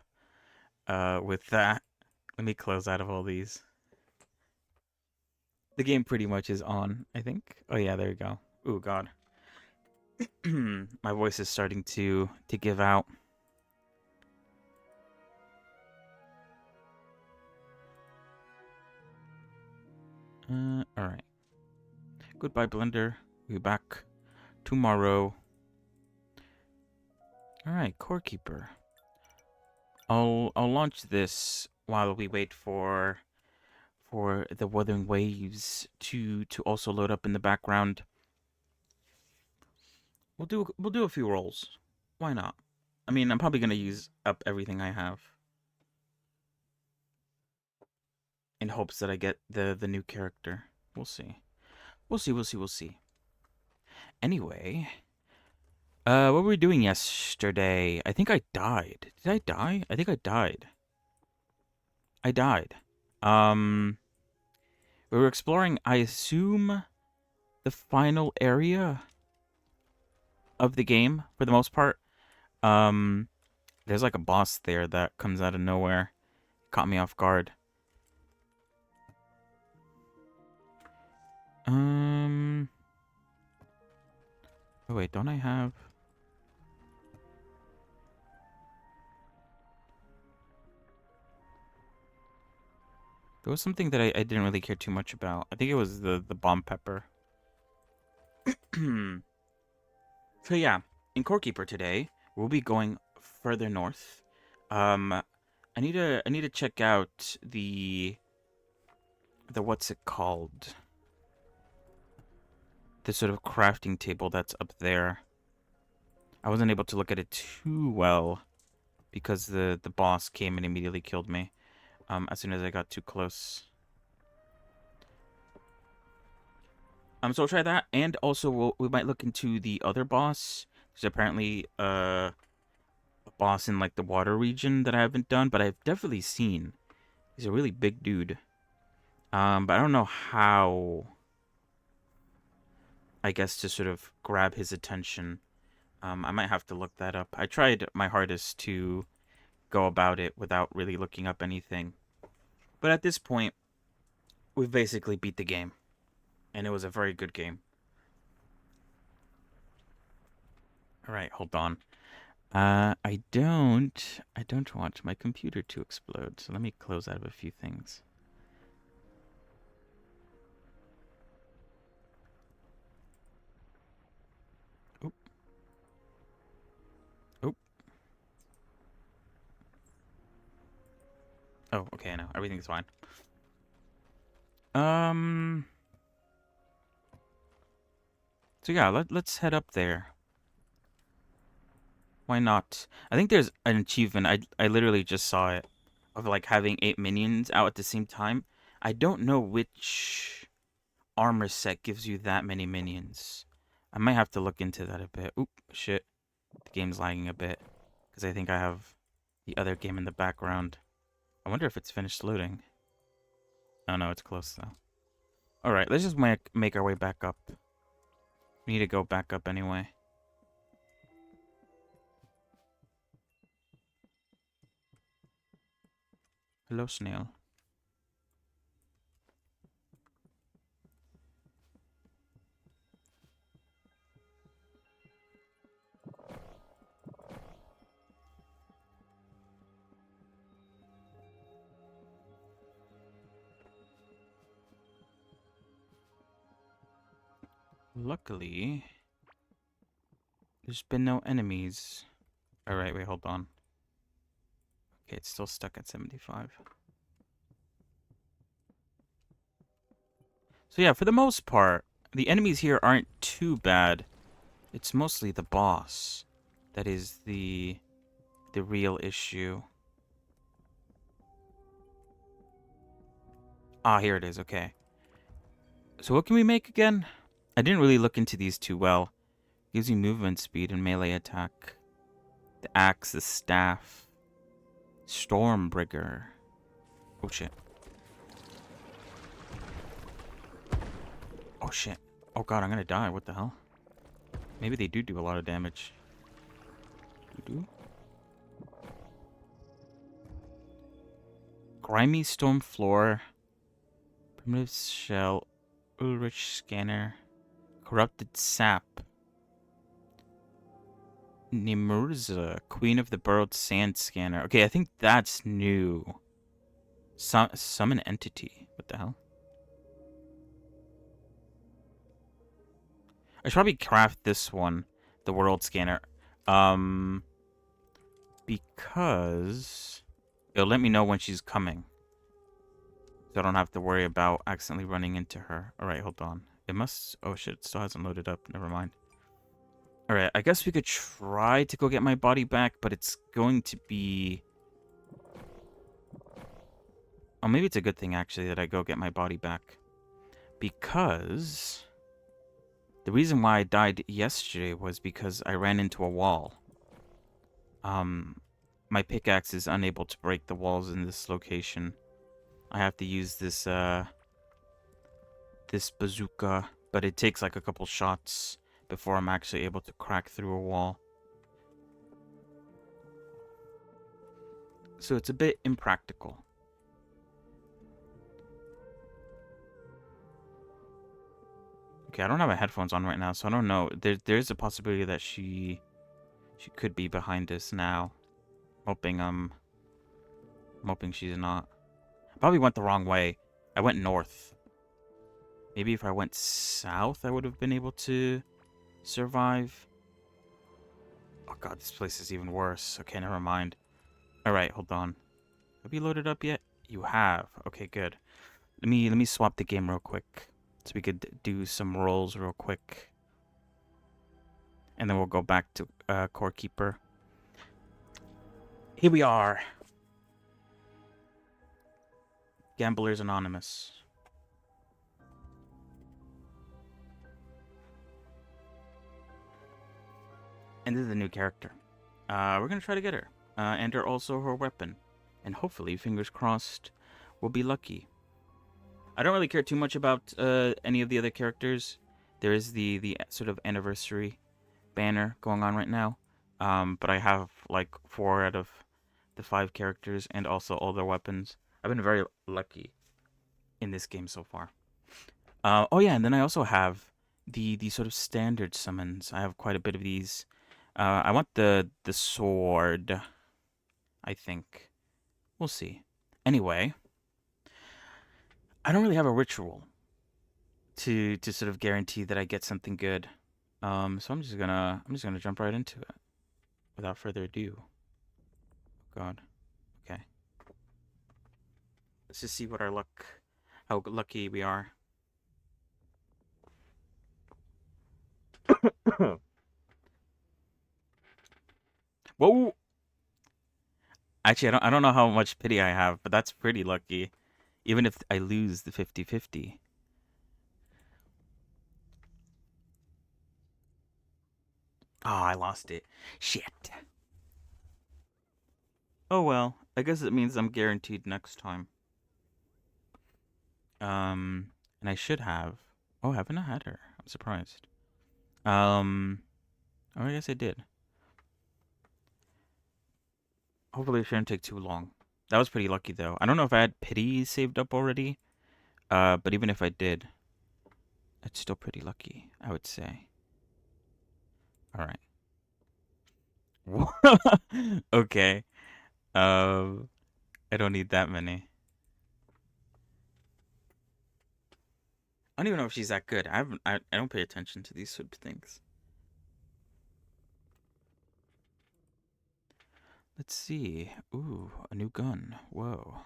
with that. Let me close out of all these. The game pretty much is on, I think. Oh yeah, there you go. Ooh, God. My voice is starting to give out. Alright. Goodbye, Blender. We'll be back tomorrow. Alright, Core Keeper. I'll launch this while we wait for the Wuthering Waves to also load up in the background. We'll do a few rolls. Why not? I mean, I'm probably gonna use up everything I have in hopes that I get the new character. We'll see. We'll see. Anyway, what were we doing yesterday? I think I died. Did I die? I think I died. I died. We were exploring, I assume, the final area of the game for the most part. There's like a boss there that comes out of nowhere. Caught me off guard. Oh wait, don't I have... There was something that I didn't really care too much about. I think it was the bomb pepper. So yeah, in Core Keeper today, we'll be going further north. I need to check out the what's it called? The sort of crafting table that's up there. I wasn't able to look at it too well because the boss came and immediately killed me as soon as I got too close. So we'll try that, and also we might look into the other boss. There's apparently a boss in like the water region that I haven't done, but I've definitely seen. He's a really big dude. But I don't know how, I guess, to sort of grab his attention. I might have to look that up. I tried my hardest to go about it without really looking up anything. But at this point, we've basically beat the game. And it was a very good game. Alright, hold on. I don't want my computer to explode, so let me close out of a few things. Oop. Oop. Oh, okay, I know. Everything's fine. So yeah, let's head up there. Why not? I think there's an achievement. I literally just saw it of like having 8 minions out at the same time. I don't know which armor set gives you that many minions. I might have to look into that a bit. Oop, shit. The game's lagging a bit because I think I have the other game in the background. I wonder if it's finished loading. Oh no, it's close though. Alright, let's just make our way back up. We need to go back up anyway. Hello, snail. Luckily, there's been no enemies. Alright, wait, hold on. Okay, it's still stuck at 75. So yeah, for the most part, the enemies here aren't too bad. It's mostly the boss that is the real issue. Ah, here it is. Okay. So what can we make again? I didn't really look into these too well. Gives you movement speed and melee attack. The axe, the staff. Stormbringer. Oh shit. Oh shit. Oh god, I'm gonna die. What the hell? Maybe they do a lot of damage. Do? Grimy stone floor. Primitive shell. Ulrich scanner. Corrupted sap. Nimurza, Queen of the Burrowed Sand Scanner. Okay, I think that's new. Summon entity. What the hell? I should probably craft this one, the World Scanner. Because it'll let me know when she's coming. So I don't have to worry about accidentally running into her. Alright, hold on. It must... Oh shit, it still hasn't loaded up. Never mind. Alright, I guess we could try to go get my body back, but it's going to be... Oh, maybe it's a good thing, actually, that I go get my body back. Because... The reason why I died yesterday was because I ran into a wall. My pickaxe is unable to break the walls in this location. I have to use this, this bazooka, but it takes like a couple shots before I'm actually able to crack through a wall. So it's a bit impractical. Okay, I don't have my headphones on right now, so I don't know. There's a possibility that she could be behind us now. I'm hoping she's not. I probably went the wrong way. I went north. Maybe if I went south, I would have been able to survive. Oh god, this place is even worse. Okay, never mind. Alright, hold on. Have you loaded up yet? You have. Okay, good. Let me swap the game real quick. So we could do some rolls real quick. And then we'll go back to Core Keeper. Here we are. Gamblers Anonymous. And this is a new character. We're going to try to get her. Enter also her weapon. And hopefully, fingers crossed, we'll be lucky. I don't really care too much about any of the other characters. There is the sort of anniversary banner going on right now. But I have like 4 out of the 5 characters and also all their weapons. I've been very lucky in this game so far. Oh yeah, and then I also have the sort of standard summons. I have quite a bit of these. I want the sword, I think. We'll see. Anyway, I don't really have a ritual to sort of guarantee that I get something good. So I'm just gonna jump right into it without further ado. God. Okay. Let's just see what our luck, how lucky we are. Whoa! Actually, I don't know how much pity I have, but that's pretty lucky. Even if I lose the 50-50. Oh, I lost it. Shit. Oh well, I guess it means I'm guaranteed next time. And I should have. Oh, haven't I had her? I'm surprised. Oh, I guess I did. Hopefully it shouldn't take too long. That was pretty lucky though. I don't know if I had pity saved up already. But even if I did, it's still pretty lucky, I would say. Alright. Okay. I don't need that many. I don't even know if she's that good. I don't pay attention to these sort of things. Let's see. Ooh, a new gun. Whoa.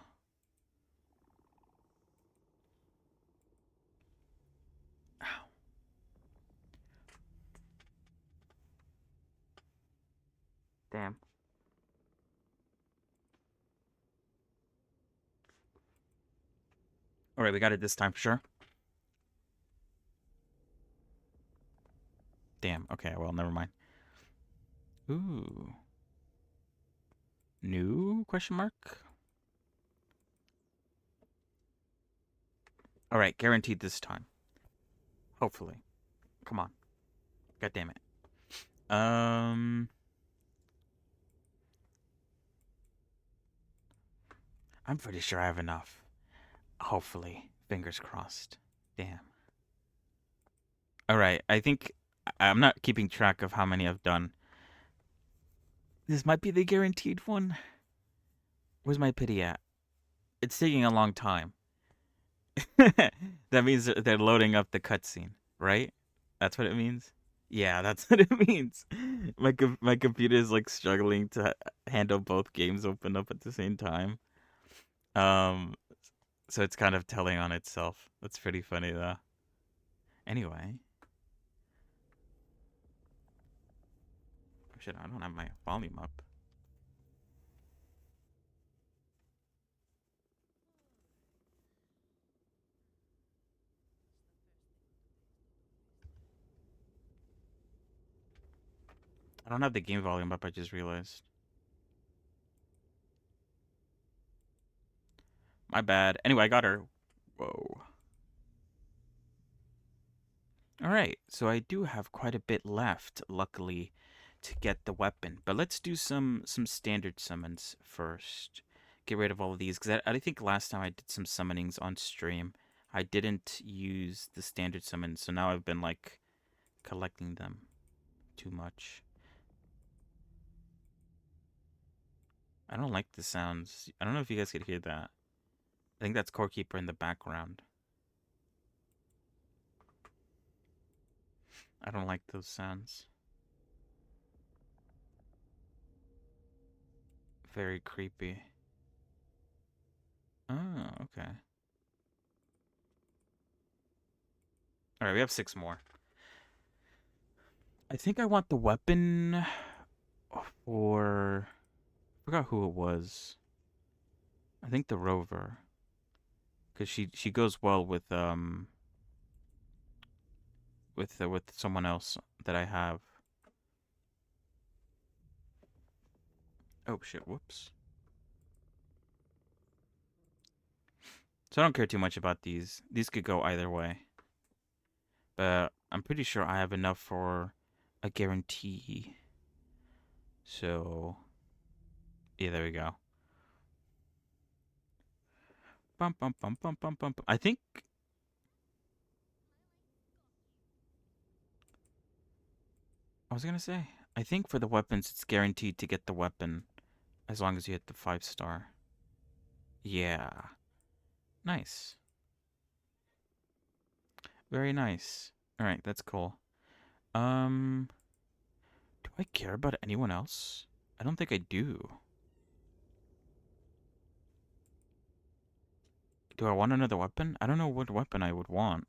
Damn. All right, we got it this time for sure. Damn. Okay, well, never mind. Ooh. New question mark? All right, guaranteed this time. Hopefully. Come on. God damn it. I'm pretty sure I have enough. Hopefully. Fingers crossed. Damn. All right, I think I'm not keeping track of how many I've done. This might be the guaranteed one. Where's my pity at? It's taking a long time. That means they're loading up the cutscene, right? That's what it means. Yeah, that's what it means. My computer is like struggling to handle both games open up at the same time. Um, so it's kind of telling on itself. That's pretty funny though. Anyway, shit, I don't have my volume up. I don't have the game volume up. I just realized. My bad. Anyway, I got her. Whoa. All right, so I do have quite a bit left, luckily, to get the weapon. But let's do some standard summons first. Get rid of all of these, because I think last time I did some summonings on stream, I didn't use the standard summons, so now I've been, like, collecting them too much. I don't like the sounds. I don't know if you guys could hear that. I think that's Core Keeper in the background. I don't like those sounds. Very creepy. Oh, okay. Alright, we have 6 more. I think I want the weapon for... I forgot who it was. I think the Rover. Because she goes well with someone else that I have. Oh shit, whoops. So I don't care too much about these. These could go either way. But I'm pretty sure I have enough for a guarantee. So yeah, there we go. Bum bum bum bum bum bum. I think I was gonna say, I think for the weapons it's guaranteed to get the weapon as long as you hit the 5-star. Yeah. Nice. Very nice. Alright, that's cool. Do I care about anyone else? I don't think I do. Do I want another weapon? I don't know what weapon I would want.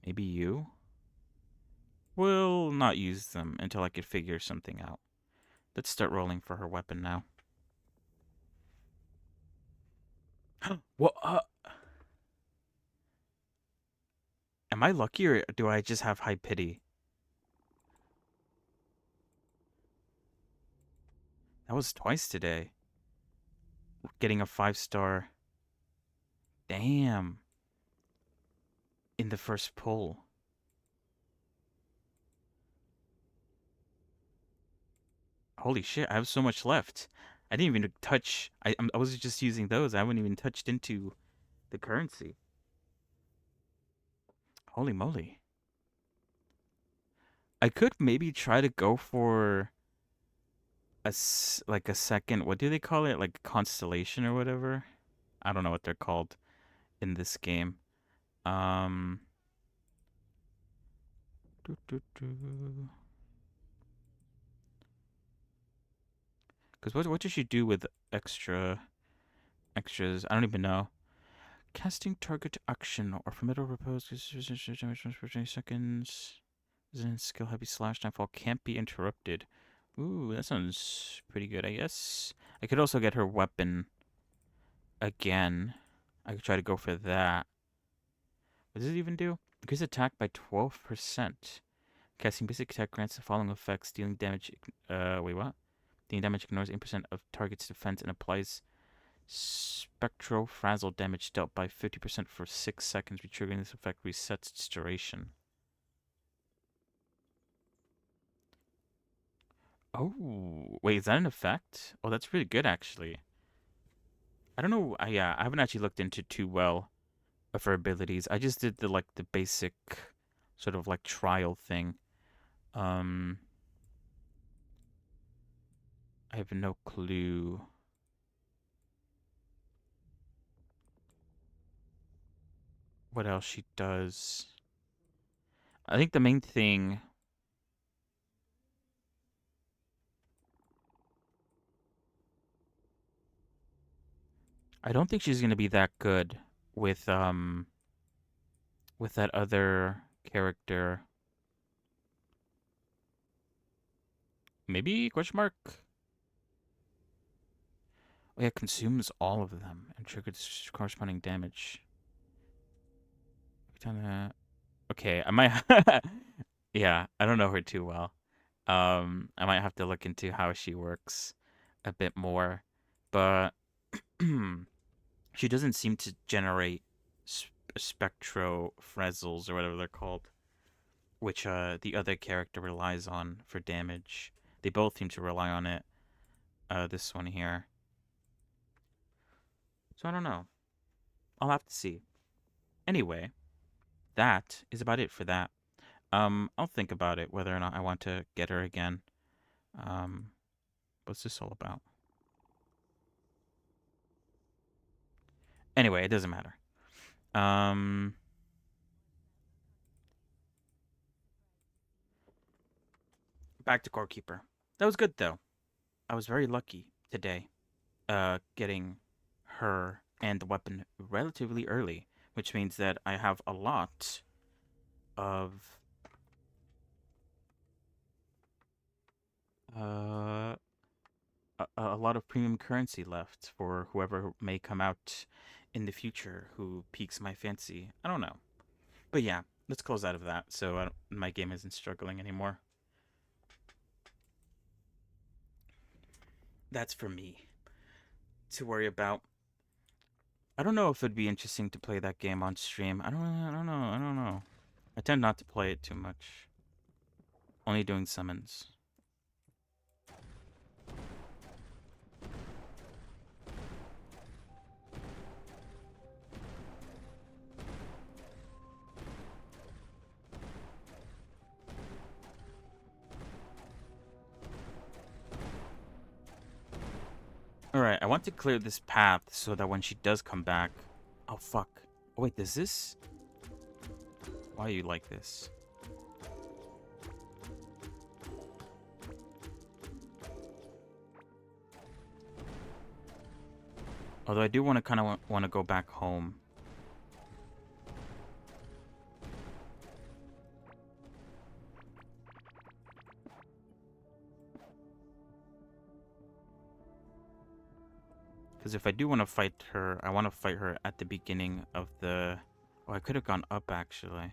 Maybe you? We'll not use them until I could figure something out. Let's start rolling for her weapon now. What? Am I lucky or do I just have high pity? That was twice today. Getting a 5-star. Damn. In the first pull. Holy shit, I have so much left. I didn't even touch. I was just using those. I haven't even touched into the currency. Holy moly. I could maybe try to go for like a second, what do they call it? Like constellation or whatever? I don't know what they're called in this game. Um doo, doo, doo. Cuz what does she do with extras? I don't even know. Casting target action or formidable repose for 20 seconds. Skill heavy slash nightfall can't be interrupted. Ooh, that sounds pretty good, I guess. I could also get her weapon again. I could try to go for that. What does it even do? Increase attack by 12%. Casting basic attack grants the following effects. Dealing damage... wait, what? Dealing damage ignores 8% of target's defense and applies spectral frazzle damage dealt by 50% for 6 seconds. Retriggering this effect resets its duration. Oh, wait, is that an effect? Oh, that's really good, actually. I don't know. Yeah, I haven't actually looked into too well of her abilities. I just did the basic sort of like trial thing. Um, I have no clue. What else she does. I think the main thing... I don't think she's going to be that good with that other character. Maybe? Question mark? Oh yeah, consumes all of them and triggers corresponding damage. Okay, I might... yeah, I don't know her too well. I might have to look into how she works a bit more. But she doesn't seem to generate spectro frazzles or whatever they're called, which the other character relies on for damage. They both seem to rely on it. This one here. So I don't know. I'll have to see. Anyway, that is about it for that. I'll think about it whether or not I want to get her again. What's this all about? Anyway, it doesn't matter. Back to Core Keeper. That was good though. I was very lucky today, getting her and the weapon relatively early, which means that I have a lot of a lot of premium currency left for whoever may come out in the future who piques my fancy. I don't know, but yeah, let's close out of that so my game isn't struggling anymore. That's for me to worry about. I don't know if it'd be interesting to play that game on stream. I don't know. I tend not to play it too much. Only doing summons. Alright, I want to clear this path so that when she does come back... Oh, fuck. Oh, wait, does this... Why are you like this? Although I do want to kind of want to go back home. Because if I do want to fight her, I want to fight her at the beginning of the... Oh, I could have gone up, actually.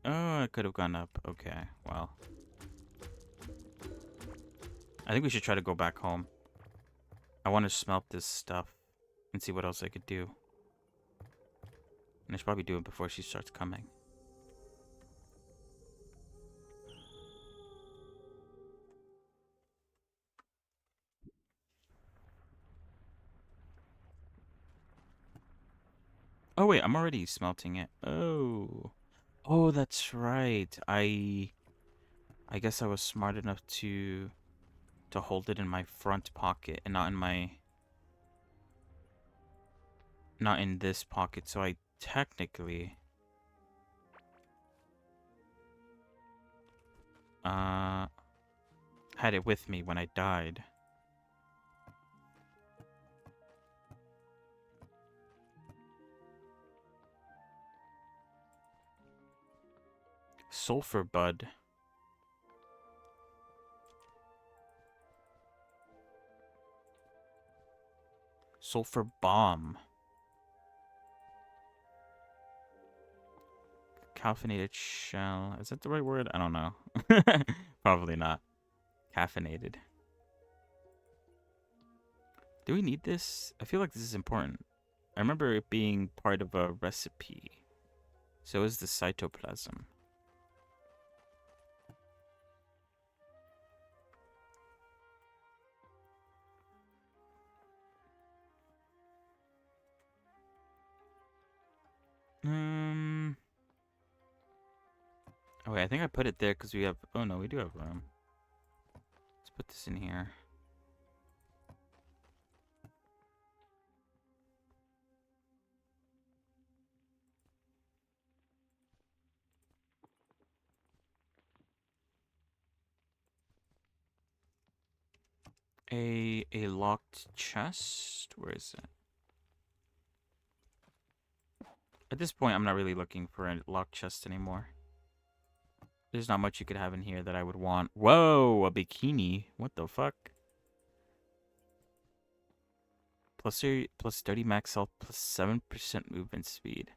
Oh, I could have gone up. Okay, well. I think we should try to go back home. I want to smelt this stuff and see what else I could do. And I should probably do it before she starts coming. Oh, wait, I'm already smelting it. Oh. Oh, that's right. I guess I was smart enough to hold it in my front pocket and not in this pocket. So I technically had it with me when I died. Sulfur bud. Sulfur bomb. Caffeinated shell. Is that the right word? I don't know. Probably not. Caffeinated. Do we need this? I feel like this is important. I remember it being part of a recipe. So is the cytoplasm. Oh wait, I think I put it there because we have... Oh no, we do have room. Let's put this in here. A locked chest? Where is it? At this point, I'm not really looking for a locked chest anymore. There's not much you could have in here that I would want. Whoa, a bikini. What the fuck? Plus 30 max health, plus 7% movement speed.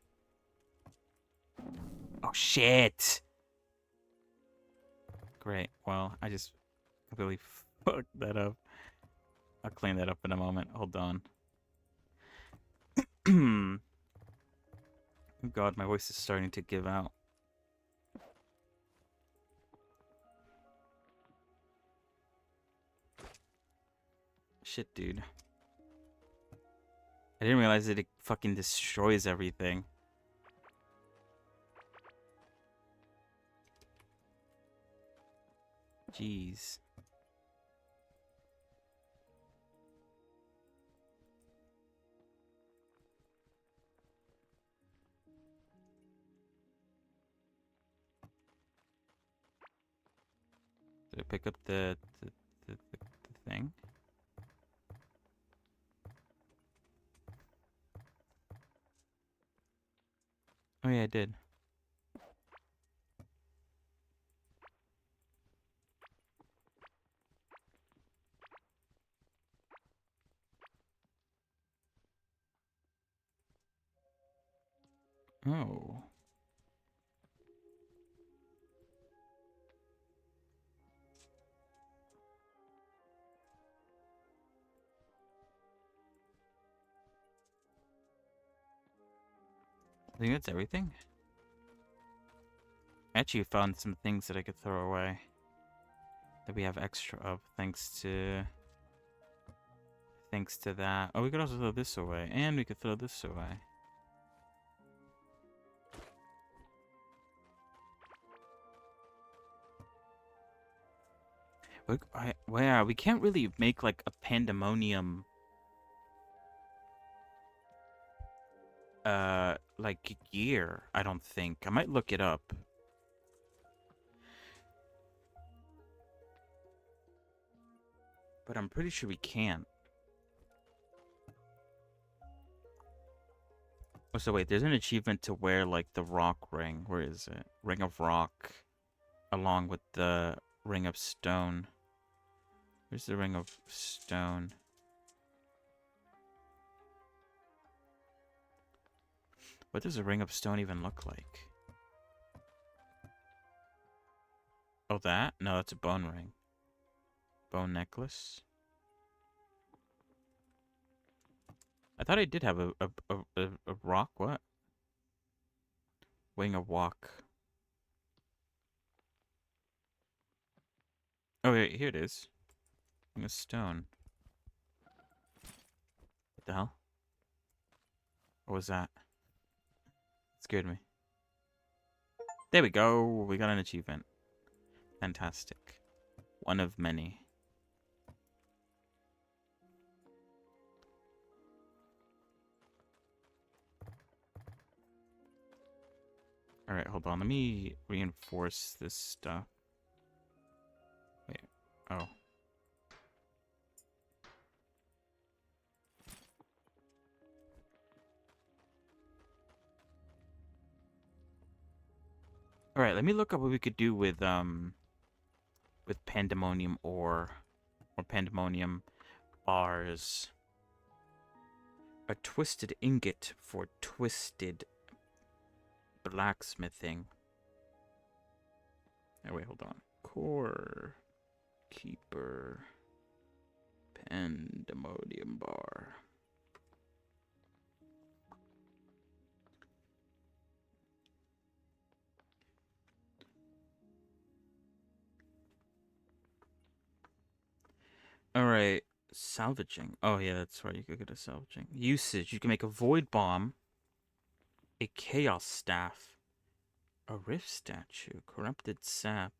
Oh, shit! Great. Well, I just completely fucked that up. I'll clean that up in a moment. Hold on. Oh god, my voice is starting to give out. Shit, dude. I didn't realize that it fucking destroys everything. Jeez. Did I pick up the thing? Oh yeah, I did. Oh. I think that's everything. I actually found some things that I could throw away. That we have extra of thanks to that. Oh, we could also throw this away. And we could throw this away. Well, we can't really make like a pandemonium like gear, I don't think. I might look it up. But I'm pretty sure we can't. Oh, so wait, there's an achievement to wear like the rock ring. Where is it? Ring of rock along with the ring of stone. Where's the ring of stone? What does a ring of stone even look like? Oh, that? No, that's a bone ring. Bone necklace. I thought I did have a rock. What? Wing of walk. Oh wait, here it is. Ring of stone. What the hell? What was that? It scared me. There we go. We got an achievement. Fantastic. One of many. Alright, hold on. Let me reinforce this stuff. Wait. Oh. Alright, let me look up what we could do with pandemonium ore or pandemonium bars. A twisted ingot for twisted blacksmithing. Oh, wait, hold on. Core keeper pandemonium bar. Alright, salvaging. Oh, yeah, that's right. You could get a salvaging. Usage. You can make a void bomb, a chaos staff, a rift statue, corrupted sap,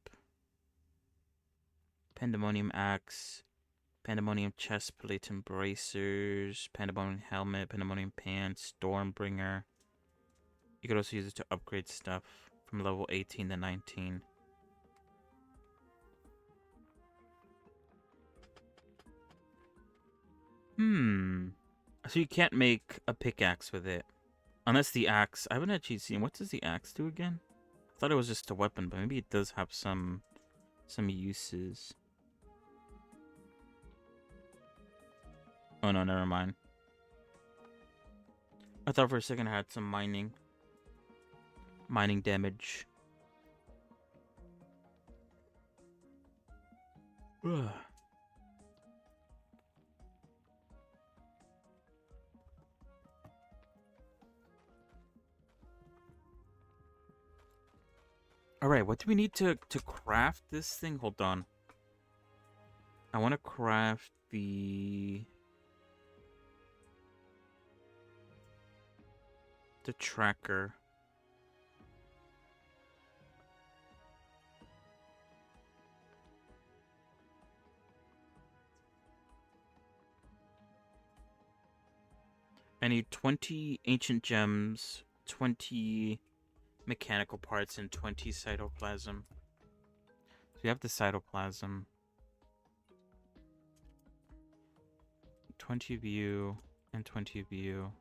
pandemonium axe, pandemonium chest plate and bracers, pandemonium helmet, pandemonium pants, stormbringer. You could also use it to upgrade stuff from level 18 to 19. So you can't make a pickaxe with it. Unless the axe... I haven't actually seen... What does the axe do again? I thought it was just a weapon, but maybe it does have some uses. Oh no, never mind. I thought for a second I had some mining damage. Ugh. Alright, what do we need to craft this thing? Hold on. I want to craft the tracker. I need 20 ancient gems, 20 mechanical parts, and 20 cytoplasm. So we have the cytoplasm. 20 of you and 20 of you.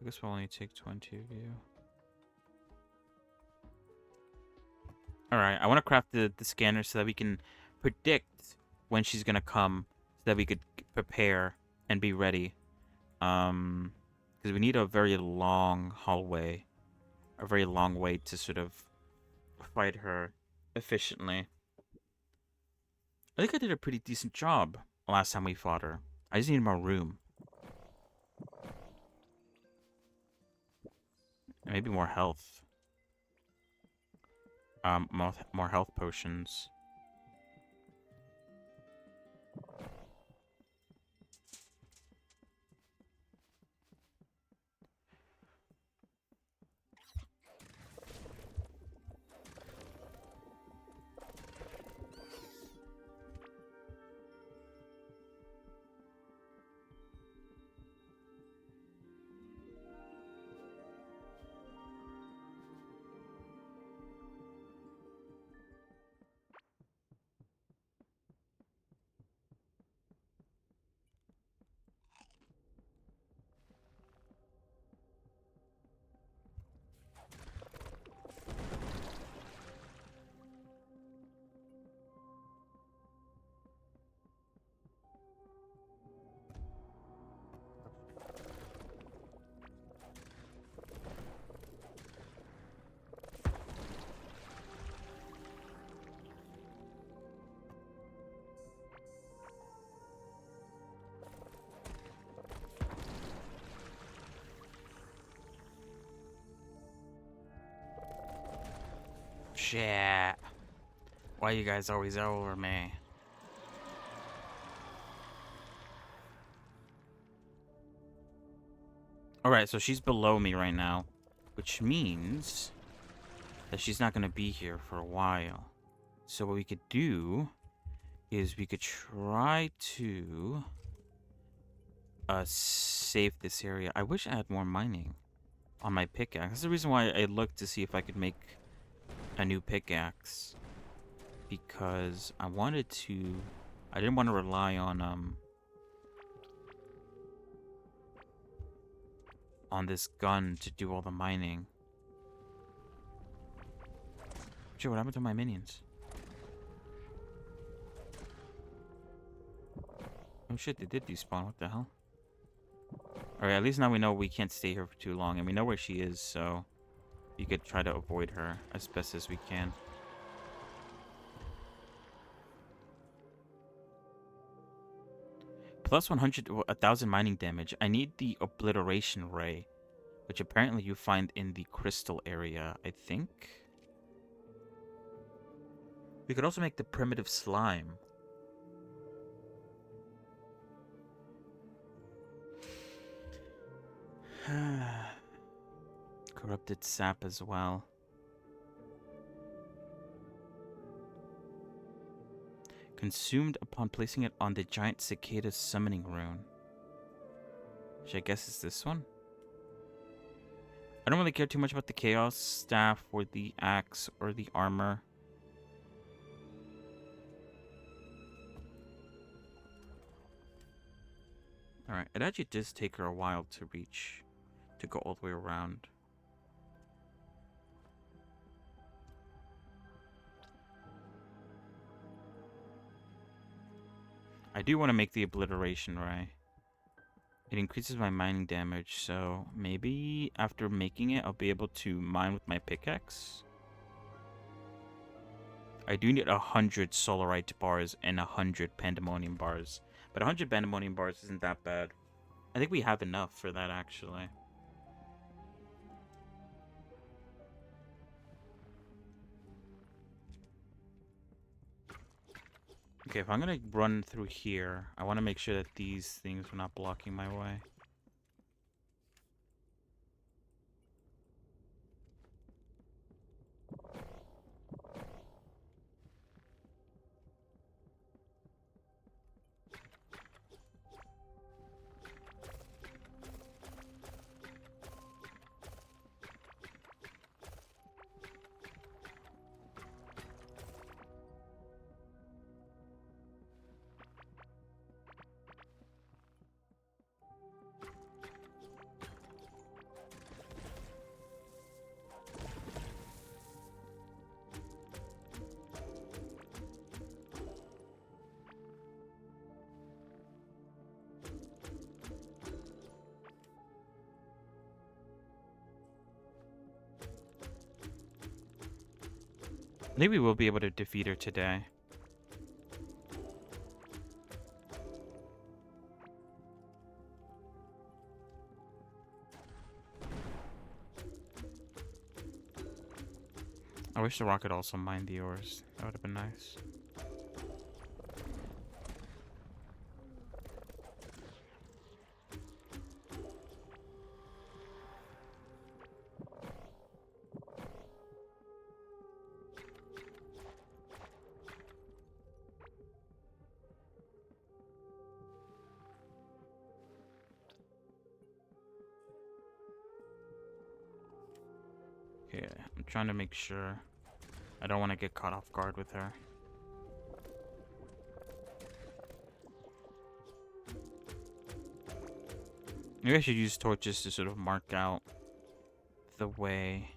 I guess we'll only take 20 of you. Alright, I want to craft the scanner so that we can predict when she's going to come, so that we could prepare and be ready. Because we need a very long hallway. A very long way to sort of fight her efficiently. I think I did a pretty decent job last time we fought her. I just need more room. And maybe more health. More health potions. Shit. Why you guys always over me? Alright, so she's below me right now. Which means that she's not going to be here for a while. So what we could do is we could try to save this area. I wish I had more mining on my pickaxe. That's the reason why I looked to see if I could make a new pickaxe, because I didn't want to rely on this gun to do all the mining. Shit, what happened to my minions? Oh shit, they did despawn, what the hell? Alright, at least now we know we can't stay here for too long, and we know where she is, so we could try to avoid her as best as we can. Plus 1,000 mining damage. I need the obliteration ray, which apparently you find in the crystal area, I think. We could also make the primitive slime. Corrupted sap as well. Consumed upon placing it on the giant cicada summoning rune. Which I guess is this one? I don't really care too much about the chaos staff or the axe or the armor. Alright, it actually does take her a while to reach, to go all the way around. I do want to make the obliteration ray. It increases my mining damage, so maybe after making it, I'll be able to mine with my pickaxe. I do need 100 solarite bars and 100 pandemonium bars. But 100 pandemonium bars isn't that bad. I think we have enough for that, actually. Okay, if I'm gonna run through here, I want to make sure that these things are not blocking my way. Maybe we'll be able to defeat her today. I wish the rocket also mined the ores. That would have been nice. Okay, I'm trying to make sure. I don't want to get caught off guard with her. Maybe I should use torches to sort of mark out the way.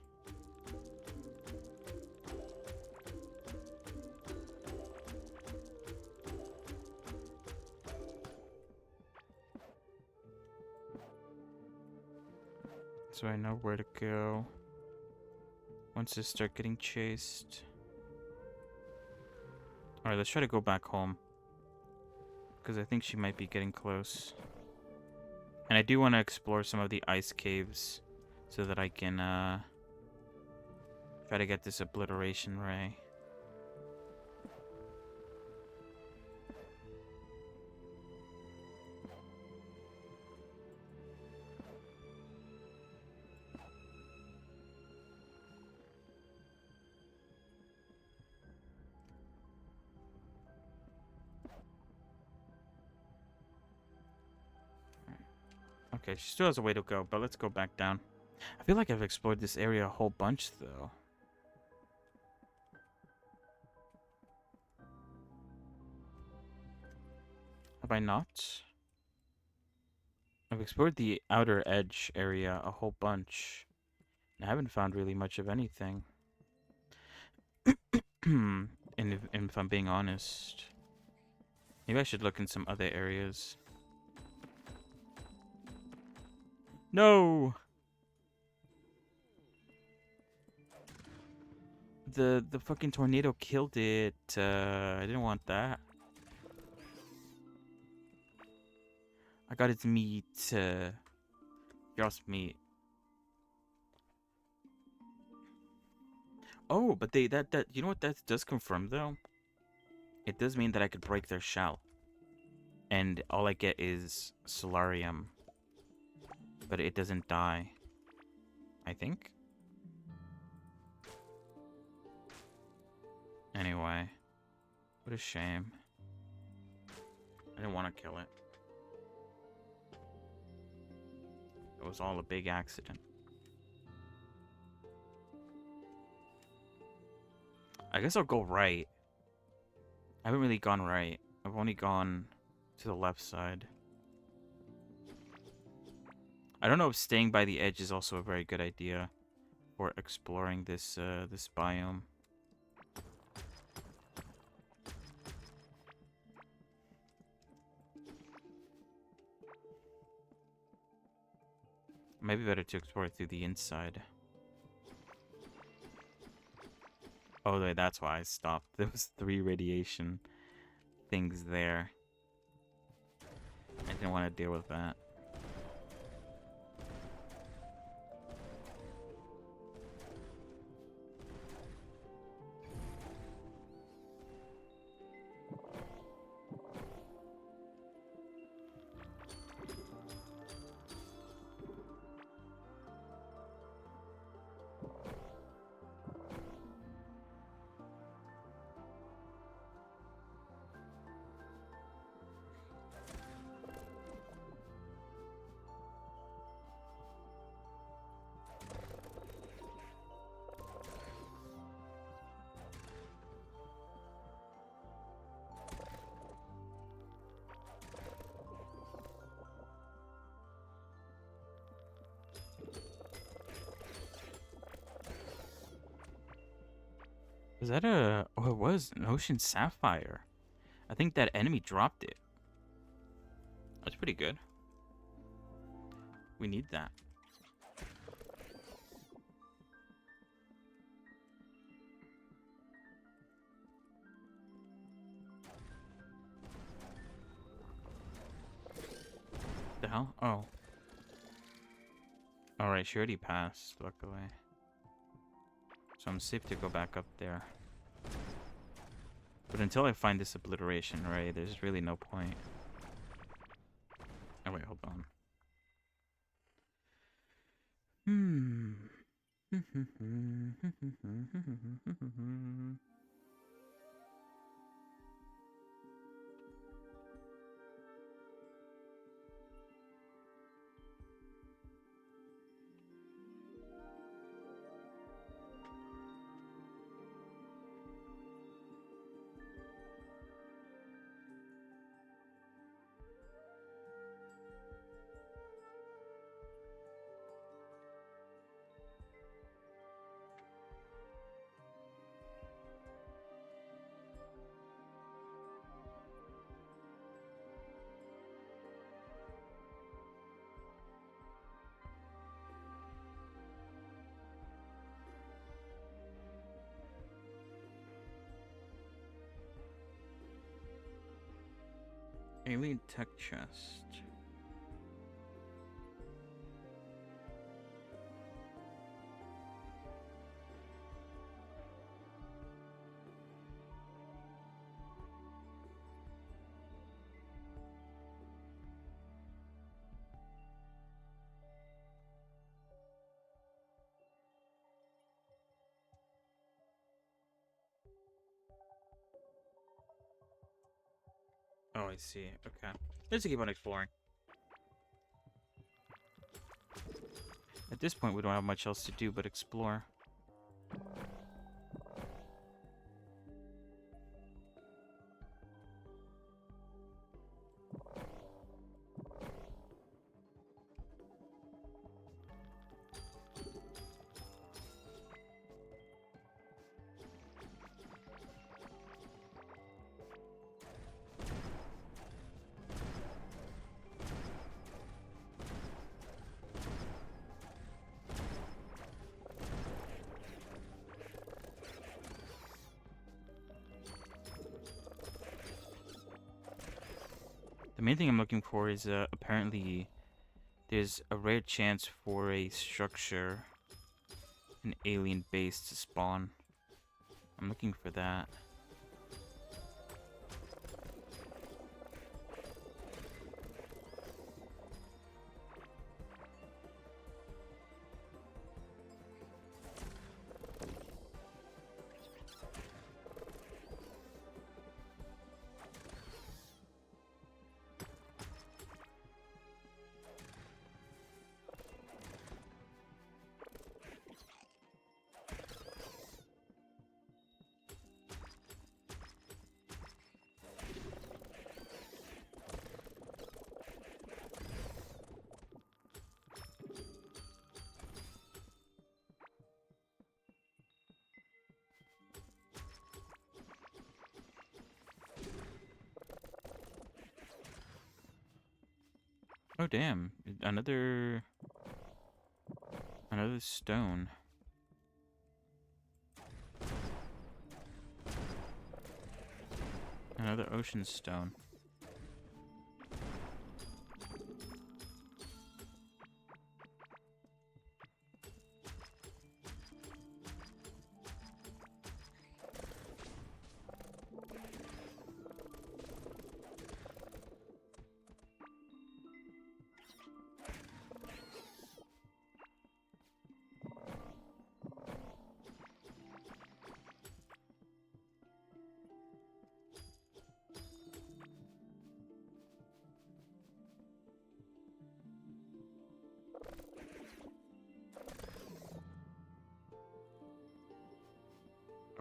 So I know where to go once I start getting chased. Alright, let's try to go back home, because I think she might be getting close. And I do want to explore some of the ice caves so that I can try to get this obliteration ray. Okay, she still has a way to go, but let's go back down. I feel like I've explored this area a whole bunch, though. Have I not? I've explored the outer edge area a whole bunch. I haven't found really much of anything. and if I'm being honest, maybe I should look in some other areas. No! The fucking tornado killed it. I didn't want that. I got its meat. Just meat. Oh, but that you know what that does confirm though? It does mean that I could break their shell. And all I get is solarium. But it doesn't die. I think. Anyway. What a shame. I didn't want to kill it. It was all a big accident. I guess I'll go right. I haven't really gone right. I've only gone to the left side. I don't know if staying by the edge is also a very good idea for exploring this this biome. Maybe better to explore it through the inside. Oh, wait, that's why I stopped. There was 3 radiation things there. I didn't want to deal with that. Was that a... Oh, it was an ocean sapphire. I think that enemy dropped it. That's pretty good. We need that. The hell? Oh. Alright, she already passed, luckily. So I'm safe to go back up there. But until I find this obliteration, right, there's really no point. Oh wait, hold on. Alien tech chest. Oh, I see. Okay. Let's keep on exploring. At this point, we don't have much else to do but explore. The main thing I'm looking for is apparently there's a rare chance for a structure, an alien base to spawn. I'm looking for that. Oh damn, another stone. Another ocean stone.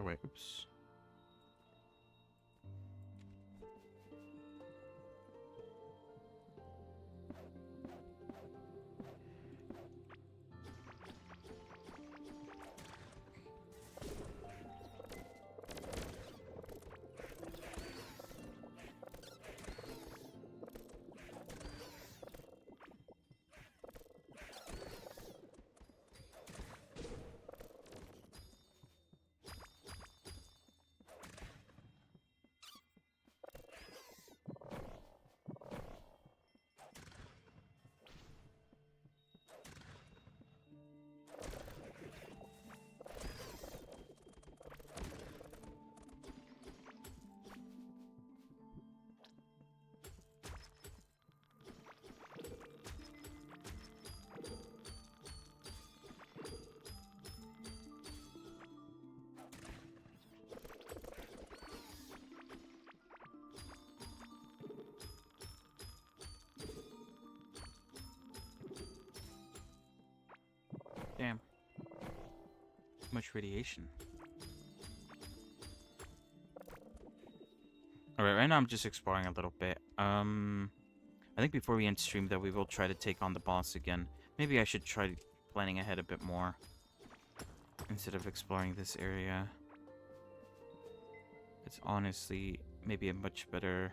Oh wait, oops. Damn. Too much radiation. Alright, right now I'm just exploring a little bit. I think before we end stream though, we will try to take on the boss again. Maybe I should try planning ahead a bit more instead of exploring this area. It's honestly maybe a much better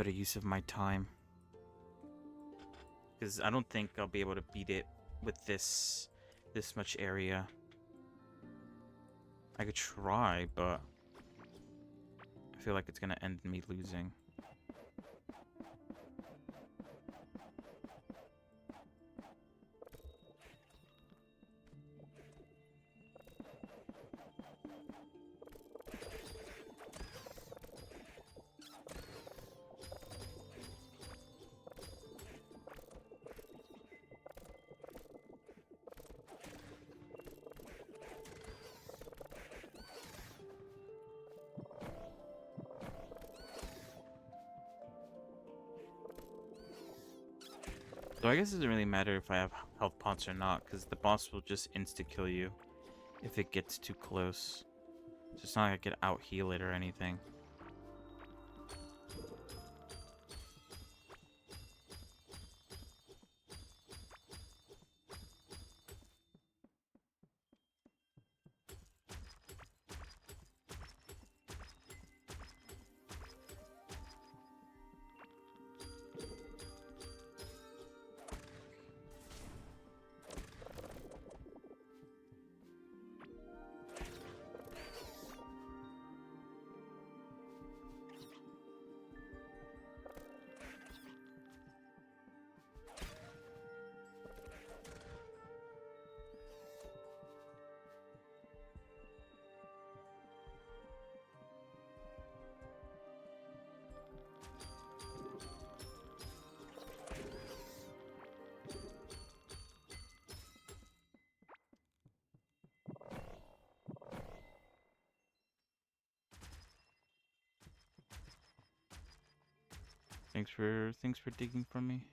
use of my time. Because I don't think I'll be able to beat it with this much area. I could try, but I feel like it's gonna end in me losing. So I guess it doesn't really matter if I have health pots or not, because the boss will just insta-kill you if it gets too close. So it's not like I could out-heal it or anything. Thanks for digging for me.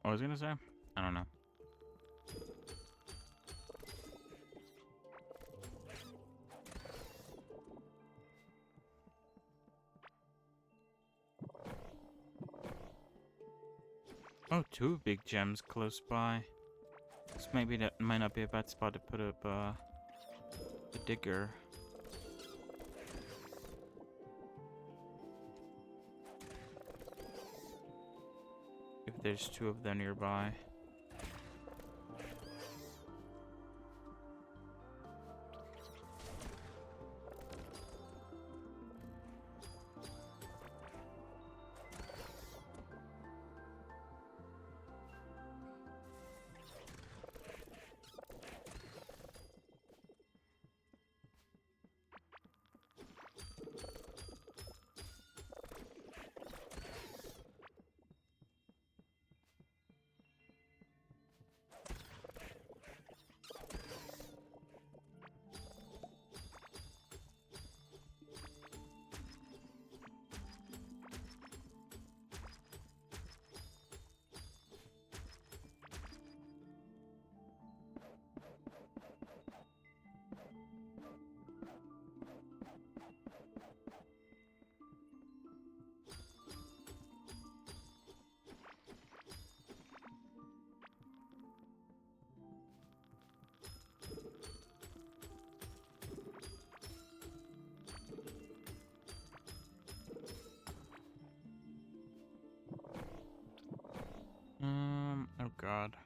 What was I gonna say? I don't know. Oh, two big gems close by. So maybe that might not be a bad spot to put up a digger. If there's two of them nearby. Oh god.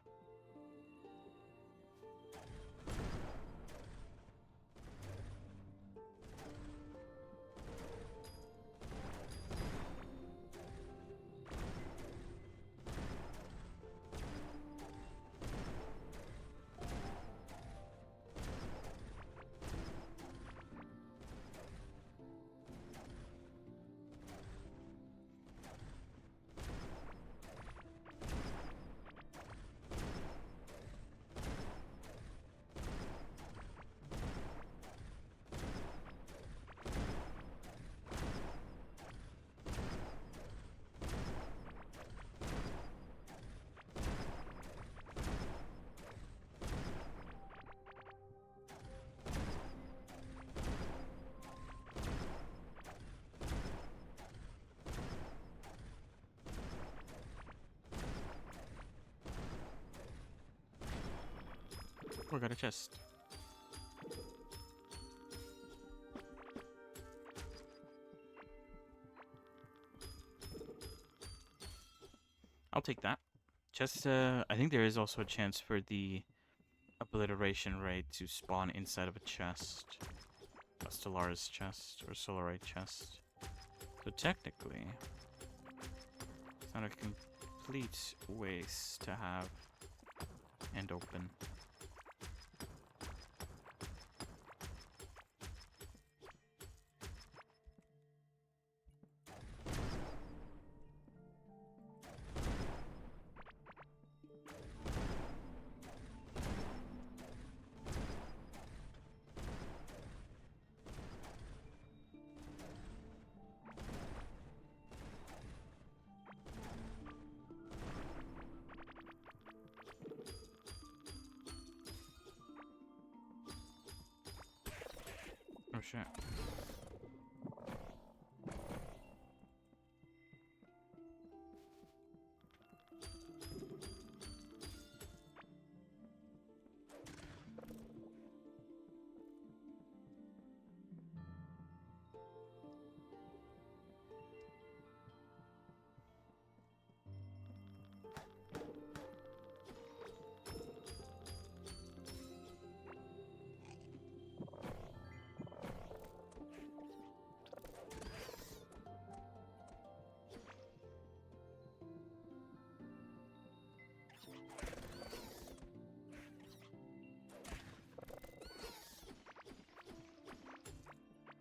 Oh, I got a chest. I'll take that. Chest, I think there is also a chance for the obliteration raid to spawn inside of a chest. A Stellaris chest or Solarite chest. So technically, it's not a complete waste to have and open. shit.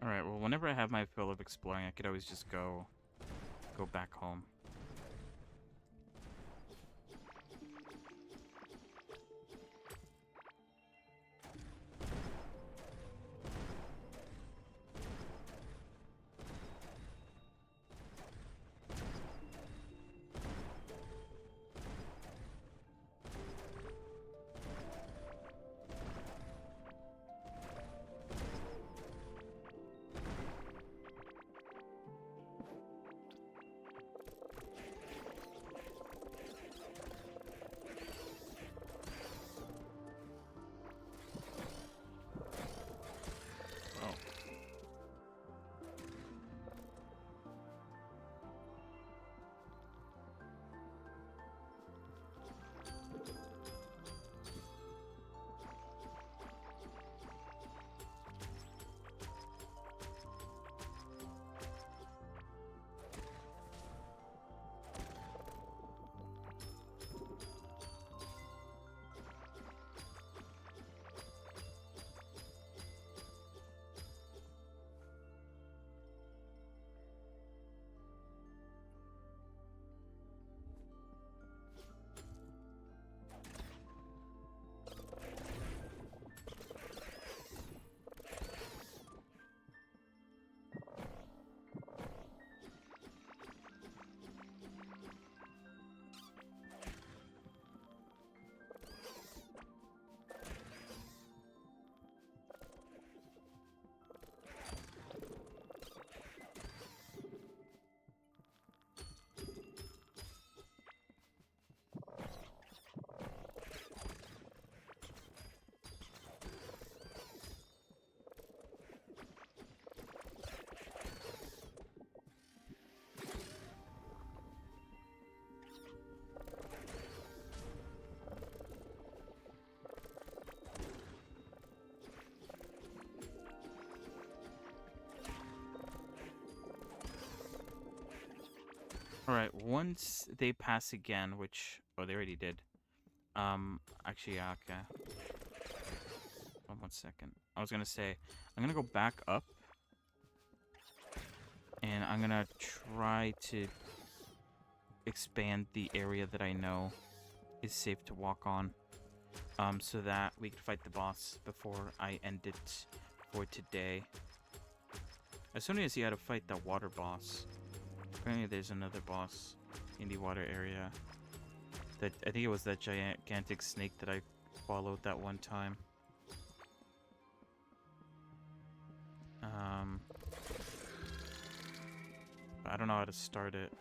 Alright, well, whenever I have my fill of exploring, I could always just go back home. Alright, once they pass again, which... Oh, they already did. Actually, yeah, okay. One second. I was gonna say, I'm gonna go back up. And I'm gonna try to expand the area that I know is safe to walk on. So that we can fight the boss before I end it for today. As soon as I see how to fight that water boss. Apparently there's another boss in the water area. That I think it was that gigantic snake that I followed that one time. But I don't know how to start it.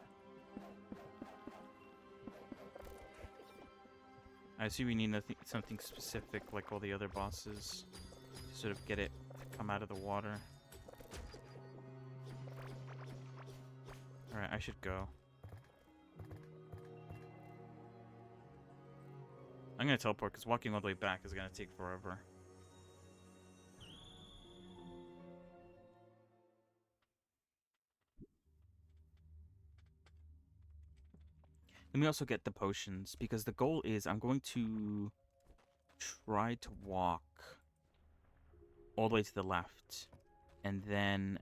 I see we need something specific like all the other bosses to sort of get it to come out of the water. Alright, I should go. I'm gonna teleport because walking all the way back is gonna take forever. Let me also get the potions because the goal is I'm going to try to walk all the way to the left. And then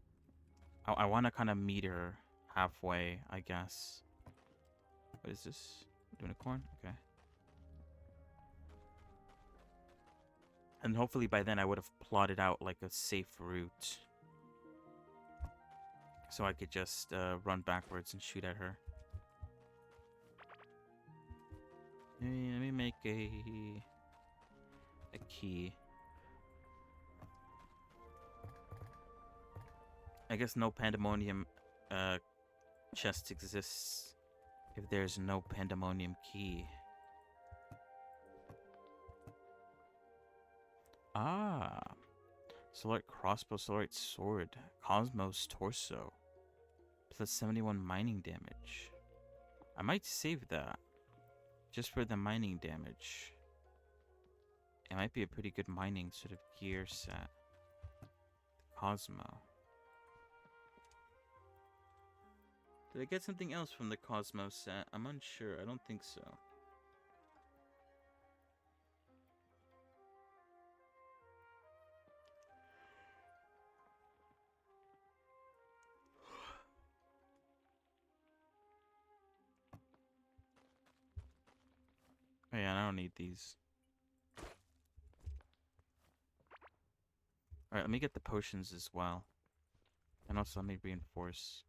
I want to kind of meet her halfway, I guess. What is this? Unicorn? Okay. And hopefully by then I would have plotted out like a safe route. So I could just run backwards and shoot at her. Let me make a key. I guess no pandemonium chest exists if there's no pandemonium key. Ah. Solarite crossbow, solarite sword, Cosmos torso. Plus 71 mining damage. I might save that. Just for the mining damage. It might be a pretty good mining sort of gear set. Cosmo. Did I get something else from the Cosmo set? I'm unsure. I don't think so. Oh yeah, I don't need these. Alright, let me get the potions as well. And also let me reinforce.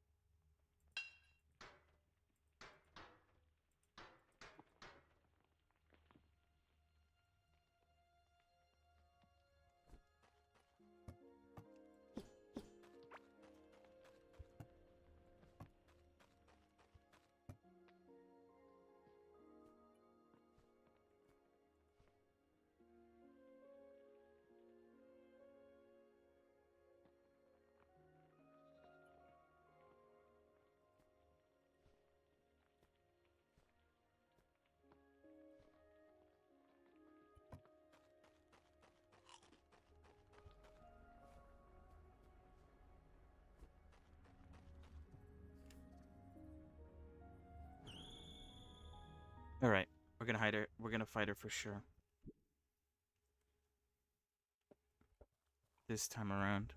Alright, we're gonna hide her. We're gonna fight her for sure. This time around.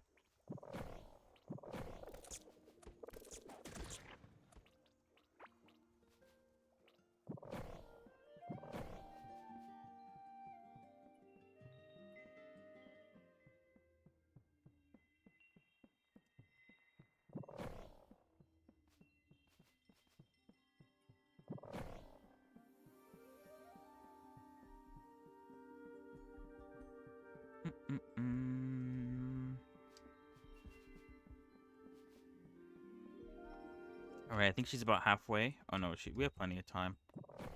Alright, I think she's about halfway. Oh no, we have plenty of time.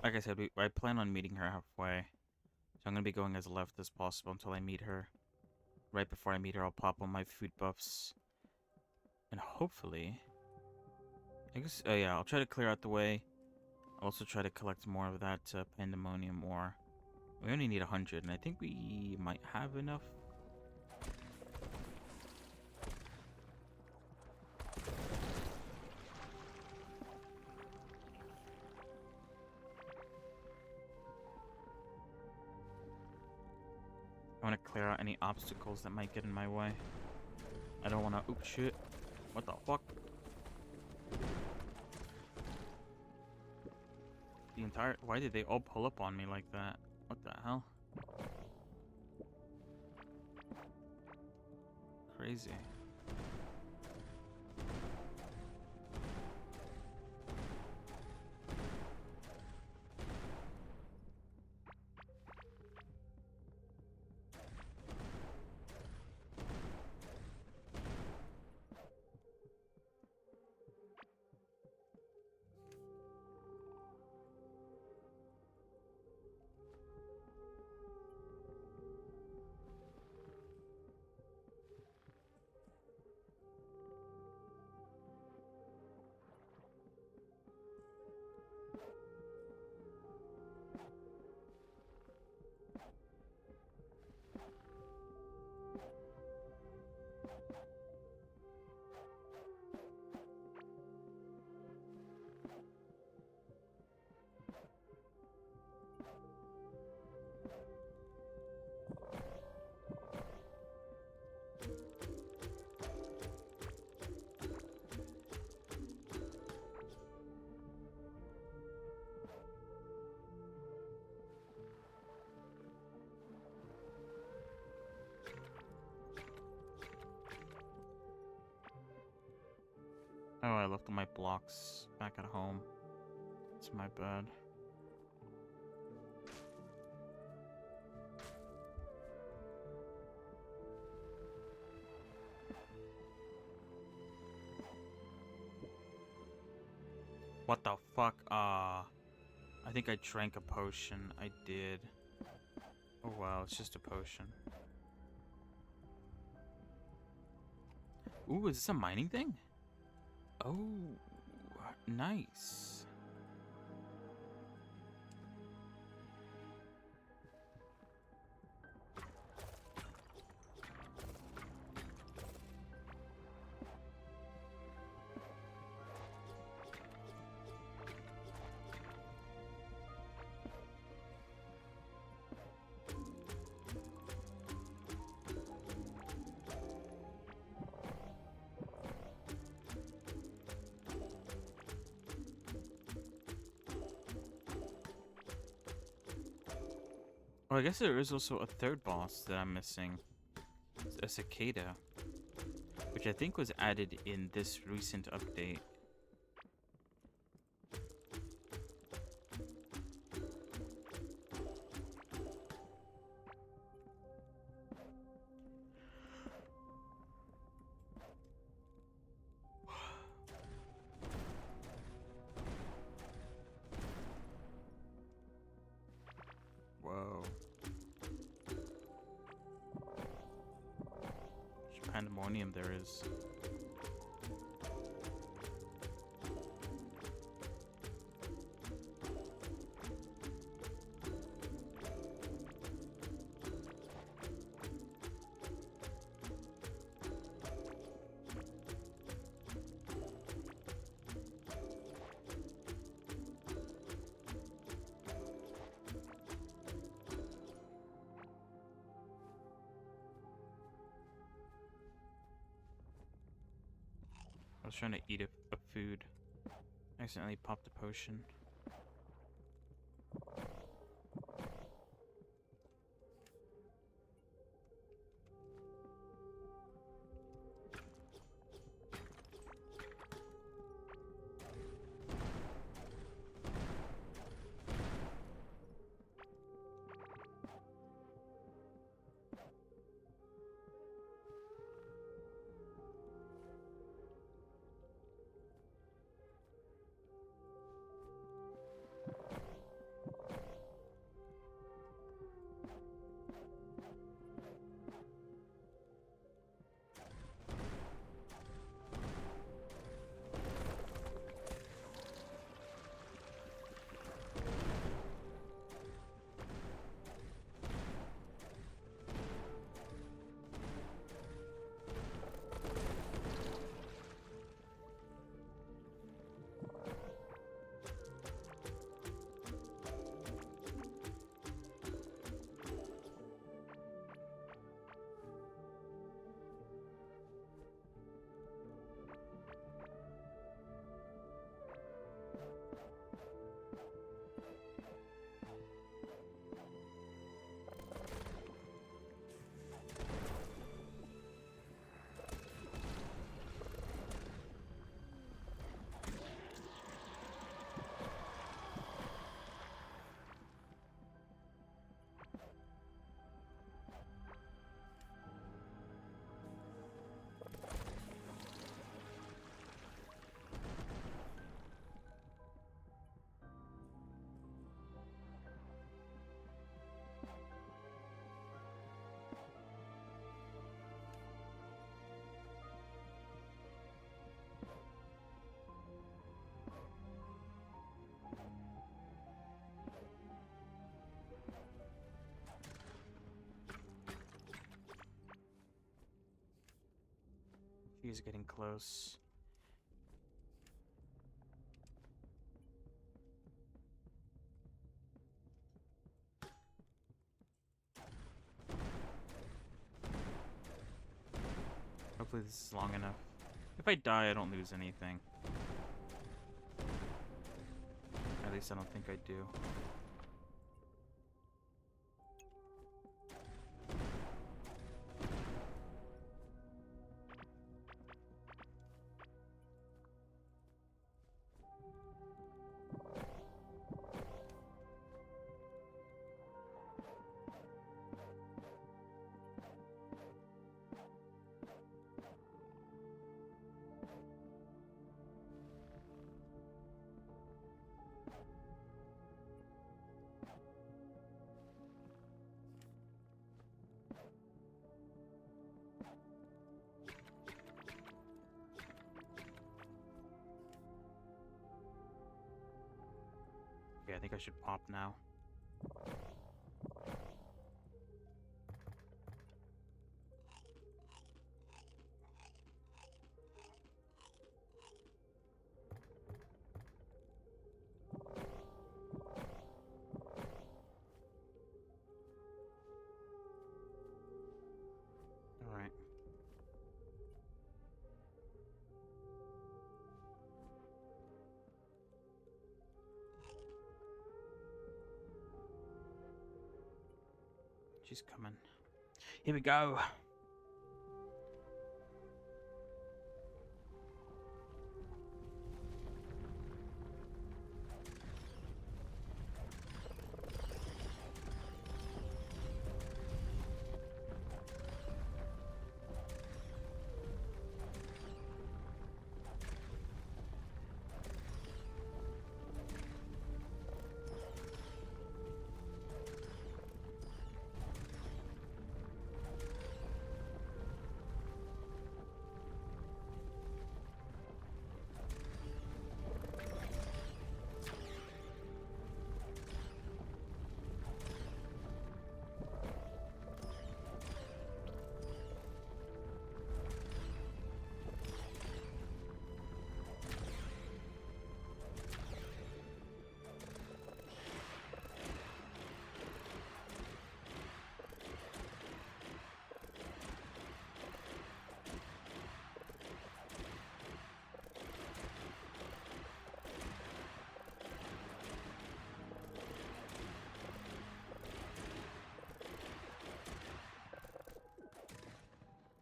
Like I said, I plan on meeting her halfway. So I'm gonna be going as left as possible until I meet her. Right before I meet her, I'll pop on my food buffs. And hopefully... I guess, oh yeah, I'll try to clear out the way. I'll also try to collect more of that pandemonium ore. We only need 100, and I think we might have enough. I want to clear out any obstacles that might get in my way. I don't want to... Oops, shit. What the fuck? The entire... Why did they all pull up on me like that? What the hell? Crazy. Oh, I left all my blocks back at home. It's my bad. What the fuck? I think I drank a potion. I did. Oh wow, it's just a potion. Ooh, is this a mining thing? Oh, nice. Oh, I guess there is also a third boss that I'm missing. It's a cicada, which I think was added in this recent update. Whoa. Much pandemonium there is. I was trying to eat a food. I accidentally popped a potion. He's getting close. Hopefully this is long enough. If I die, I don't lose anything. At least I don't think I do. think I should pop now. Alright. She's coming. Here we go.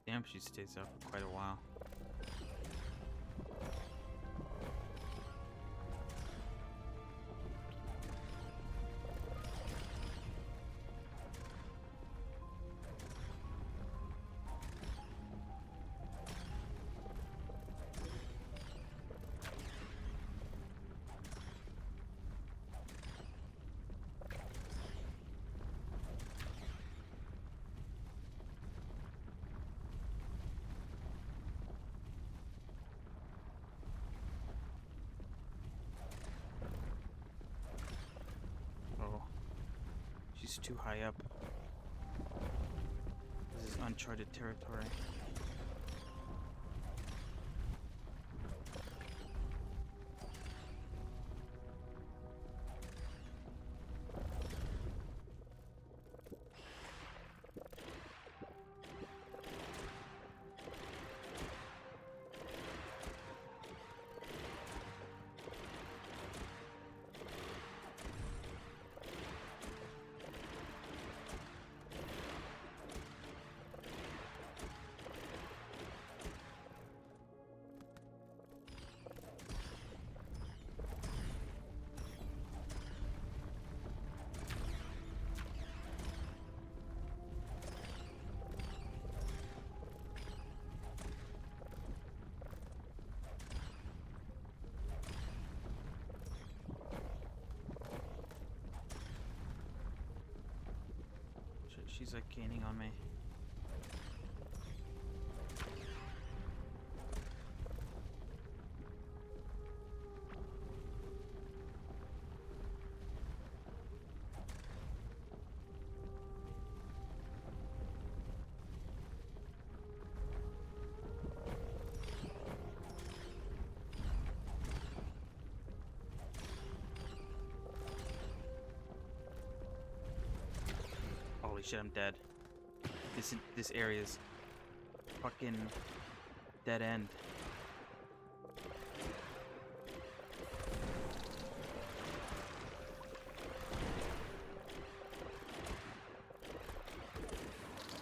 Damn, she stays up for quite a while. Oh, she's too high up. This is uncharted territory. She's like gaining on me. Holy shit, I'm dead. This area is fucking dead end.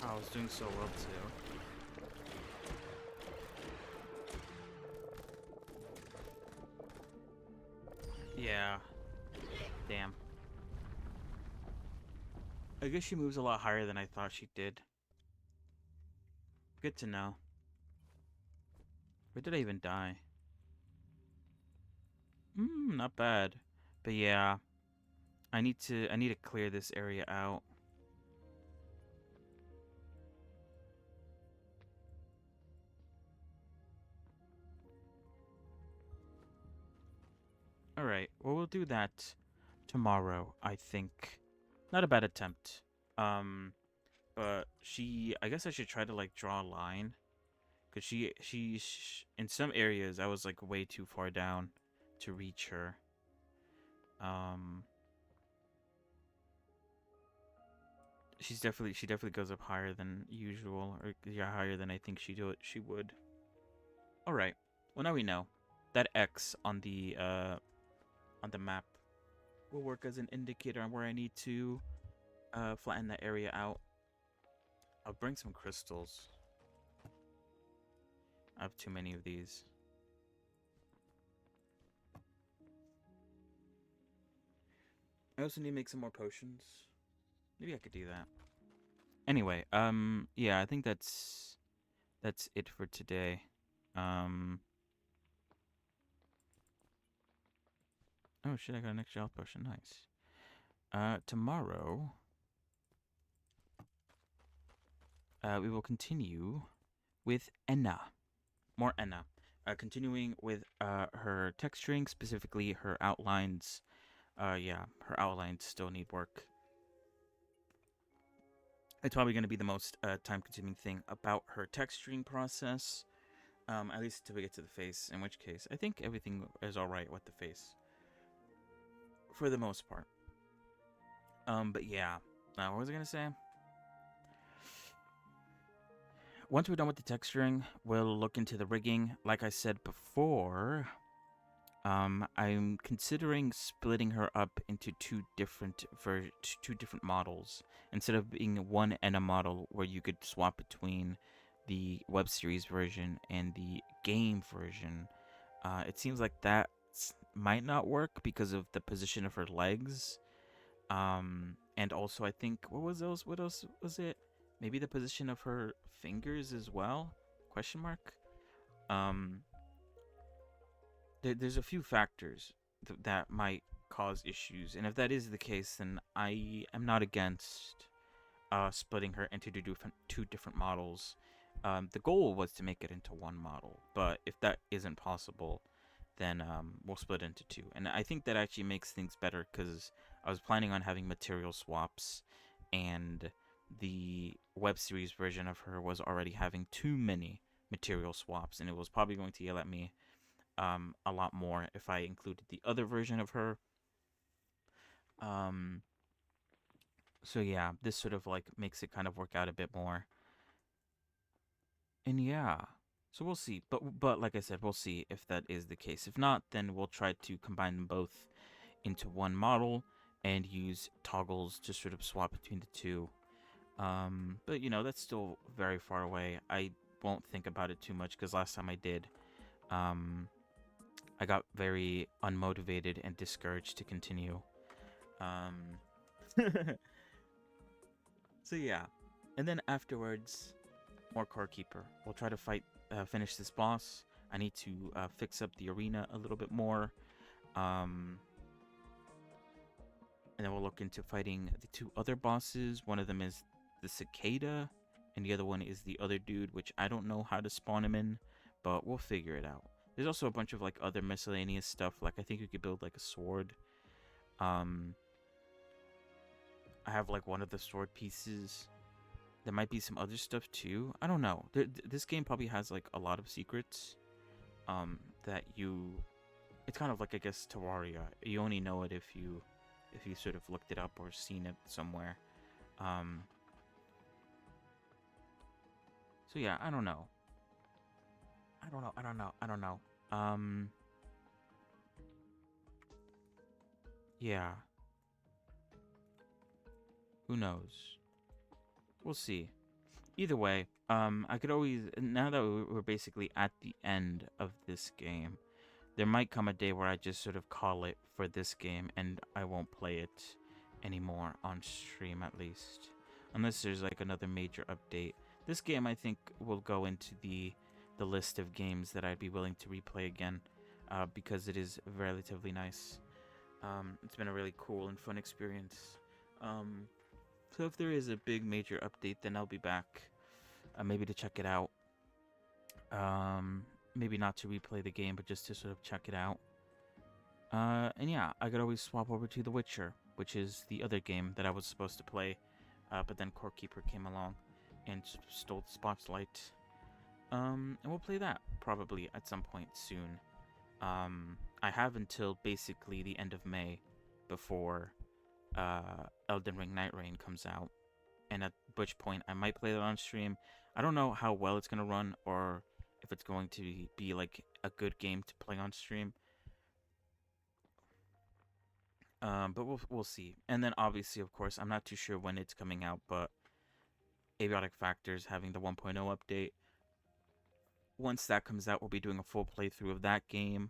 I was doing so well too. Yeah. Damn. I guess she moves a lot higher than I thought she did. Good to know. Where did I even die? Not bad. But yeah, I need to clear this area out. Alright, well we'll do that tomorrow, I think. Not a bad attempt. But I guess I should try to like draw a line, cause in some areas I was like way too far down to reach her. Um, she definitely goes up higher than usual, or yeah, higher than I think she would. All right. Well, now we know that X on the map will work as an indicator on where I need to flatten that area out. I'll bring some crystals. I have too many of these. I also need to make some more potions. Maybe I could do that. Anyway, yeah, I think that's it for today. Oh shit, I got an extra health potion. Nice. Tomorrow, we will continue with ENA. More ENA. Continuing with her texturing, specifically her outlines. Yeah, her outlines still need work. It's probably going to be the most time-consuming thing about her texturing process, at least until we get to the face, in which case I think everything is alright with the face, for the most part. But yeah, what was I going to say? Once we're done with the texturing, we'll look into the rigging. Like I said before, I'm considering splitting her up into two different models, instead of being one ENA model where you could swap between the web series version and the game version. It seems like that might not work because of the position of her legs. And also I think what else was it? Maybe the position of her fingers as well? Question mark. There's a few factors that might cause issues, and if that is the case, then I am not against splitting her into two different models. The goal was to make it into one model, but if that isn't possible, then we'll split into two. And I think that actually makes things better, because I was planning on having material swaps, and the web series version of her was already having too many material swaps, and it was probably going to yell at me a lot more if I included the other version of her. So yeah, this sort of like makes it kind of work out a bit more. And yeah, so we'll see. But like I said, we'll see if that is the case. If not, then we'll try to combine them both into one model and use toggles to sort of swap between the two. But you know, that's still very far away. I won't think about it too much, because last time I did, I got very unmotivated and discouraged to continue. So yeah, and then afterwards, more Core Keeper. We'll try to finish this boss. I need to fix up the arena a little bit more. And then we'll look into fighting the two other bosses. One of them is the Cicada, and the other one is the other dude, which I don't know how to spawn him in, but we'll figure it out. There's also a bunch of like other miscellaneous stuff. Like I think you could build like a sword. I have like one of the sword pieces. There might be some other stuff too. I don't know. This game probably has like a lot of secrets. That you, it's kind of like, I guess, Terraria. You only know it if you sort of looked it up or seen it somewhere. So yeah, I don't know. Yeah. Who knows? We'll see. Either way, I could always, now that we're basically at the end of this game, there might come a day where I just sort of call it for this game and I won't play it anymore on stream, at least. Unless there's like another major update. This game, I think, will go into the list of games that I'd be willing to replay again, because it is relatively nice. It's been a really cool and fun experience. So if there is a big major update, then I'll be back, maybe to check it out. Maybe not to replay the game, but just to sort of check it out. And yeah, I could always swap over to The Witcher, which is the other game that I was supposed to play, but then Core Keeper came along and stole the spotlight. And we'll play that probably at some point soon. I have until basically the end of May before Elden Ring Night Rain comes out, and at which point I might play that on stream. I don't know how well it's gonna run or if it's going to be like a good game to play on stream. But we'll see. And then obviously, of course, I'm not too sure when it's coming out, but Abiotic Factors having the 1.0 update. Once that comes out, we'll be doing a full playthrough of that game,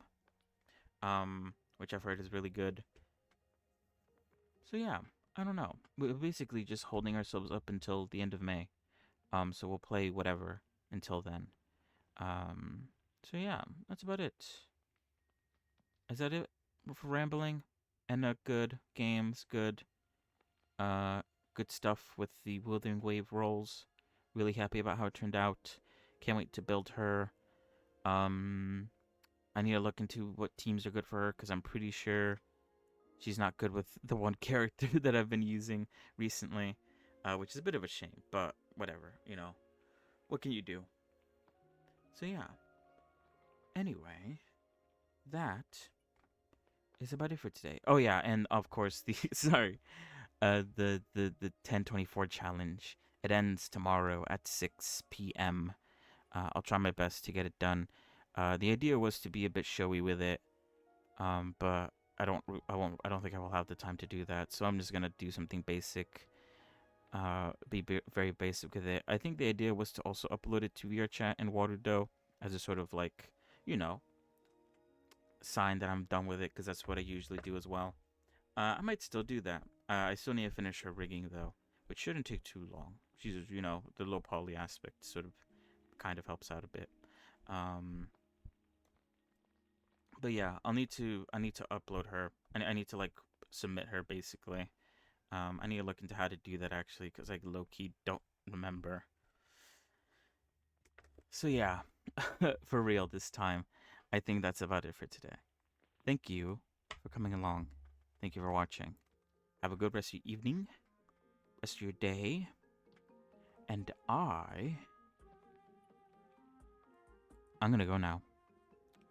which I've heard is really good. So yeah, I don't know. We're basically just holding ourselves up until the end of May. So we'll play whatever until then. So yeah, that's about it. Is that it for rambling? And good games, good stuff with the Withering Wave rolls. Really happy about how it turned out. Can't wait to build her. I need to look into what teams are good for her, because I'm pretty sure she's not good with the one character that I've been using recently, which is a bit of a shame, but whatever, you know. What can you do? So yeah. Anyway, that is about it for today. Oh yeah, and of course the the 1024 challenge. It ends tomorrow at 6 p.m. I'll try my best to get it done. The idea was to be a bit showy with it, but I don't think I will have the time to do that. So I'm just gonna do something basic. Be very basic with it. I think the idea was to also upload it to VRChat and Waterdo as a sort of like, you know, sign that I'm done with it, because that's what I usually do as well. I might still do that. I still need to finish her rigging though, which shouldn't take too long. She's, you know, the low poly aspect sort of kind of helps out a bit. But yeah, I need to upload her, and I need to like submit her basically. I need to look into how to do that actually, because I low-key don't remember. So yeah, for real this time, I think that's about it for today. Thank you for coming along. Thank you for watching. Have a good rest of your evening, rest of your day, and I'm gonna go now.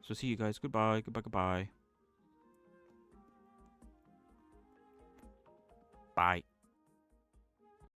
So see you guys. Goodbye, goodbye, goodbye. Bye.